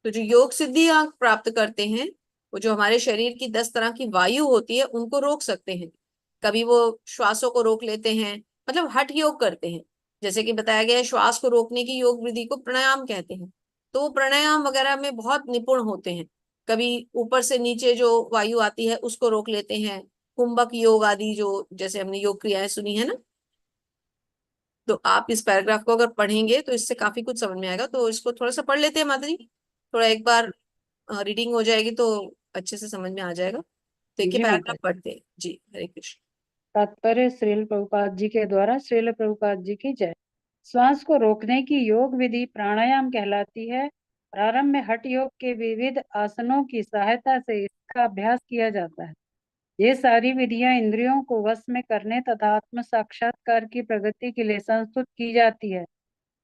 तो जो योग सिद्धि आप प्राप्त करते हैं, वो जो हमारे शरीर की 10 तरह की वायु होती है उनको रोक सकते हैं। कभी वो श्वासों को रोक लेते हैं, मतलब हठ योग करते हैं। जैसे कि बताया गया है, श्वास को रोकने की योग विधि को प्राणायाम कहते हैं। तो वो प्राणायाम वगैरह में बहुत निपुण होते हैं। कभी ऊपर से नीचे जो वायु आती है उसको रोक लेते हैं, कुंभक योग आदि, जो जैसे हमने योग क्रियाएं सुनी है ना। तो आप इस पैराग्राफ को अगर पढ़ेंगे तो इससे काफी कुछ समझ में आएगा। तो इसको थोड़ा सा पढ़ लेते हैं माता जी, थोड़ा एक बार रीडिंग हो जाएगी तो अच्छे से समझ में आ जाएगा। तो एक ही जी माता पैराग्राफ जी। पढ़ते हैं जी। हरे कृष्ण। तात्पर्य श्रील प्रभुपाद जी के द्वारा। श्रील प्रभुपाद जी की जय। श्वास को रोकने की योग विधि प्राणायाम कहलाती है। प्रारंभ में हठ योग के विविध आसनों की सहायता से इसका अभ्यास किया जाता है। ये सारी विधियां इंद्रियों को वश में करने तथा आत्म साक्षात्कार की प्रगति के लिए संस्तुत की जाती है।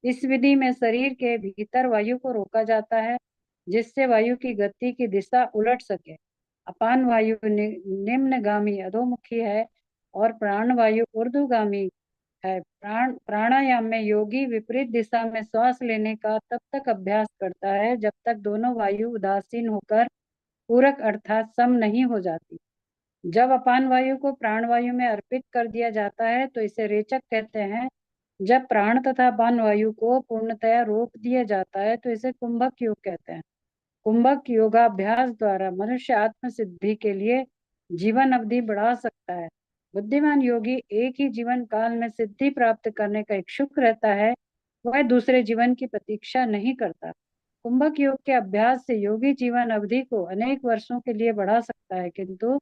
इस विधि में शरीर के भीतर वायु को रोका जाता है, जिससे वायु की गति की दिशा उलट सके। अपान वायु निम्नगामी अधोमुखी है और प्राण वायु ऊर्ध्वगामी है। प्राणायाम में योगी विपरीत दिशा में श्वास लेने का तब तक अभ्यास करता है जब तक दोनों वायु उदासीन होकर पूरक अर्थात सम नहीं हो जाती। जब अपान वायु को प्राण वायु में अर्पित कर दिया जाता है तो इसे रेचक कहते हैं। जब प्राण तथा अपान वायु को पूर्णतया रोक दिया जाता है तो इसे कुंभक योग कहते हैं। कुंभक योगाभ्यास द्वारा मनुष्य आत्म सिद्धि के लिए जीवन अवधि बढ़ा सकता है। बुद्धिमान योगी एक ही जीवन काल में सिद्धि प्राप्त करने का इच्छुक रहता है, वह दूसरे जीवन की प्रतीक्षा नहीं करता। कुंभक योग के अभ्यास से योगी जीवन अवधि को अनेक वर्षों के लिए बढ़ा सकता है, किंतु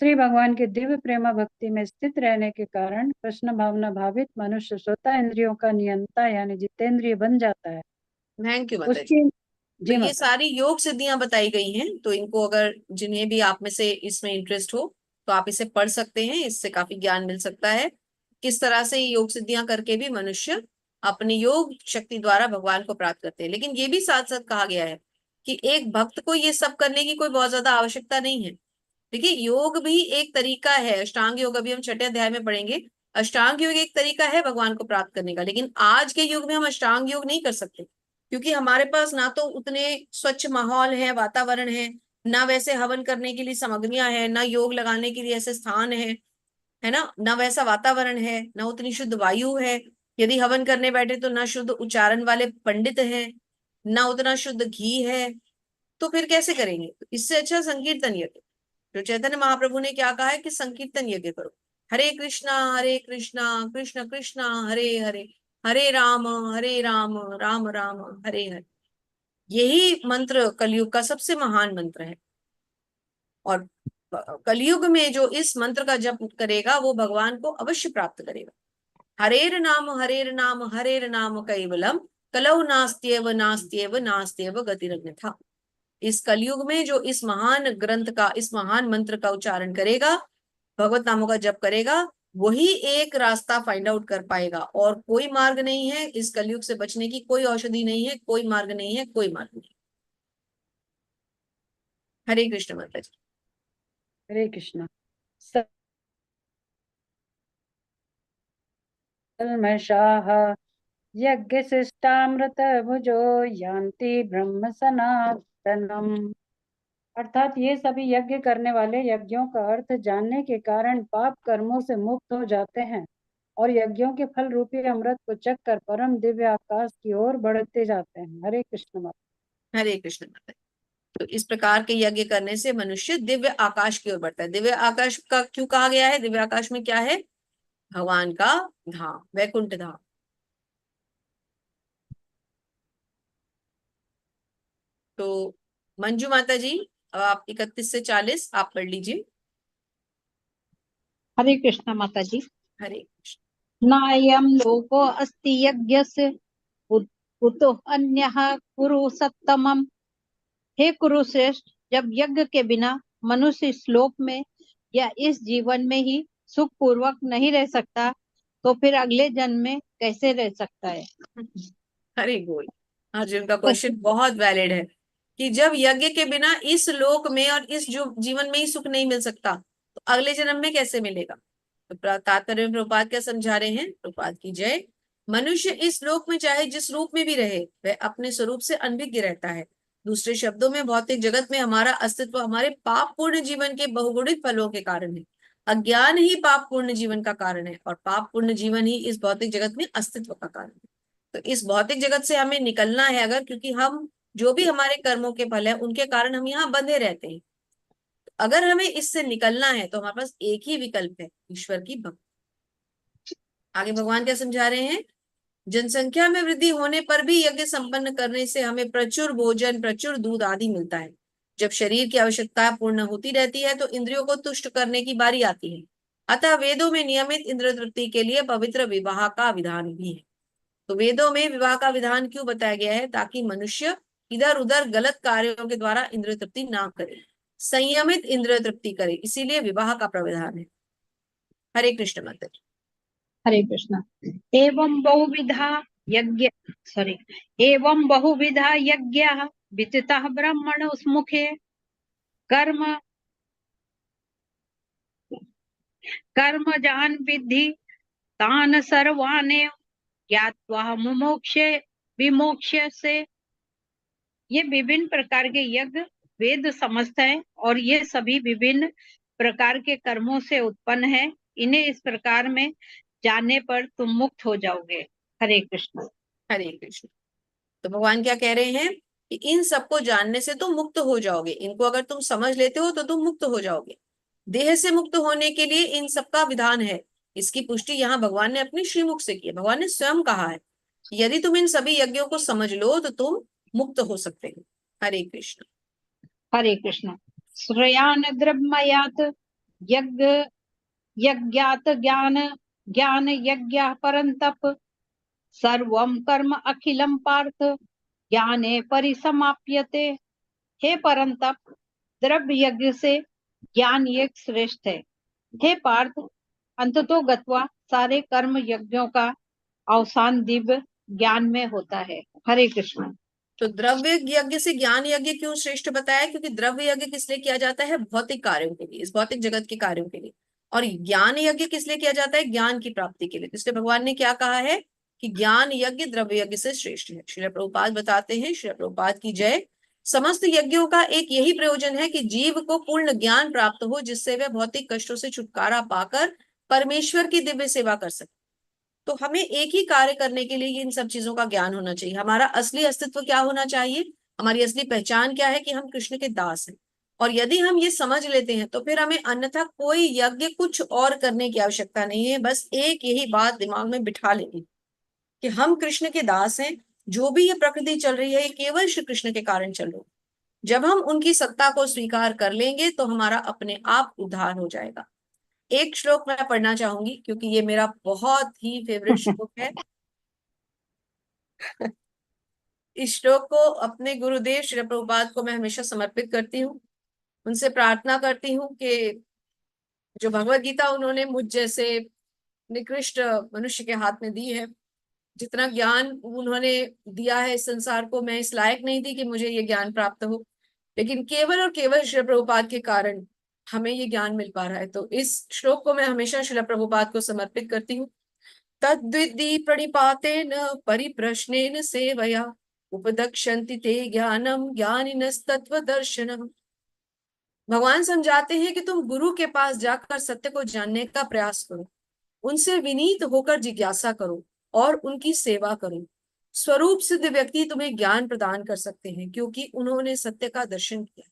श्री भगवान के दिव्य प्रेमा भक्ति में स्थित रहने के कारण कृष्ण भावना भावित मनुष्य स्वतः इंद्रियों का नियंता यानी जितेंद्रिय बन जाता है। थैंक यू माता जी। उसकी तो जी ये माता। सारी योग सिद्धियां बताई गई हैं, तो इनको अगर जिन्हें भी आप में से इसमें इंटरेस्ट हो तो आप इसे पढ़ सकते हैं। इससे काफी ज्ञान मिल सकता है किस तरह से योग सिद्धियां करके भी मनुष्य अपनी योग शक्ति द्वारा भगवान को प्राप्त करते हैं। लेकिन ये भी साथ साथ कहा गया है कि एक भक्त को ये सब करने की कोई बहुत ज्यादा आवश्यकता नहीं है। देखिए, योग भी एक तरीका है। अष्टांग योग अभी हम 6ठे अध्याय में पढ़ेंगे। अष्टांग योग एक तरीका है भगवान को प्राप्त करने का, लेकिन आज के युग में हम अष्टांग योग नहीं कर सकते, क्योंकि हमारे पास ना तो उतने स्वच्छ माहौल है, वातावरण है, ना वैसे हवन करने के लिए सामग्रियां हैं, ना योग लगाने के लिए ऐसे स्थान है ना वैसा वातावरण है, ना उतनी शुद्ध वायु है। यदि हवन करने बैठे तो ना शुद्ध उच्चारण वाले पंडित हैं, ना उतना शुद्ध घी है। तो फिर कैसे करेंगे? तो इससे अच्छा संकीर्तन यज्ञ, जो चैतन्य महाप्रभु ने क्या कहा है कि संकीर्तन यज्ञ करो। हरे कृष्णा कृष्ण कृष्णा हरे हरे, हरे राम राम राम हरे हरे। यही मंत्र कलयुग का सबसे महान मंत्र है। और कलयुग में जो इस मंत्र का जप करेगा वो भगवान को अवश्य प्राप्त करेगा। हरेर नाम कैवलम कलौ नास्त्येव नास्त्येव नास्त्येव गतिरन्यथा। इस कलयुग में जो इस महान ग्रंथ का, इस महान मंत्र का उच्चारण करेगा, भगवत नामों का जप करेगा, वही एक रास्ता फाइंड आउट कर पाएगा। और कोई मार्ग नहीं है इस कलयुग से बचने की, कोई औषधि नहीं है, कोई मार्ग नहीं है, कोई मार्ग नहीं। हरे कृष्ण माता जी। हरे कृष्णा। कल्मषाः यज्ञ शिष्टामृत भुजो यान्ति ब्रह्म सनातनम। अर्थात ये सभी यज्ञ करने वाले यज्ञों का अर्थ जानने के कारण पाप कर्मों से मुक्त हो जाते हैं और यज्ञों के फल रूपी अमृत को चख कर परम दिव्य आकाश की ओर बढ़ते जाते हैं। हरे कृष्ण माता। हरे कृष्ण माता। तो इस प्रकार के यज्ञ करने से मनुष्य दिव्य आकाश की ओर बढ़ता है। दिव्य आकाश का क्यों कहा गया है? दिव्य आकाश में क्या है? भगवान का धाम, वैकुंठ धाम। तो मंजू माता जी, अब आप 31 से 40 आप पढ़ लीजिए। हरे कृष्ण माता जी। हरे कृष्ण। नायं लोको अस्ति यज्ञस्य कुतो अन्यः कुरु सत्तमम्। हे कुरुश्रेष्ठ, जब यज्ञ के बिना मनुष्य इस श्लोक में या इस जीवन में ही सुख पूर्वक नहीं रह सकता, तो फिर अगले जन्म में कैसे रह सकता है? हरे बोल। अर्जुन का क्वेश्चन बहुत वैलिड है कि जब यज्ञ के बिना इस लोक में और इस जो जीवन में ही सुख नहीं मिल सकता, तो अगले जन्म में कैसे मिलेगा? तो तात्पर्य में प्रभुपाद क्या समझा रहे हैं? प्रभुपाद की जय। मनुष्य इस लोक में चाहे जिस रूप में भी रहे, वह अपने स्वरूप से अनभिज्ञ रहता है। दूसरे शब्दों में भौतिक जगत में हमारा अस्तित्व हमारे पाप पूर्ण जीवन के बहुगुणित फलों के कारण है। अज्ञान ही पाप पूर्ण जीवन का कारण है और पाप पूर्ण जीवन ही इस भौतिक जगत में अस्तित्व का कारण है। तो इस भौतिक जगत से हमें निकलना है अगर, क्योंकि हम जो भी हमारे कर्मों के फल है उनके कारण हम यहाँ बंधे रहते हैं। अगर हमें इससे निकलना है तो हमारे पास एक ही विकल्प है, ईश्वर की भक्ति। आगे भगवान क्या समझा रहे हैं? जनसंख्या में वृद्धि होने पर भी यज्ञ संपन्न करने से हमें प्रचुर भोजन, प्रचुर दूध आदि मिलता है। जब शरीर की आवश्यकता पूर्ण होती रहती है तो इंद्रियों को तुष्ट करने की बारी आती है। अतः वेदों में नियमित इंद्रिय तृप्ति के लिए पवित्र विवाह का विधान भी है। तो वेदों में विवाह का विधान क्यों बताया गया है? ताकि मनुष्य इधर उधर गलत कार्यों के द्वारा इंद्रिय तृप्ति ना करे, संयमित इंद्रिय तृप्ति करे, इसीलिए विवाह का प्रावधान है। हरे कृष्ण माता जी। हरे कृष्ण। एवं बहुविधा यज्ञ विततः ब्रह्मण मुखे कर्म जान विद्धि तान सर्वाने ज्ञात्वा मुमोक्षे विमोक्ष्य से। ये विभिन्न प्रकार के यज्ञ वेद समझते हैं और ये सभी विभिन्न प्रकार के कर्मों से उत्पन्न है। इन्हें इस प्रकार में जानने पर तुम मुक्त हो जाओगे। हरे कृष्ण। हरे कृष्ण। तो भगवान क्या कह रहे हैं कि इन सबको जानने से तुम मुक्त हो जाओगे। इनको अगर तुम समझ लेते हो तो तुम मुक्त हो जाओगे। देह से मुक्त होने के लिए इन सबका विधान है। इसकी पुष्टि यहाँ भगवान ने अपनी श्रीमुख से की है। भगवान ने स्वयं कहा है यदि तुम इन सभी यज्ञों को समझ लो तो तुम मुक्त हो सकते हो। हरे कृष्ण। हरे कृष्ण। श्रेयान द्रव्यमयात यज्ञ यज्ञात ज्ञान यज्ञ परंतप सर्वम कर्म अखिलम पार्थ ज्ञाने परिसमाप्यते। हे परंतप, द्रव्य यज्ञ से ज्ञान यज्ञ श्रेष्ठ है। हे पार्थ, अंततो गत्वा सारे कर्म यज्ञों का अवसान दिव्य ज्ञान में होता है। हरे कृष्ण। तो द्रव्य यज्ञ से ज्ञान यज्ञ क्यों श्रेष्ठ बताया? क्योंकि द्रव्य यज्ञ किस लिए किया जाता है? भौतिक कार्यों के लिए, इस भौतिक जगत के कार्यों के लिए। और ज्ञान यज्ञ किस लिए किया जाता है? ज्ञान की प्राप्ति के लिए। इसलिए भगवान ने क्या कहा है कि ज्ञान यज्ञ द्रव्य यज्ञ से श्रेष्ठ है। श्रील प्रभुपाद बताते हैं, श्रील प्रभुपाद की जय। समस्त यज्ञों का एक यही प्रयोजन है कि जीव को पूर्ण ज्ञान प्राप्त हो, जिससे वह भौतिक कष्टों से छुटकारा पाकर परमेश्वर की दिव्य सेवा कर सके। तो हमें एक ही कार्य करने के लिए इन सब चीजों का ज्ञान होना चाहिए। हमारा असली अस्तित्व क्या होना चाहिए? हमारी असली पहचान क्या है? कि हम कृष्ण के दास हैं। और यदि हम ये समझ लेते हैं तो फिर हमें अन्यथा कोई यज्ञ कुछ और करने की आवश्यकता नहीं है। बस एक यही बात दिमाग में बिठा लेनी कि हम कृष्ण के दास हैं। जो भी ये प्रकृति चल रही है ये केवल श्री कृष्ण के कारण चल रही है। जब हम उनकी सत्ता को स्वीकार कर लेंगे तो हमारा अपने आप उद्धार हो जाएगा। एक श्लोक मैं पढ़ना चाहूंगी क्योंकि ये मेरा बहुत ही फेवरेट श्लोक है। इस श्लोक को अपने गुरुदेव श्री प्रभुपाद को मैं हमेशा समर्पित करती हूँ। उनसे प्रार्थना करती हूँ कि जो भगवत गीता उन्होंने मुझ जैसे निकृष्ट मनुष्य के हाथ में दी है, जितना ज्ञान उन्होंने दिया है इस संसार को, मैं इस लायक नहीं थी कि मुझे ये ज्ञान प्राप्त हो, लेकिन केवल और केवल श्री प्रभुपाद के कारण हमें ये ज्ञान मिल पा रहा है। तो इस श्लोक को मैं हमेशा श्री प्रभुपाद को समर्पित करती हूँ। तद्विद्धि प्रणिपातेन परिप्रश्नेन सेवया उपदक्षन्ति ते ज्ञानम ज्ञानिनस्तत्वदर्शनम्। भगवान समझाते हैं कि तुम गुरु के पास जाकर सत्य को जानने का प्रयास करो, उनसे विनीत होकर जिज्ञासा करो और उनकी सेवा करो। स्वरूप सिद्ध व्यक्ति तुम्हें ज्ञान प्रदान कर सकते हैं क्योंकि उन्होंने सत्य का दर्शन किया।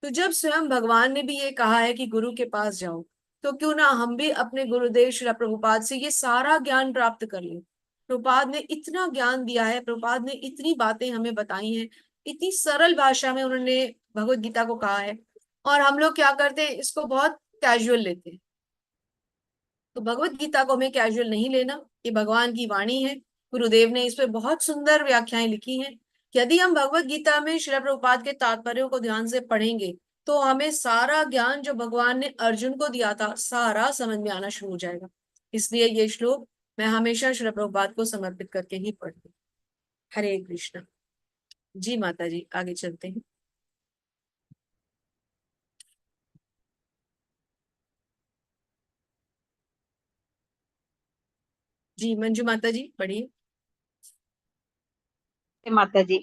तो जब स्वयं भगवान ने भी ये कहा है कि गुरु के पास जाओ, तो क्यों ना हम भी अपने गुरुदेव श्री प्रभुपाद से ये सारा ज्ञान प्राप्त कर लें। प्रभुपाद ने इतना ज्ञान दिया है, प्रभुपाद ने इतनी बातें हमें बताई हैं, इतनी सरल भाषा में उन्होंने भगवत गीता को कहा है, और हम लोग क्या करते हैं, इसको बहुत कैजुअल लेते हैं। तो भगवत गीता को हमें कैजुअल नहीं लेना, ये भगवान की वाणी है। गुरुदेव ने इस पे बहुत सुंदर व्याख्याएं लिखी हैं। यदि हम भगवत गीता में श्री प्रभुपाद के तात्पर्यों को ध्यान से पढ़ेंगे तो हमें सारा ज्ञान जो भगवान ने अर्जुन को दिया था सारा समझ में आना शुरू हो जाएगा। इसलिए ये श्लोक मैं हमेशा श्री प्रभुपाद को समर्पित करके ही पढ़ती हूँ। हरे कृष्णा। जी माता जी, आगे चलते हैं। जी मंजू माता जी पढ़िए। माता जी।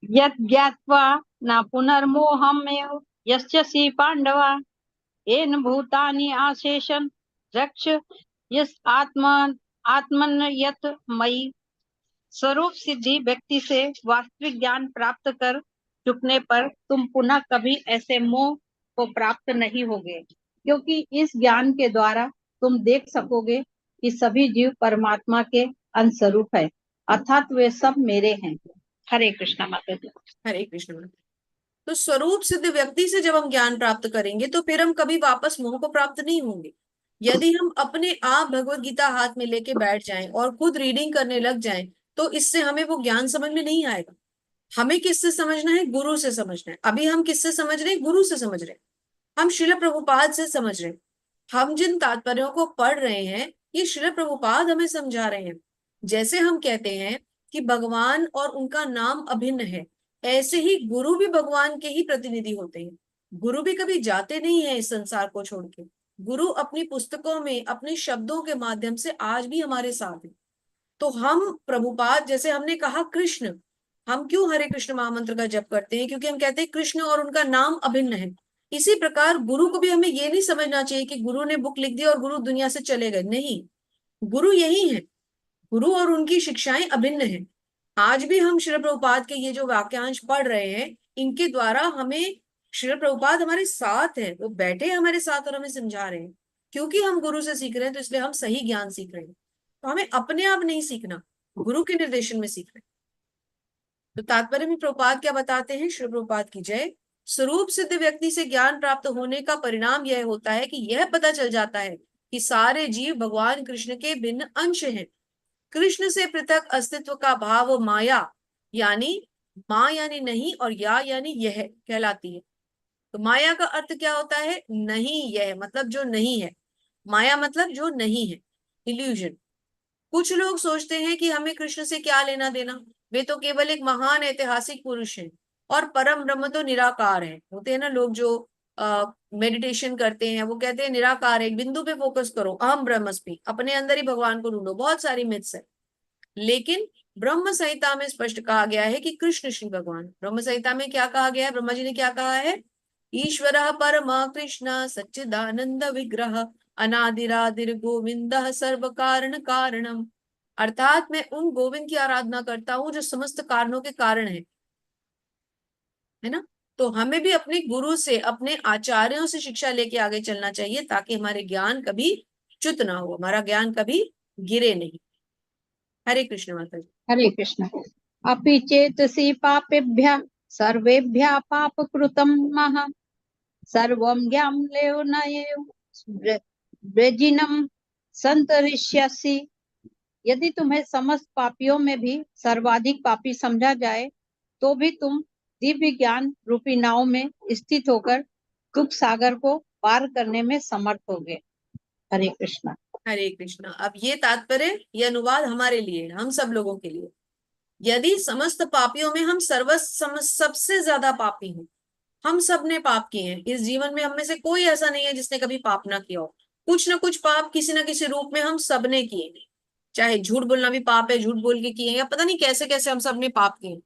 यत् ज्ञात्वा न पुनर्मोहमेव यस्यसि पांडवा येन भूतानि आशेषं रक्ष यस आत्मन यत मयि। स्वरूप सिद्धि व्यक्ति से वास्तविक ज्ञान प्राप्त कर चुकने पर तुम पुनः कभी ऐसे मोह को प्राप्त नहीं होगे, क्योंकि इस ज्ञान के द्वारा तुम देख सकोगे कि सभी जीव परमात्मा के अंशरूप है, अर्थात वे सब मेरे हैं। हरे कृष्णा माता जी। हरे कृष्ण माता। तो स्वरूप सिद्ध व्यक्ति से जब हम ज्ञान प्राप्त करेंगे तो फिर हम कभी वापस मोह को प्राप्त नहीं होंगे। यदि हम अपने आप भगवत गीता हाथ में लेके बैठ जाएं और खुद रीडिंग करने लग जाएं तो इससे हमें वो ज्ञान समझ में नहीं आएगा। हमें किससे समझना है? गुरु से समझना है। अभी हम किससे समझ रहे हैं? गुरु से समझ रहे हैं। हम श्रील प्रभुपाद से समझ रहे हैं। हम जिन तात्पर्यों को पढ़ रहे हैं ये श्रील प्रभुपाद हमें समझा रहे हैं। जैसे हम कहते हैं कि भगवान और उनका नाम अभिन्न है, ऐसे ही गुरु भी भगवान के ही प्रतिनिधि होते हैं। गुरु भी कभी जाते नहीं है इस संसार को छोड़ के। गुरु अपनी पुस्तकों में अपने शब्दों के माध्यम से आज भी हमारे साथ है। तो हम प्रभुपाद, जैसे हमने कहा कृष्ण, हम क्यों हरे कृष्ण महामंत्र का जप करते हैं? क्योंकि हम कहते हैं कृष्ण और उनका नाम अभिन्न है। इसी प्रकार गुरु को भी हमें ये नहीं समझना चाहिए कि गुरु ने बुक लिख दी और गुरु दुनिया से चले गए। नहीं, गुरु यही है। गुरु और उनकी शिक्षाएं अभिन्न है। आज भी हम श्री प्रभुपाद के ये जो वाक्यांश पढ़ रहे हैं, इनके द्वारा हमें श्री प्रभुपाद हमारे साथ है, वो बैठे हैं हमारे साथ और हमें समझा रहे हैं। क्योंकि हम गुरु से सीख रहे हैं तो इसलिए हम सही ज्ञान सीख रहे हैं। तो हमें अपने आप नहीं सीखना, गुरु के निर्देशन में सीखना है। तो तात्पर्य में प्रभुपाद क्या बताते हैं? श्री प्रभुपाद की जय। स्वरूप सिद्ध व्यक्ति से ज्ञान प्राप्त होने का परिणाम यह होता है कि यह पता चल जाता है कि सारे जीव भगवान कृष्ण के भिन्न अंश हैं। कृष्ण से पृथक अस्तित्व का भाव माया यानी माँ यानी नहीं और या यानी यह कहलाती है। तो माया का अर्थ क्या होता है? नहीं, यह मतलब जो नहीं है। माया मतलब जो नहीं है, इल्यूजन। कुछ लोग सोचते हैं कि हमें कृष्ण से क्या लेना देना, वे तो केवल एक महान ऐतिहासिक पुरुष हैं और परम ब्रह्म तो निराकार है। होते हैं ना लोग जो मेडिटेशन करते हैं, वो कहते हैं निराकार है, एक बिंदु पे फोकस करो, अहम ब्रह्मस्मि, अपने अंदर ही भगवान को ढूंढो। बहुत सारी मिथ्स है, लेकिन ब्रह्म संहिता में स्पष्ट कहा गया है कि कृष्ण श्री भगवान। ब्रह्म संहिता में क्या कहा गया है? ब्रह्मा जी ने क्या कहा है? ईश्वरः परमा कृष्ण सच्चिदानंद विग्रह अनादिरादिर गोविंद सर्व कारण कारणम। अर्थात मैं उन गोविंद की आराधना करता हूँ जो समस्त कारणों के कारण है ना। तो हमें भी अपने गुरु से, अपने आचार्यों से शिक्षा लेके आगे चलना चाहिए ताकि हमारे ज्ञान कभी च्युत ना हो, हमारा ज्ञान कभी गिरे नहीं। हरे कृष्ण माता जी। हरे कृष्ण। अपि चेतसि पापेभ्यः सर्वेभ्यः पापकृतं महा सर्वं ज्ञानलेवनयेव वृजिनं संतरिष्यसि। यदि तुम्हें समस्त पापियों में भी सर्वाधिक पापी समझा जाए तो भी तुम दिव्य ज्ञान रूपी नाव में स्थित होकर दुख सागर को पार करने में समर्थ होगे। हरे कृष्णा। हरे कृष्णा। अब ये तात्पर्य, ये अनुवाद हमारे लिए, हम सब लोगों के लिए। यदि समस्त पापियों में हम सबसे ज्यादा पापी हैं, हम सब ने पाप किए हैं इस जीवन में, हम में से कोई ऐसा नहीं है जिसने कभी पाप ना किया हो। कुछ ना कुछ पाप किसी ना किसी रूप में हम सबने किए हैं। चाहे झूठ बोलना भी पाप है, झूठ बोल के किए हैं, या पता नहीं कैसे कैसे हम सबने पाप किए हैं।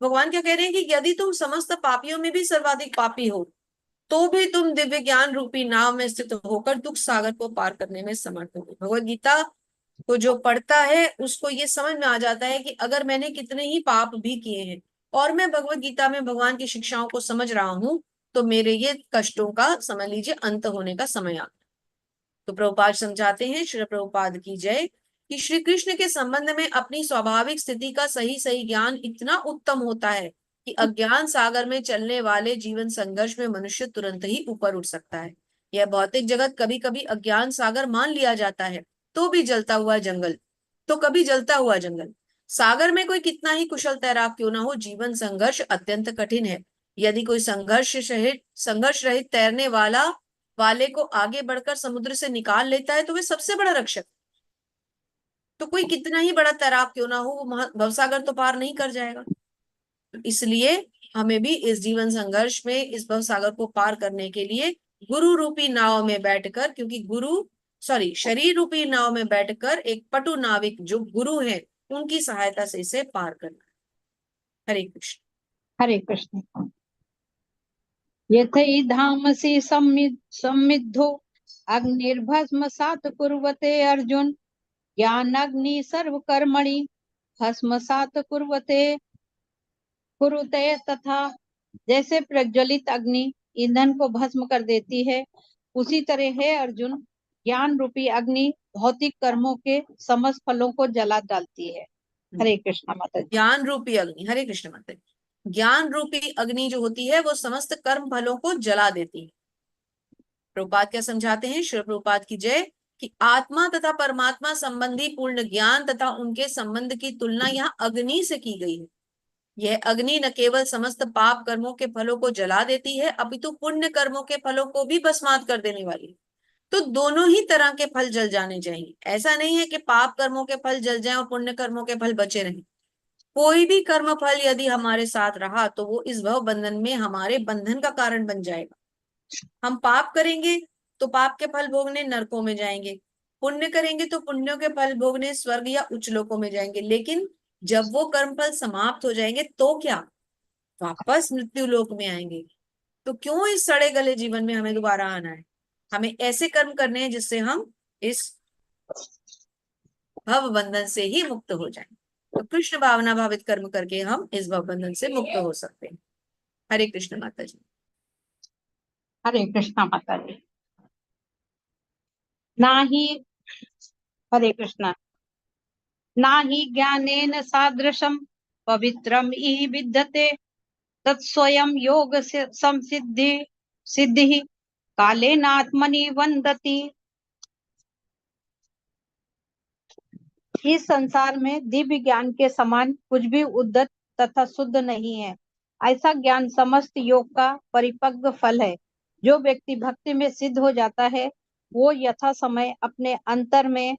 भगवान क्या कह रहे हैं कि यदि तुम समस्त पापियों में भी सर्वाधिक पापी हो, तो भी तुम दिव्य ज्ञान रूपी नाव में स्थित होकर दुख सागर को पार करने में समर्थ हो। भगवत गीता को जो पढ़ता है उसको ये समझ में आ जाता है कि अगर मैंने कितने ही पाप भी किए हैं और मैं भगवत गीता में भगवान की शिक्षाओं को समझ रहा हूं, तो मेरे ये कष्टों का समझ लीजिए अंत होने का समय आ। तो प्रभुपाद समझाते हैं, श्री प्रभुपाद की जय, कि श्री कृष्ण के संबंध में अपनी स्वाभाविक स्थिति का सही सही ज्ञान इतना उत्तम होता है कि अज्ञान सागर में चलने वाले जीवन संघर्ष में मनुष्य तुरंत ही ऊपर उठ सकता है। यह भौतिक जगत कभी कभी अज्ञान सागर मान लिया जाता है, तो भी जलता हुआ जंगल, तो कभी जलता हुआ जंगल। सागर में कोई कितना ही कुशल तैराक क्यों ना हो, जीवन संघर्ष अत्यंत कठिन है। यदि कोई संघर्ष रहित तैरने वाले को आगे बढ़कर समुद्र से निकाल लेता है, तो वे सबसे बड़ा रक्षक। तो कोई कितना ही बड़ा तैराक क्यों ना हो, वो भवसागर तो पार नहीं कर जाएगा। तो इसलिए हमें भी इस जीवन संघर्ष में, इस भवसागर को पार करने के लिए गुरु रूपी नाव में बैठकर, क्योंकि शरीर रूपी नाव में बैठकर एक पटु नाविक जो गुरु है उनकी सहायता से इसे पार करना। हरे कृष्ण। हरे कृष्ण। यथै धामसि सम्मिद्धो अग्निर्भस्मसात् कुर्वते अर्जुन, ज्ञानाग्नि सर्वकर्मणि भस्मसात् कुरुते तथा। जैसे प्रज्वलित अग्नि ईंधन को भस्म कर देती है, उसी तरह है अर्जुन, ज्ञान रूपी अग्नि भौतिक कर्मों के समस्त फलों को जला डालती है। हरे कृष्ण माता जी। ज्ञान रूपी अग्नि, हरे कृष्ण माता जी। ज्ञान रूपी अग्नि जो होती है वो समस्त कर्म फलों को जला देती है। प्रभुपाद क्या समझाते हैं, श्री प्रभुपाद की जय, कि आत्मा तथा परमात्मा संबंधी पूर्ण ज्ञान तथा उनके संबंध की तुलना यहाँ अग्नि से की गई है। यह अग्नि न केवल समस्त पाप कर्मों के फलों को जला देती है, अपितु पुण्य कर्मों के फलों को भी भस्मात कर देने वाली है। तो दोनों ही तरह के फल जल जाने चाहिए। ऐसा नहीं है कि पाप कर्मों के फल जल जाएं और पुण्य कर्मों के फल बचे रहें। कोई भी कर्म फल यदि हमारे साथ रहा तो वो इस भव बंधन में हमारे बंधन का कारण बन जाएगा। हम पाप करेंगे तो पाप के फल भोगने नरकों में जाएंगे, पुण्य करेंगे तो पुण्यों के फल भोगने स्वर्ग या उच्च लोकों में जाएंगे। लेकिन जब वो कर्म फल समाप्त हो जाएंगे तो क्या, वापस मृत्यु लोक में आएंगे। तो क्यों इस सड़े गले जीवन में हमें दोबारा आना है? हमें ऐसे कर्म करने हैं जिससे हम इस भव बंधन से ही मुक्त हो जाएं। तो कृष्ण भावना भावित कर्म करके हम इस भव बंधन से मुक्त हो सकते हैं। हरे कृष्ण माता जी। हरे कृष्ण माता जी। नाही हरे कृष्ण। नाही ज्ञानेन सादृशम पवित्रम इह विद्यते, तत्स्वयं योग सिद्धि कालेनात्मनि वंदति। इस संसार में दिव्य ज्ञान के समान कुछ भी उद्धत तथा शुद्ध नहीं है। ऐसा ज्ञान समस्त योग का परिपक्व फल है। जो व्यक्ति भक्ति में सिद्ध हो जाता है, वो यथा समय अपने अंतर में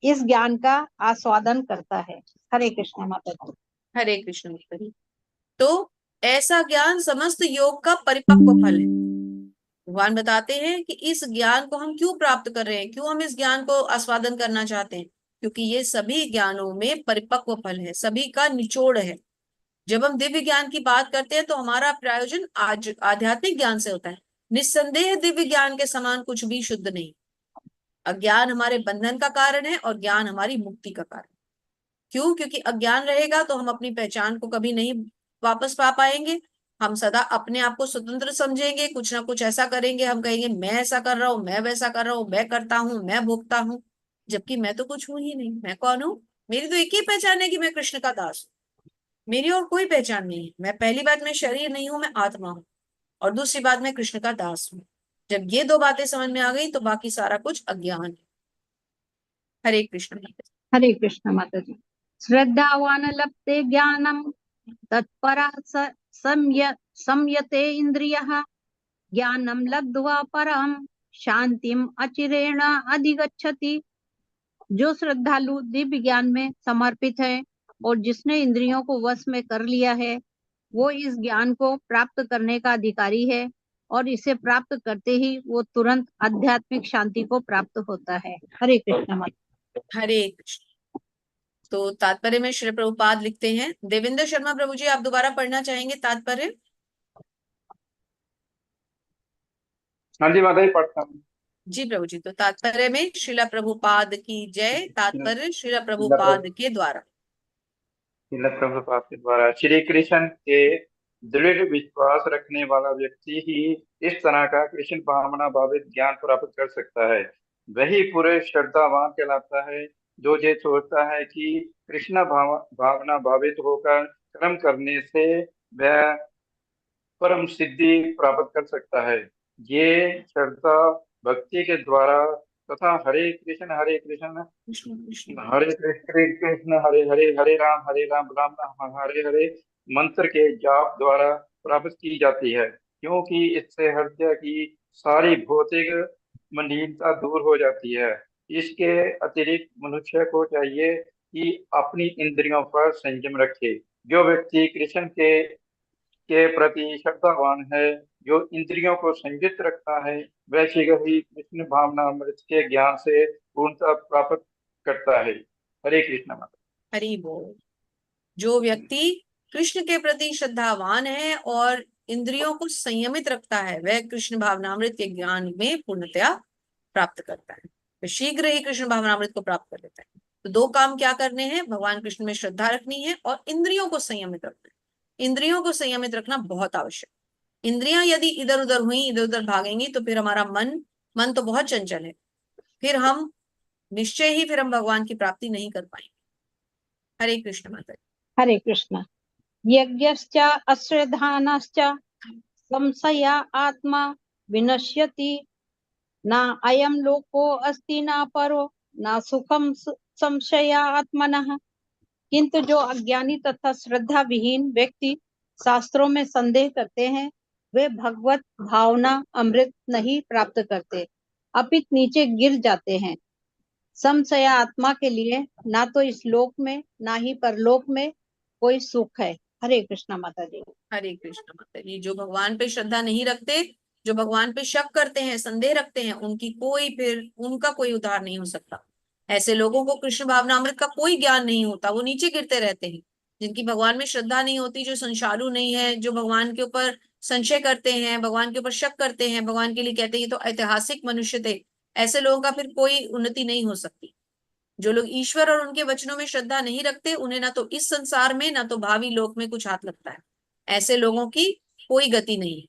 इस ज्ञान का आस्वादन करता है। हरे कृष्ण माता जी। हरे कृष्ण माता जी। तो ऐसा ज्ञान समस्त योग का परिपक्व फल है। भगवान बताते हैं कि इस ज्ञान को हम क्यों प्राप्त कर रहे हैं, क्यों हम इस ज्ञान को आस्वादन करना चाहते हैं, क्योंकि ये सभी ज्ञानों में परिपक्व फल है, सभी का निचोड़ है। जब हम दिव्य ज्ञान की बात करते हैं तो हमारा प्रयोजन आज आध्यात्मिक ज्ञान से होता है। निस्संदेह दिव्य ज्ञान के समान कुछ भी शुद्ध नहीं। अज्ञान हमारे बंधन का कारण है और ज्ञान हमारी मुक्ति का कारण। क्यों? क्योंकि अज्ञान रहेगा तो हम अपनी पहचान को कभी नहीं वापस पा पाएंगे। हम सदा अपने आप को स्वतंत्र समझेंगे, कुछ ना कुछ ऐसा करेंगे, हम कहेंगे मैं ऐसा कर रहा हूँ, मैं वैसा कर रहा हूँ, मैं करता हूँ, मैं भोगता हूँ, जबकि मैं तो कुछ हूं ही नहीं। मैं कौन हूँ? मेरी तो एक ही पहचान है कि मैं कृष्ण का दास हूँ। मेरी और कोई पहचान नहीं है। मैं पहली बात मैं शरीर नहीं हूं, मैं आत्मा हूँ, और दूसरी बात मैं कृष्ण का दास हूँ। जब ये दो बातें समझ में आ गई तो बाकी सारा कुछ अज्ञान है। हरे कृष्ण। हरे कृष्ण माता जी। श्रद्धावान लभते ज्ञानम तत्परा संयते इंद्रियः, ज्ञानम लब्ध्वा परम शांतिम अचिरेण अधिगच्छति। जो श्रद्धालु दिव्य ज्ञान में समर्पित है और जिसने इंद्रियों को वश में कर लिया है, वो इस ज्ञान को प्राप्त करने का अधिकारी है। और इसे प्राप्त करते ही वो तुरंत आध्यात्मिक शांति को प्राप्त होता है। हरे कृष्ण माता। हरे कृष्ण। तो तात्पर्य में श्री प्रभुपाद लिखते हैं। देवेंद्र शर्मा प्रभु जी, आप दोबारा पढ़ना चाहेंगे तात्पर्य? हाँ जी माता जी, पढ़ता हूँ। जी प्रभु जी। तो तात्पर्य में श्रीला प्रभुपाद की जय। तात्पर्य श्रीला श्रील प्रभुपाद के द्वारा। प्रभुपाद के द्वारा श्री कृष्ण के दृढ़ विश्वास रखने वाला व्यक्ति ही इस तरह का कृष्ण भावना भावित ज्ञान प्राप्त कर सकता है। वही पूरे श्रद्धावान कहलाता है, जो ये सोचता है कि कृष्ण भावना भावित होकर कर्म करने से वह परम सिद्धि प्राप्त कर सकता है। ये श्रद्धा भक्ति के द्वारा तथा हरे कृष्ण कृष्ण कृष्ण। हरे कृष्ण कृष्ण हरे हरे, हरे राम राम राम हरे हरे मंत्र के जाप द्वारा प्राप्त की जाती है, क्योंकि इससे हृदय की सारी भौतिक मलिनता दूर हो जाती है। इसके अतिरिक्त मनुष्य को चाहिए कि अपनी इंद्रियों पर संयम रखे। जो व्यक्ति कृष्ण के प्रति श्रद्धावान है, जो इंद्रियों को संयत रखता है, वह शीघ्र ही कृष्ण भावना अमृत के ज्ञान से पूर्णता प्राप्त करता है। हरे कृष्ण माता। हरि बोल। जो व्यक्ति कृष्ण के प्रति श्रद्धावान है और इंद्रियों को संयमित रखता है, वह कृष्ण भावनामृत के ज्ञान में पूर्णतया प्राप्त करता है। वह शीघ्र ही कृष्ण भावनामृत को प्राप्त कर लेता है। तो दो काम क्या करने हैं? भगवान कृष्ण में श्रद्धा रखनी है और इंद्रियों को संयमित रखना है। इंद्रियों को संयमित रखना बहुत आवश्यक। इंद्रियां यदि इधर उधर हुई, इधर उधर भागेंगी, तो फिर हमारा मन तो बहुत चंचल है, फिर हम निश्चय ही फिर हम भगवान की प्राप्ति नहीं कर पाएंगे। हरे कृष्ण माता जी। हरे कृष्ण। यज्ञश्च अश्रद्धानश्च संशया आत्मा विनश्यति, न अयं लोको अस्ति न परो न सुखम संशया आत्मनः। किंतु जो अज्ञानी तथा श्रद्धा विहीन व्यक्ति शास्त्रों में संदेह करते हैं, वे भगवत भावना अमृत नहीं प्राप्त करते, अपितु नीचे गिर जाते हैं। संशया आत्मा के लिए ना तो इस लोक में ना ही परलोक में कोई सुख है। हरे कृष्णा माता जी। हरे कृष्ण माता जी। जो भगवान पे श्रद्धा नहीं रखते, जो भगवान पे शक करते हैं, संदेह रखते हैं, उनका कोई उद्धार नहीं हो सकता। ऐसे लोगों को कृष्ण भावनामृत का कोई ज्ञान नहीं होता, वो नीचे गिरते रहते हैं। जिनकी भगवान में श्रद्धा नहीं होती, जो संशालु नहीं है, जो भगवान के ऊपर संशय करते हैं, भगवान के ऊपर शक करते हैं, भगवान के लिए कहते हैं ये तो ऐतिहासिक मनुष्य थे, ऐसे लोगों का फिर कोई उन्नति नहीं हो सकती। जो लोग ईश्वर और उनके वचनों में श्रद्धा नहीं रखते, उन्हें ना तो इस संसार में ना तो भावी लोक में कुछ हाथ लगता है। ऐसे लोगों की कोई गति नहीं है।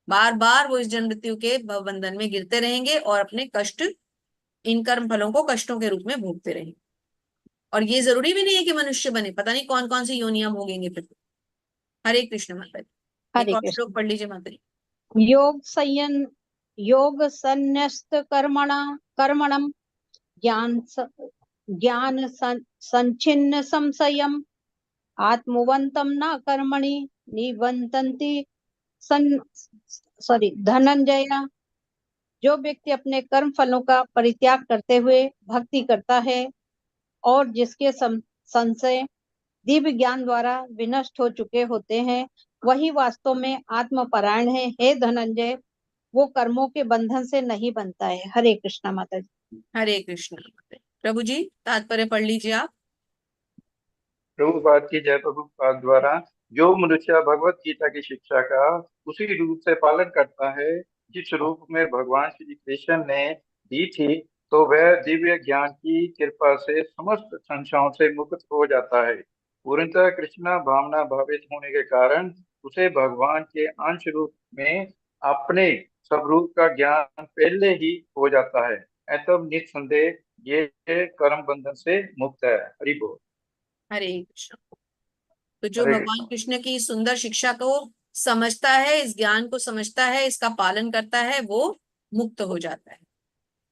बार बार वो इस जन्म मृत्यु के भवबंधन में गिरते रहेंगे और अपने कष्ट, इन कर्म फलों को कष्टों के रूप में भोगते रहेंगे। और ये जरूरी भी नहीं है कि मनुष्य बने, पता नहीं कौन कौन सी योनियां भोगेंगे फिर। हरे कृष्ण माता जी। एक हरे और कृष्ण। श्लोक पढ़ लीजिए माता जी। योग संन्यस्त कर्मणम ज्ञान संचिन्न संशयम आत्मवंतम न कर्मणि निबंधन्ति धनंजय। जो व्यक्ति अपने कर्म फलों का परित्याग करते हुए भक्ति करता है और जिसके संशय दिव्य ज्ञान द्वारा विनष्ट हो चुके होते हैं, वही वास्तव में आत्मपरायण है। हे धनंजय, वो कर्मों के बंधन से नहीं बनता है। हरे कृष्णा माता जी। हरे कृष्ण माता जी। प्रभु जी तात्पर्य पढ़ लीजिए आप। प्रभुपाद की जय। प्रभुपाद द्वारा जो मनुष्य भगवत गीता की शिक्षा का उसी रूप से पालन करता है जिस रूप में भगवान श्री कृष्ण ने दी थी, तो वह दिव्य ज्ञान की कृपा से समस्त संशयों से मुक्त हो जाता है। पूर्णतः कृष्णा भावना भावित होने के कारण उसे भगवान के अंश रूप में अपने स्वरूप का ज्ञान पहले ही हो जाता है। ऐसा निस्संदेह ये कर्म बंधन से मुक्त है। हरि बोल। हरे कृष्ण। तो जो हरे भगवान कृष्ण। कृष्ण की इस सुंदर शिक्षा को समझता है, इस ज्ञान को समझता है, इसका पालन करता है, वो मुक्त हो जाता है।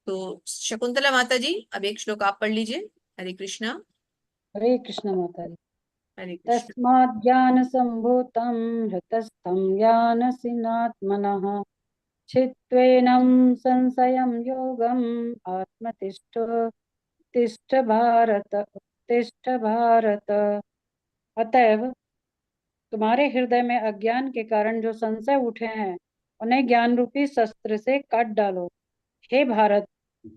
तो शकुंतला माता जी, अब एक श्लोक आप पढ़ लीजिए। हरे कृष्णा। हरे कृष्ण माता जी। हरे कृष्ण। तस्मात् ज्ञान संभूतं हृतस्थं ज्ञानसिनात्मनः चित्त्वेनं संशयं योगम् आत्मतिष्ठ तिष्ठ भारत तिष्ठ भारत। अतएव तुम्हारे हृदय में अज्ञान के कारण जो संशय उठे हैं, उन्हें ज्ञान रूपी शस्त्र से काट डालो। हे भारत,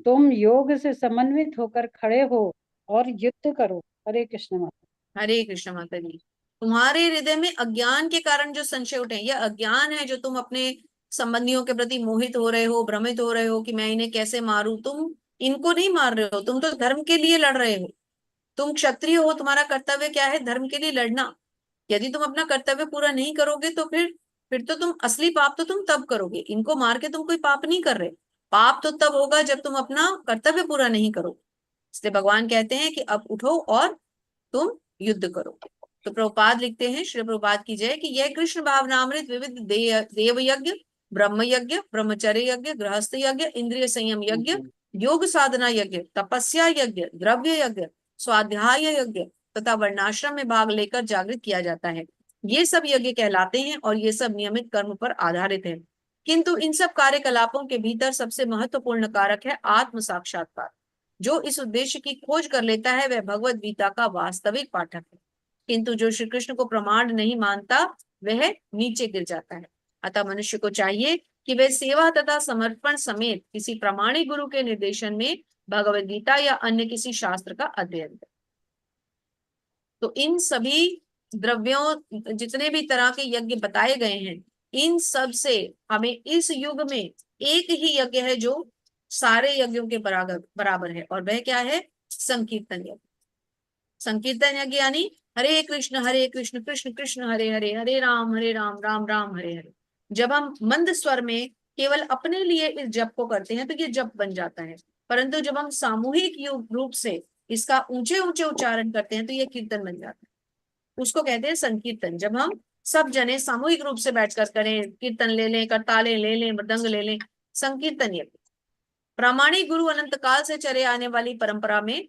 तुम योग से समन्वित होकर खड़े हो और युद्ध करो। हरे कृष्ण माता। हरे कृष्ण माता जी। तुम्हारे हृदय में अज्ञान के कारण जो संशय उठे, यह अज्ञान है जो तुम अपने संबंधियों के प्रति मोहित हो रहे हो, भ्रमित हो रहे हो कि मैं इन्हें कैसे मारूं। तुम इनको नहीं मार रहे हो, तुम तो धर्म के लिए लड़ रहे हो। तुम क्षत्रिय हो, तुम्हारा कर्तव्य क्या है? धर्म के लिए लड़ना। यदि तुम अपना कर्तव्य पूरा नहीं करोगे तो फिर तो तुम असली पाप तो तुम तब करोगे। इनको मार के तुम कोई पाप नहीं कर रहे। पाप तो तब होगा जब तुम अपना कर्तव्य पूरा नहीं करो। इसलिए भगवान कहते हैं कि अब उठो और तुम युद्ध करो। तो प्रभुपाद लिखते हैं, श्री प्रभुपाद की जय, कि यह कृष्ण भावनामृत विविध देव यज्ञ, ब्रह्म यज्ञ, ब्रह्मचर्य यज्ञ, गृहस्थ यज्ञ, इंद्रिय संयम यज्ञ, योग साधना यज्ञ, तपस्या यज्ञ, द्रव्य यज्ञ, स्वाध्याय यज्ञ तथा वर्णाश्रम में भाग लेकर जागृत किया जाता है, ये सब यज्ञ कहलाते हैं और ये सब नियमित कर्म पर आधारित है। किंतु इन सब कार्यकलापों के भीतर सबसे महत्वपूर्ण कारक है आत्म साक्षात्कार। जो इस उद्देश्य की खोज कर लेता है वह भगवत गीता का वास्तविक पाठक है, किंतु जो श्री कृष्ण को प्रमाण नहीं मानता वह नीचे गिर जाता है। अतः मनुष्य को चाहिए कि वह सेवा तथा समर्पण समेत किसी प्रामाणिक गुरु के निर्देशन में भगवत गीता या अन्य किसी शास्त्र का अध्ययन करे। तो इन सभी द्रव्यों, जितने भी तरह के यज्ञ बताए गए हैं, इन सब से हमें इस युग में एक ही यज्ञ है जो सारे यज्ञों के बराबर है, और वह क्या है? संकीर्तन यज्ञ। संकीर्तन यज्ञ यानी हरे कृष्ण कृष्ण कृष्ण हरे हरे, हरे राम राम राम हरे हरे। जब हम मंद स्वर में केवल अपने लिए इस जप को करते हैं तो ये जप बन जाता है, परंतु जब हम सामूहिक रूप से इसका ऊंचे ऊंचे उच्चारण करते हैं तो ये कीर्तन बन जाता है। उसको कहते हैं संकीर्तन। जब हम सब जने सामूहिक रूप से बैठकर करें, कीर्तन ले लें, करताले ले लें, मृदंग ले लें, संकीर्तन यज्ञ। प्रामाणिक गुरु अनंत काल से चले आने वाली परंपरा में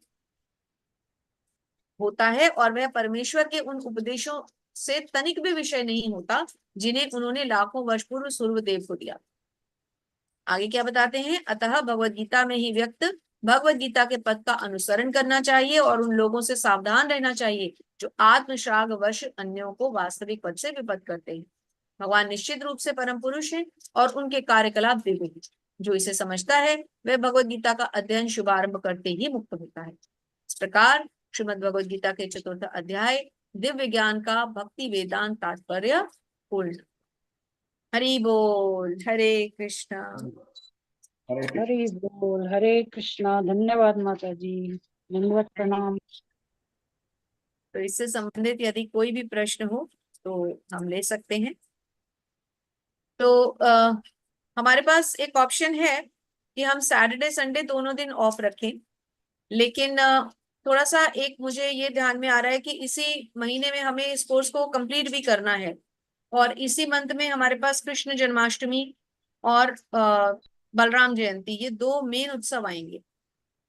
होता है और वह परमेश्वर के उन उपदेशों से तनिक भी विषय नहीं होता जिन्हें उन्होंने लाखों वर्ष पूर्व सूर्यदेव को दिया। आगे क्या बताते हैं? अतः भगवत गीता में ही व्यक्त भगवत गीता के पद का अनुसरण करना चाहिए और उन लोगों से सावधान रहना चाहिए जो आत्मश्राग वश अन्यों को वास्तविक पद से विपद करते हैं। भगवान निश्चित रूप से परम पुरुष हैं और उनके कार्यकलाप दिव्य हैं। जो इसे समझता है वह भगवत गीता का अध्ययन शुभारंभ करते ही मुक्त होता है। इस प्रकार श्रीमद भगवद गीता के 4th अध्याय दिव्य ज्ञान का भक्ति वेदांत तात्पर्य पूर्ण। हरि बोल। हरे कृष्णा। हरि बोल। हरे कृष्णा। धन्यवाद माता जी, दंडवत प्रणाम। तो इससे संबंधित यदि कोई भी प्रश्न हो तो हम ले सकते हैं। तो हमारे पास एक ऑप्शन है कि हम सैटरडे संडे दोनों दिन ऑफ रखें, लेकिन थोड़ा सा एक मुझे ये ध्यान में आ रहा है कि इसी महीने में हमें इस कोर्स को कंप्लीट भी करना है और इसी मंथ में हमारे पास कृष्ण जन्माष्टमी और बलराम जयंती, ये 2 मेन उत्सव आएंगे।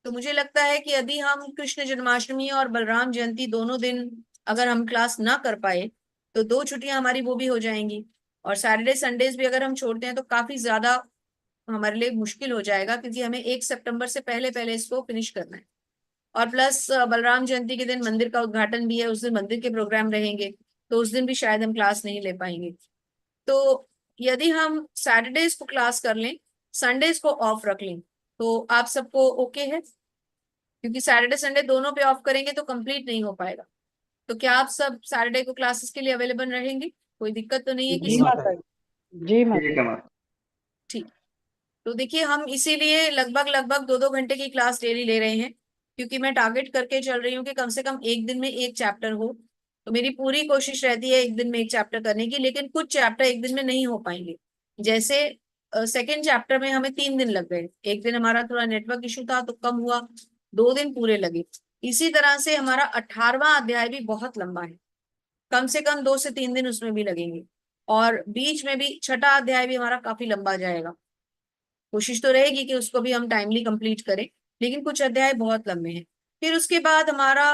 तो मुझे लगता है कि यदि हम कृष्ण जन्माष्टमी और बलराम जयंती दोनों दिन अगर हम क्लास ना कर पाए तो 2 छुट्टियां हमारी वो भी हो जाएंगी, और सैटरडे संडेज भी अगर हम छोड़ते हैं तो काफी ज्यादा हमारे लिए मुश्किल हो जाएगा, क्योंकि हमें 1 सितंबर से पहले पहले इसको फिनिश करना है। और प्लस बलराम जयंती के दिन मंदिर का उद्घाटन भी है, उस दिन मंदिर के प्रोग्राम रहेंगे, तो उस दिन भी शायद हम क्लास नहीं ले पाएंगे। तो यदि हम सैटरडेज को क्लास कर लें, संडेज को ऑफ रख लें, तो आप सबको ओके है? क्योंकि सैटरडे संडे दोनों पे ऑफ करेंगे तो कंप्लीट नहीं हो पाएगा। तो क्या आप सब सैटरडे को क्लासेस के लिए अवेलेबल रहेंगे? कोई दिक्कत तो नहीं है जी किसी को? माता जी। जी माता ठीक जी। है माता। ठीक। तो देखिए, हम इसीलिए लगभग 2-2 घंटे की क्लास डेली ले रहे हैं, क्योंकि मैं टारगेट करके चल रही हूँ कि कम से कम एक दिन में एक चैप्टर हो। तो मेरी पूरी कोशिश रहती है एक दिन में एक चैप्टर करने की, लेकिन कुछ चैप्टर एक दिन में नहीं हो पाएंगे। जैसे सेकेंड चैप्टर में हमें 3 दिन लग गए। एक दिन हमारा थोड़ा नेटवर्क इशू था तो कम हुआ, 2 दिन पूरे लगे। इसी तरह से हमारा 18वां अध्याय भी बहुत लंबा है, कम से कम 2 से 3 दिन उसमें भी लगेंगे, और बीच में भी 6ठा अध्याय भी हमारा काफी लंबा जाएगा। कोशिश तो रहेगी कि उसको भी हम टाइमली कंप्लीट करें, लेकिन कुछ अध्याय बहुत लंबे हैं। फिर उसके बाद हमारा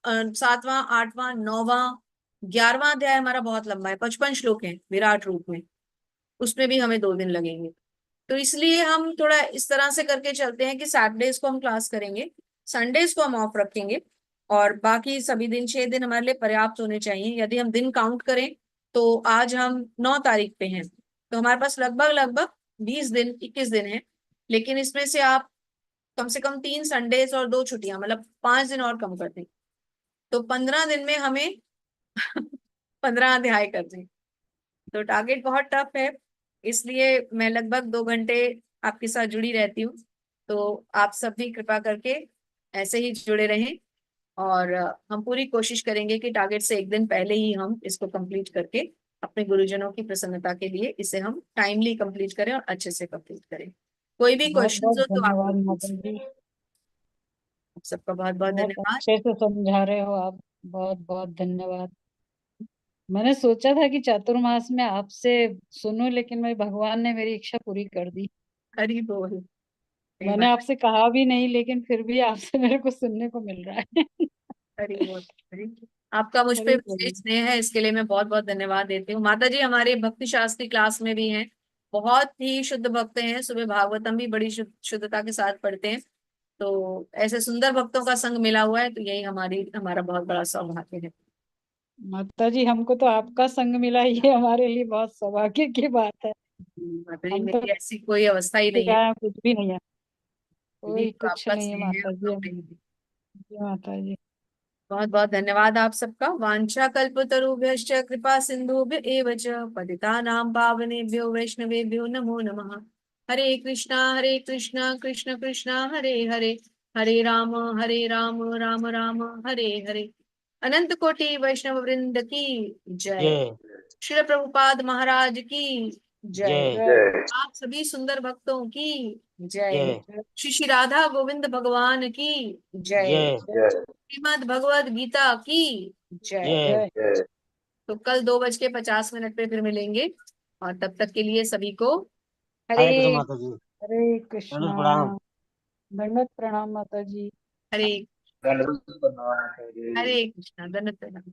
7वां, 8वां, 9वां, 11वां अध्याय हमारा बहुत लंबा है, 55 श्लोक हैं विराट रूप में, उसमें भी हमें 2 दिन लगेंगे। तो इसलिए हम थोड़ा इस तरह से करके चलते हैं कि सैटरडेज को हम क्लास करेंगे, संडेज को हम ऑफ रखेंगे, और बाकी सभी दिन 6 दिन हमारे लिए पर्याप्त होने चाहिए। यदि हम दिन काउंट करें तो आज हम 9 तारीख पे हैं, तो हमारे पास लगभग लगभग 20 दिन 21 दिन है, लेकिन इसमें से आप कम से कम 3 संडेज और 2 छुट्टियां, मतलब 5 दिन और कम कर दें, तो 15 दिन में हमें 15 अध्याय कर दें। तो टारगेट बहुत टफ है, इसलिए मैं लगभग 2 घंटे आपके साथ जुड़ी रहती हूँ। तो आप सब भी कृपा करके ऐसे ही जुड़े रहें, और हम पूरी कोशिश करेंगे कि टारगेट से 1 दिन पहले ही हम इसको कंप्लीट करके अपने गुरुजनों की प्रसन्नता के लिए इसे हम टाइमली कंप्लीट करें और अच्छे से कंप्लीट करें। कोई भी बहुत क्वेश्चन बहुत हो तो आप धन्यवाद लोग माता पूछ। जी, आप सबका बहुत बहुत बहुत धन्यवाद। अच्छे से समझा रहे हो आप, बहुत बहुत धन्यवाद। मैंने सोचा था कि चातुर्मास में आपसे सुनूं, लेकिन मैं भगवान ने मेरी इच्छा पूरी कर दी। हरि बोल। सही मैंने बात। आपसे कहा भी नहीं, लेकिन फिर भी आपसे मेरे को सुनने को मिल रहा है। हरि बोल। हरि। आपका मुझ पे हरी विशेष बोल। स्नेह है, इसके लिए मैं बहुत बहुत धन्यवाद देती हूँ। माता जी हमारे भक्ति शास्त्री क्लास में भी हैं, बहुत ही शुद्ध भक्त हैं, सुबह भागवतम भी बड़ी शुद्धता के साथ पढ़ते हैं। तो ऐसे सुंदर भक्तों का संग मिला हुआ है, तो यही हमारा बहुत बड़ा सौभाग्य है। माता जी, हमको तो आपका संग मिला, ये हमारे लिए बहुत सौभाग्य की बात है। माता जी हम तो मेरी ऐसी कोई अवस्था ही नहीं है, क्या है, कुछ भी नहीं है, यही कोई तो कुछ आपका नहीं है स्नेह है माता हम जी। लोग नहीं है। जी माता जी। बहुत बहुत धन्यवाद आप सबका। वांछा कल्पतरुभ्यश्च कृपा सिंधुभ्य एव च पतितानां पावनेभ्यो वैष्णवेभ्यो नमो नमः। हरे कृष्णा कृष्ण कृष्ण हरे हरे, हरे राम राम राम हरे हरे। अनंत कोटि वैष्णव वृंद की जय। जय श्रील प्रभुपाद महाराज की जय। जय जय आप सभी सुंदर भक्तों की जय। जय श्री श्री राधा गोविंद भगवान की जय। जय श्रीमद् भगवद गीता की जय। जय। जय। तो कल 2:50 पे फिर मिलेंगे, और तब तक के लिए सभी को हरे कृष्ण हरे माता जी, हरे दंडवत कृष्णा। प्रणाम। दंडवत प्रणाम माता जी। हरे धन्यवाद। हरे कृष्णा। धन्यवाद।